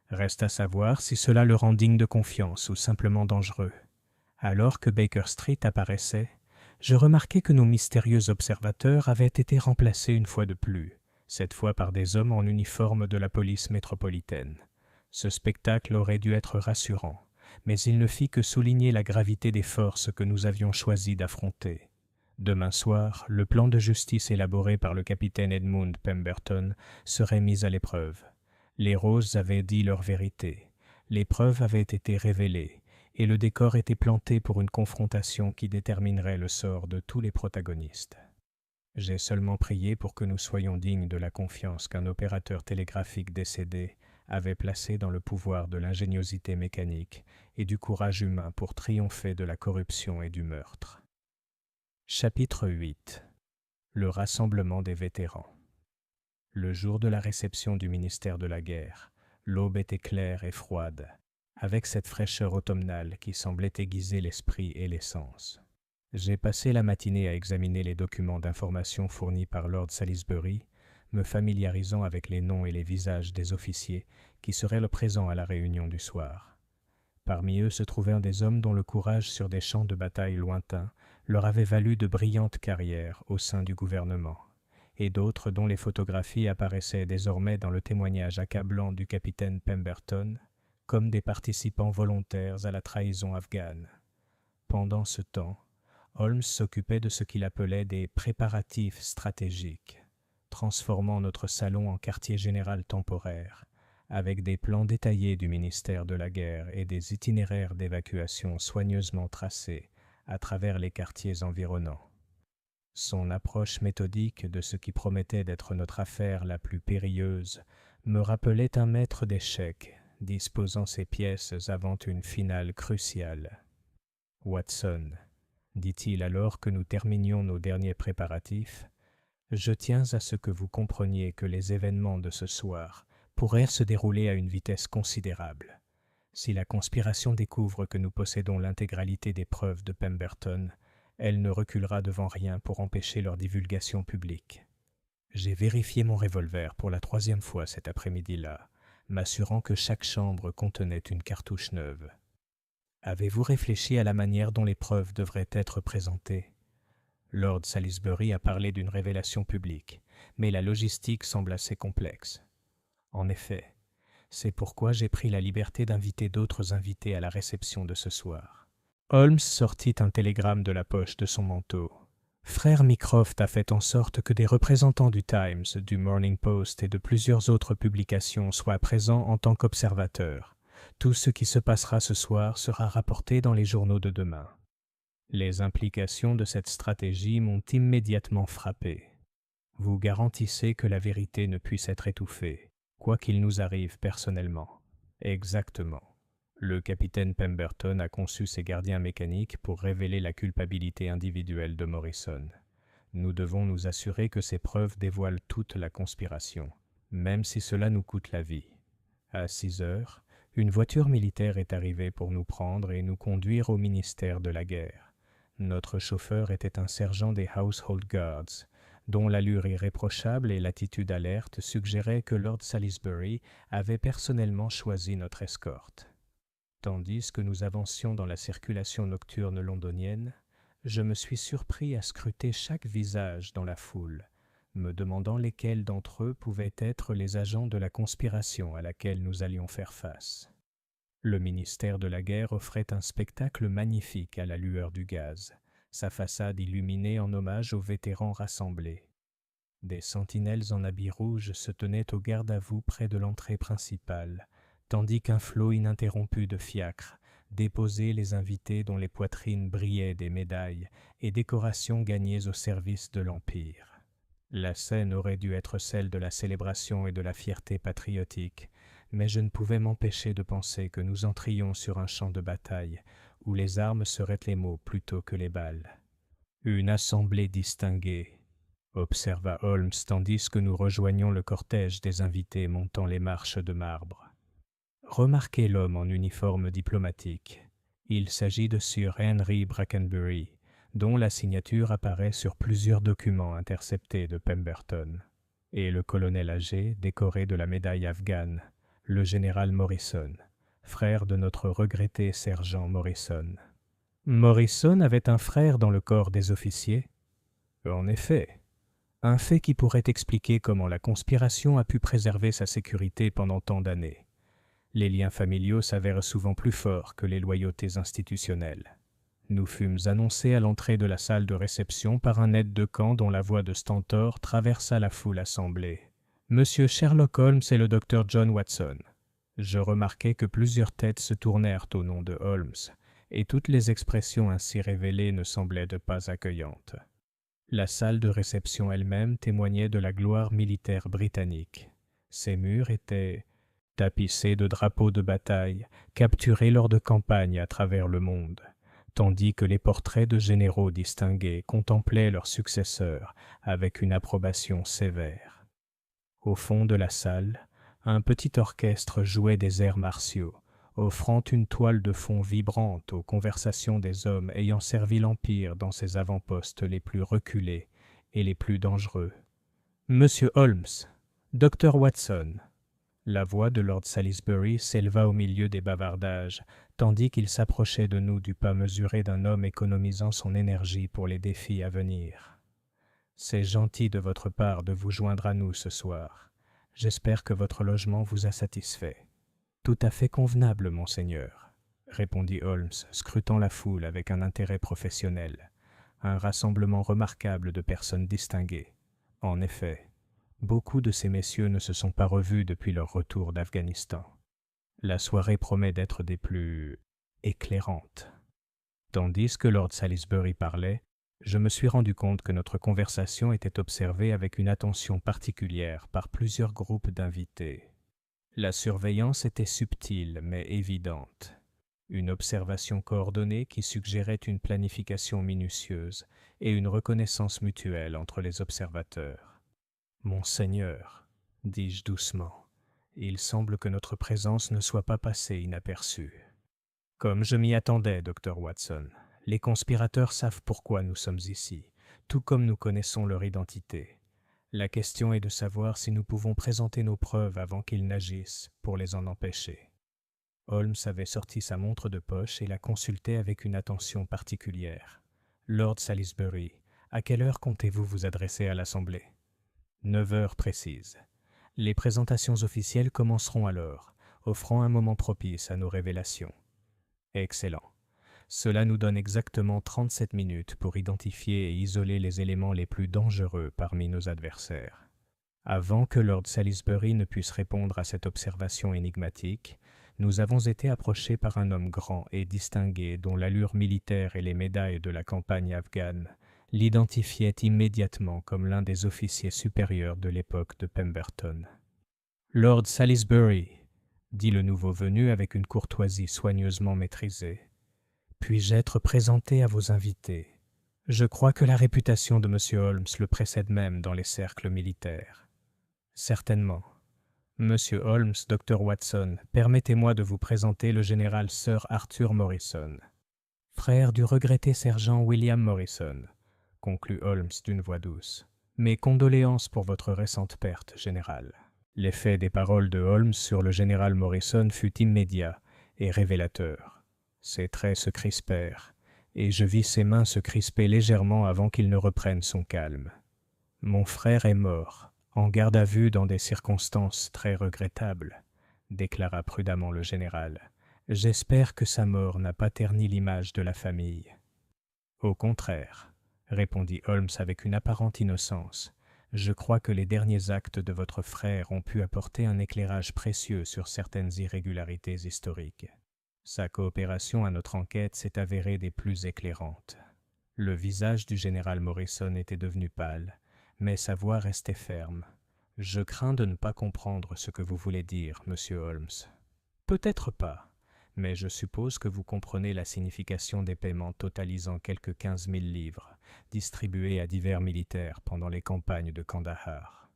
Reste à savoir si cela le rend digne de confiance ou simplement dangereux. Alors que Baker Street apparaissait, je remarquai que nos mystérieux observateurs avaient été remplacés une fois de plus, cette fois par des hommes en uniforme de la police métropolitaine. Ce spectacle aurait dû être rassurant, mais il ne fit que souligner la gravité des forces que nous avions choisi d'affronter. Demain soir, le plan de justice élaboré par le capitaine Edmund Pemberton serait mis à l'épreuve. Les roses avaient dit leur vérité, les preuves avaient été révélées, et le décor était planté pour une confrontation qui déterminerait le sort de tous les protagonistes. J'ai seulement prié pour que nous soyons dignes de la confiance qu'un opérateur télégraphique décédé avait placée dans le pouvoir de l'ingéniosité mécanique et du courage humain pour triompher de la corruption et du meurtre. Chapitre 8. Le rassemblement des vétérans. Le jour de la réception du ministère de la Guerre, l'aube était claire et froide, avec cette fraîcheur automnale qui semblait aiguiser l'esprit et les sens. J'ai passé la matinée à examiner les documents d'information fournis par Lord Salisbury, me familiarisant avec les noms et les visages des officiers qui seraient le présent à la réunion du soir. Parmi eux se trouvèrent des hommes dont le courage sur des champs de bataille lointains leur avait valu de brillantes carrières au sein du gouvernement, et d'autres dont les photographies apparaissaient désormais dans le témoignage accablant du capitaine Pemberton comme des participants volontaires à la trahison afghane. Pendant ce temps, Holmes s'occupait de ce qu'il appelait des préparatifs stratégiques, transformant notre salon en quartier général temporaire, avec des plans détaillés du ministère de la Guerre et des itinéraires d'évacuation soigneusement tracés à travers les quartiers environnants. Son approche méthodique de ce qui promettait d'être notre affaire la plus périlleuse me rappelait un maître d'échecs disposant ses pièces avant une finale cruciale. « Watson, dit-il alors que nous terminions nos derniers préparatifs, je tiens à ce que vous compreniez que les événements de ce soir pourraient se dérouler à une vitesse considérable. Si la conspiration découvre que nous possédons l'intégralité des preuves de Pemberton, elle ne reculera devant rien pour empêcher leur divulgation publique. J'ai vérifié mon revolver pour la 3e fois cet après-midi-là, m'assurant que chaque chambre contenait une cartouche neuve. Avez-vous réfléchi à la manière dont les preuves devraient être présentées ? Lord Salisbury a parlé d'une révélation publique, mais la logistique semble assez complexe. En effet, c'est pourquoi j'ai pris la liberté d'inviter d'autres invités à la réception de ce soir. Holmes sortit un télégramme de la poche de son manteau. Frère Mycroft a fait en sorte que des représentants du Times, du Morning Post et de plusieurs autres publications soient présents en tant qu'observateurs. Tout ce qui se passera ce soir sera rapporté dans les journaux de demain. Les implications de cette stratégie m'ont immédiatement frappé. Vous garantissez que la vérité ne puisse être étouffée, quoi qu'il nous arrive personnellement. Exactement. Le capitaine Pemberton a conçu ses gardiens mécaniques pour révéler la culpabilité individuelle de Morrison. Nous devons nous assurer que ces preuves dévoilent toute la conspiration, même si cela nous coûte la vie. À 6 heures, une voiture militaire est arrivée pour nous prendre et nous conduire au ministère de la Guerre. Notre chauffeur était un sergent des Household Guards, dont l'allure irréprochable et l'attitude alerte suggéraient que Lord Salisbury avait personnellement choisi notre escorte. Tandis que nous avancions dans la circulation nocturne londonienne, je me suis surpris à scruter chaque visage dans la foule, me demandant lesquels d'entre eux pouvaient être les agents de la conspiration à laquelle nous allions faire face. Le ministère de la Guerre offrait un spectacle magnifique à la lueur du gaz, sa façade illuminée en hommage aux vétérans rassemblés. Des sentinelles en habits rouges se tenaient au garde-à-vous près de l'entrée principale, tandis qu'un flot ininterrompu de fiacres déposait les invités dont les poitrines brillaient des médailles et décorations gagnées au service de l'Empire. La scène aurait dû être celle de la célébration et de la fierté patriotique, mais je ne pouvais m'empêcher de penser que nous entrions sur un champ de bataille où les armes seraient les mots plutôt que les balles. « Une assemblée distinguée », observa Holmes tandis que nous rejoignions le cortège des invités montant les marches de marbre. Remarquez l'homme en uniforme diplomatique. Il s'agit de Sir Henry Brackenbury, dont la signature apparaît sur plusieurs documents interceptés de Pemberton, et le colonel âgé décoré de la médaille afghane, le général Morrison, frère de notre regretté sergent Morrison. Morrison avait un frère dans le corps des officiers ? En effet, un fait qui pourrait expliquer comment la conspiration a pu préserver sa sécurité pendant tant d'années. Les liens familiaux s'avèrent souvent plus forts que les loyautés institutionnelles. Nous fûmes annoncés à l'entrée de la salle de réception par un aide de camp dont la voix de stentor traversa la foule assemblée. « Monsieur Sherlock Holmes et le docteur John Watson. » Je remarquai que plusieurs têtes se tournèrent au nom de Holmes, et toutes les expressions ainsi révélées ne semblaient pas accueillantes. La salle de réception elle-même témoignait de la gloire militaire britannique. Ses murs étaient tapissés de drapeaux de bataille, capturés lors de campagnes à travers le monde, tandis que les portraits de généraux distingués contemplaient leurs successeurs avec une approbation sévère. Au fond de la salle, un petit orchestre jouait des airs martiaux, offrant une toile de fond vibrante aux conversations des hommes ayant servi l'Empire dans ses avant-postes les plus reculés et les plus dangereux. « Monsieur Holmes, Dr. Watson !» La voix de Lord Salisbury s'éleva au milieu des bavardages, tandis qu'il s'approchait de nous du pas mesuré d'un homme économisant son énergie pour les défis à venir. « C'est gentil de votre part de vous joindre à nous ce soir. J'espère que votre logement vous a satisfait. »« Tout à fait convenable, monseigneur, » répondit Holmes, scrutant la foule avec un intérêt professionnel. Un rassemblement remarquable de personnes distinguées. En effet, beaucoup de ces messieurs ne se sont pas revus depuis leur retour d'Afghanistan. La soirée promet d'être des plus éclairantes. Tandis que Lord Salisbury parlait, je me suis rendu compte que notre conversation était observée avec une attention particulière par plusieurs groupes d'invités. La surveillance était subtile mais évidente. Une observation coordonnée qui suggérait une planification minutieuse et une reconnaissance mutuelle entre les observateurs. « Monseigneur, » dis-je doucement, « il semble que notre présence ne soit pas passée inaperçue. » « Comme je m'y attendais, Dr. Watson, les conspirateurs savent pourquoi nous sommes ici, tout comme nous connaissons leur identité. La question est de savoir si nous pouvons présenter nos preuves avant qu'ils n'agissent pour les en empêcher. » Holmes avait sorti sa montre de poche et la consultait avec une attention particulière. « Lord Salisbury, à quelle heure comptez-vous vous adresser à l'Assemblée ? » 9 heures précises. Les présentations officielles commenceront alors, offrant un moment propice à nos révélations. Excellent. Cela nous donne exactement 37 minutes pour identifier et isoler les éléments les plus dangereux parmi nos adversaires. Avant que Lord Salisbury ne puisse répondre à cette observation énigmatique, nous avons été approchés par un homme grand et distingué dont l'allure militaire et les médailles de la campagne afghane l'identifiaient immédiatement comme l'un des officiers supérieurs de l'époque de Pemberton. « Lord Salisbury !» dit le nouveau venu avec une courtoisie soigneusement maîtrisée. « Puis-je être présenté à vos invités ? Je crois que la réputation de M. Holmes le précède même dans les cercles militaires. »« Certainement. Monsieur Holmes, Dr. Watson, permettez-moi de vous présenter le général Sir Arthur Morrison, frère du regretté sergent William Morrison, » conclut Holmes d'une voix douce. « Mes condoléances pour votre récente perte, général. » L'effet des paroles de Holmes sur le général Morrison fut immédiat et révélateur. Ses traits se crispèrent, et je vis ses mains se crisper légèrement avant qu'il ne reprenne son calme. « Mon frère est mort, en garde à vue dans des circonstances très regrettables, » déclara prudemment le général. « J'espère que sa mort n'a pas terni l'image de la famille. »« Au contraire, » répondit Holmes avec une apparente innocence. « Je crois que les derniers actes de votre frère ont pu apporter un éclairage précieux sur certaines irrégularités historiques. Sa coopération à notre enquête s'est avérée des plus éclairantes. » Le visage du général Morrison était devenu pâle, mais sa voix restait ferme. « Je crains de ne pas comprendre ce que vous voulez dire, monsieur Holmes. »« Peut-être pas, mais je suppose que vous comprenez la signification des paiements totalisant quelques 15 000 livres, distribués à divers militaires pendant les campagnes de Kandahar.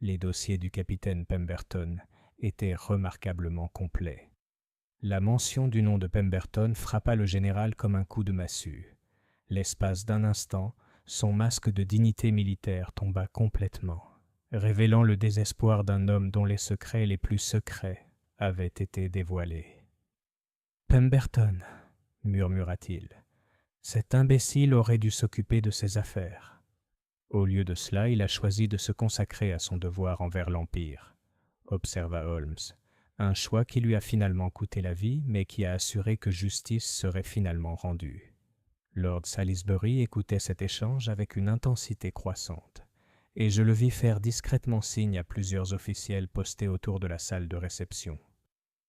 Les dossiers du capitaine Pemberton étaient remarquablement complets. » La mention du nom de Pemberton frappa le général comme un coup de massue. L'espace d'un instant, son masque de dignité militaire tomba complètement, révélant le désespoir d'un homme dont les secrets les plus secrets avaient été dévoilés. « Pemberton, » murmura-t-il, « cet imbécile aurait dû s'occuper de ses affaires. » Au lieu de cela, il a choisi de se consacrer à son devoir envers l'Empire, observa Holmes. Un choix qui lui a finalement coûté la vie, mais qui a assuré que justice serait finalement rendue. Lord Salisbury écoutait cet échange avec une intensité croissante, et je le vis faire discrètement signe à plusieurs officiels postés autour de la salle de réception.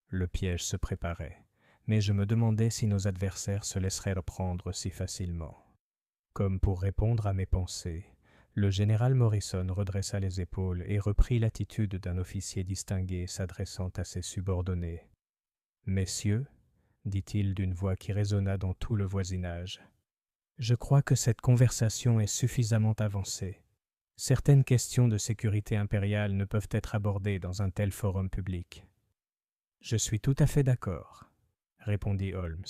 Le piège se préparait, mais je me demandais si nos adversaires se laisseraient reprendre si facilement. Comme pour répondre à mes pensées, le général Morrison redressa les épaules et reprit l'attitude d'un officier distingué s'adressant à ses subordonnés. « Messieurs, dit-il d'une voix qui résonna dans tout le voisinage. Je crois que cette conversation est suffisamment avancée. Certaines questions de sécurité impériale ne peuvent être abordées dans un tel forum public. Je suis tout à fait d'accord, répondit Holmes.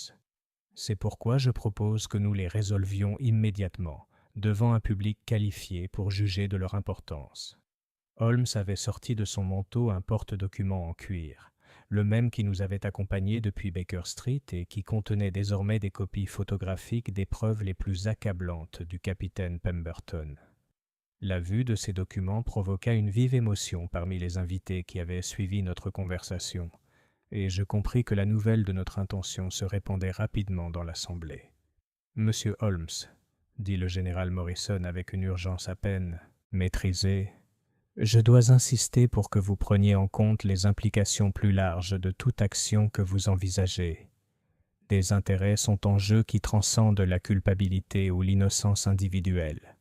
C'est pourquoi je propose que nous les résolvions immédiatement, devant un public qualifié pour juger de leur importance. Holmes avait sorti de son manteau un porte-document en cuir, le même qui nous avait accompagnés depuis Baker Street et qui contenait désormais des copies photographiques des preuves les plus accablantes du capitaine Pemberton. La vue de ces documents provoqua une vive émotion parmi les invités qui avaient suivi notre conversation, et je compris que la nouvelle de notre intention se répandait rapidement dans l'assemblée. « Monsieur Holmes, » dit le général Morrison avec une urgence à peine maîtrisée, « je dois insister pour que vous preniez en compte les implications plus larges de toute action que vous envisagez. Des intérêts sont en jeu qui transcendent la culpabilité ou l'innocence individuelle.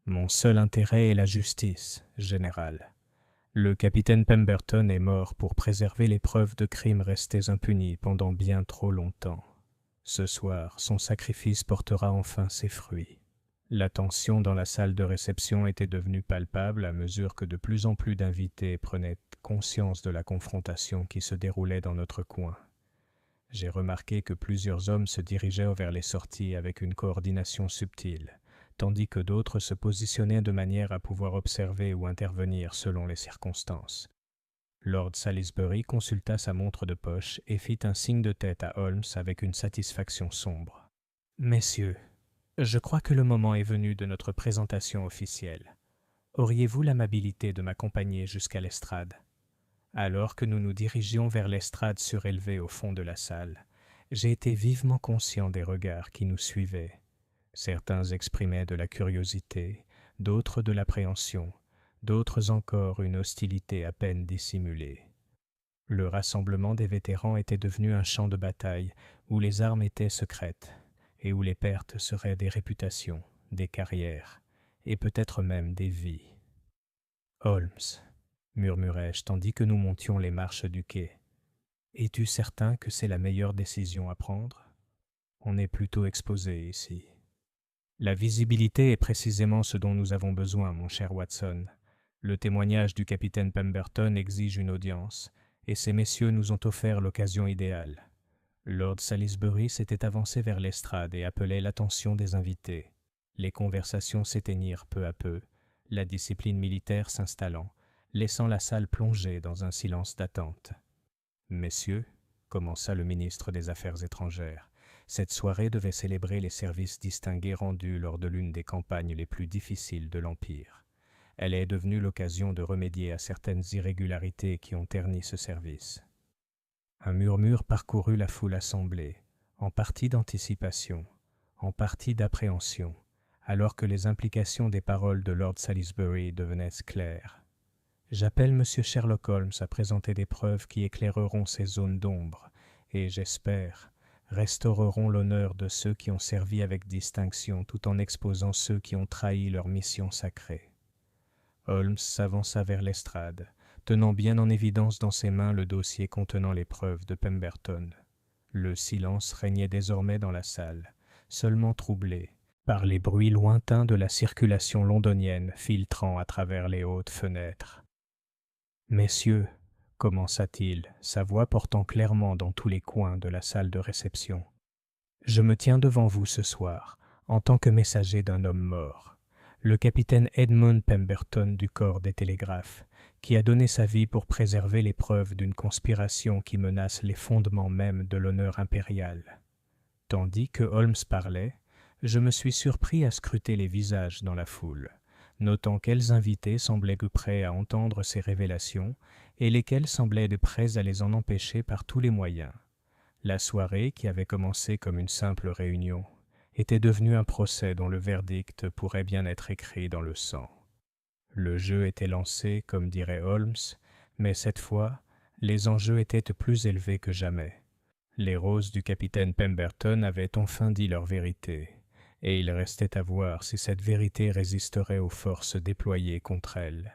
Mon seul intérêt est la justice, général. Le capitaine Pemberton est mort pour préserver les preuves de crimes restés impunis pendant bien trop longtemps. Ce soir, son sacrifice portera enfin ses fruits. » La tension dans la salle de réception était devenue palpable à mesure que de plus en plus d'invités prenaient conscience de la confrontation qui se déroulait dans notre coin. J'ai remarqué que plusieurs hommes se dirigeaient vers les sorties avec une coordination subtile, tandis que d'autres se positionnaient de manière à pouvoir observer ou intervenir selon les circonstances. Lord Salisbury consulta sa montre de poche et fit un signe de tête à Holmes avec une satisfaction sombre. « Messieurs, je crois que le moment est venu de notre présentation officielle. Auriez-vous l'amabilité de m'accompagner jusqu'à l'estrade ?» Alors que nous nous dirigions vers l'estrade surélevée au fond de la salle, j'ai été vivement conscient des regards qui nous suivaient. Certains exprimaient de la curiosité, d'autres de l'appréhension, d'autres encore une hostilité à peine dissimulée. Le rassemblement des vétérans était devenu un champ de bataille où les armes étaient secrètes et où les pertes seraient des réputations, des carrières et peut-être même des vies. « Holmes, » murmurai-je tandis que nous montions les marches du quai, « es-tu certain que c'est la meilleure décision à prendre? On est plutôt exposé ici. » « La visibilité est précisément ce dont nous avons besoin, mon cher Watson. Le témoignage du capitaine Pemberton exige une audience, et ces messieurs nous ont offert l'occasion idéale. » Lord Salisbury s'était avancé vers l'estrade et appelait l'attention des invités. Les conversations s'éteignirent peu à peu, la discipline militaire s'installant, laissant la salle plongée dans un silence d'attente. « Messieurs, » commença le ministre des Affaires étrangères, cette soirée devait célébrer les services distingués rendus lors de l'une des campagnes les plus difficiles de l'Empire. Elle est devenue l'occasion de remédier à certaines irrégularités qui ont terni ce service. Un murmure parcourut la foule assemblée, en partie d'anticipation, en partie d'appréhension, alors que les implications des paroles de Lord Salisbury devenaient claires. « J'appelle M. Sherlock Holmes à présenter des preuves qui éclaireront ces zones d'ombre et, j'espère, restaureront l'honneur de ceux qui ont servi avec distinction tout en exposant ceux qui ont trahi leur mission sacrée. » Holmes s'avança vers l'estrade, tenant bien en évidence dans ses mains le dossier contenant les preuves de Pemberton. Le silence régnait désormais dans la salle, seulement troublé par les bruits lointains de la circulation londonienne filtrant à travers les hautes fenêtres. « Messieurs, » commença-t-il, sa voix portant clairement dans tous les coins de la salle de réception. « Je me tiens devant vous ce soir, en tant que messager d'un homme mort, le capitaine Edmund Pemberton du corps des télégraphes, qui a donné sa vie pour préserver les preuves d'une conspiration qui menace les fondements mêmes de l'honneur impérial. » Tandis que Holmes parlait, je me suis surpris à scruter les visages dans la foule, notant quels invités semblaient prêts à entendre ces révélations et lesquels semblaient de prêts à les en empêcher par tous les moyens. La soirée, qui avait commencé comme une simple réunion, était devenue un procès dont le verdict pourrait bien être écrit dans le sang. Le jeu était lancé, comme dirait Holmes, mais cette fois, les enjeux étaient plus élevés que jamais. Les roses du capitaine Pemberton avaient enfin dit leur vérité, et il restait à voir si cette vérité résisterait aux forces déployées contre elle.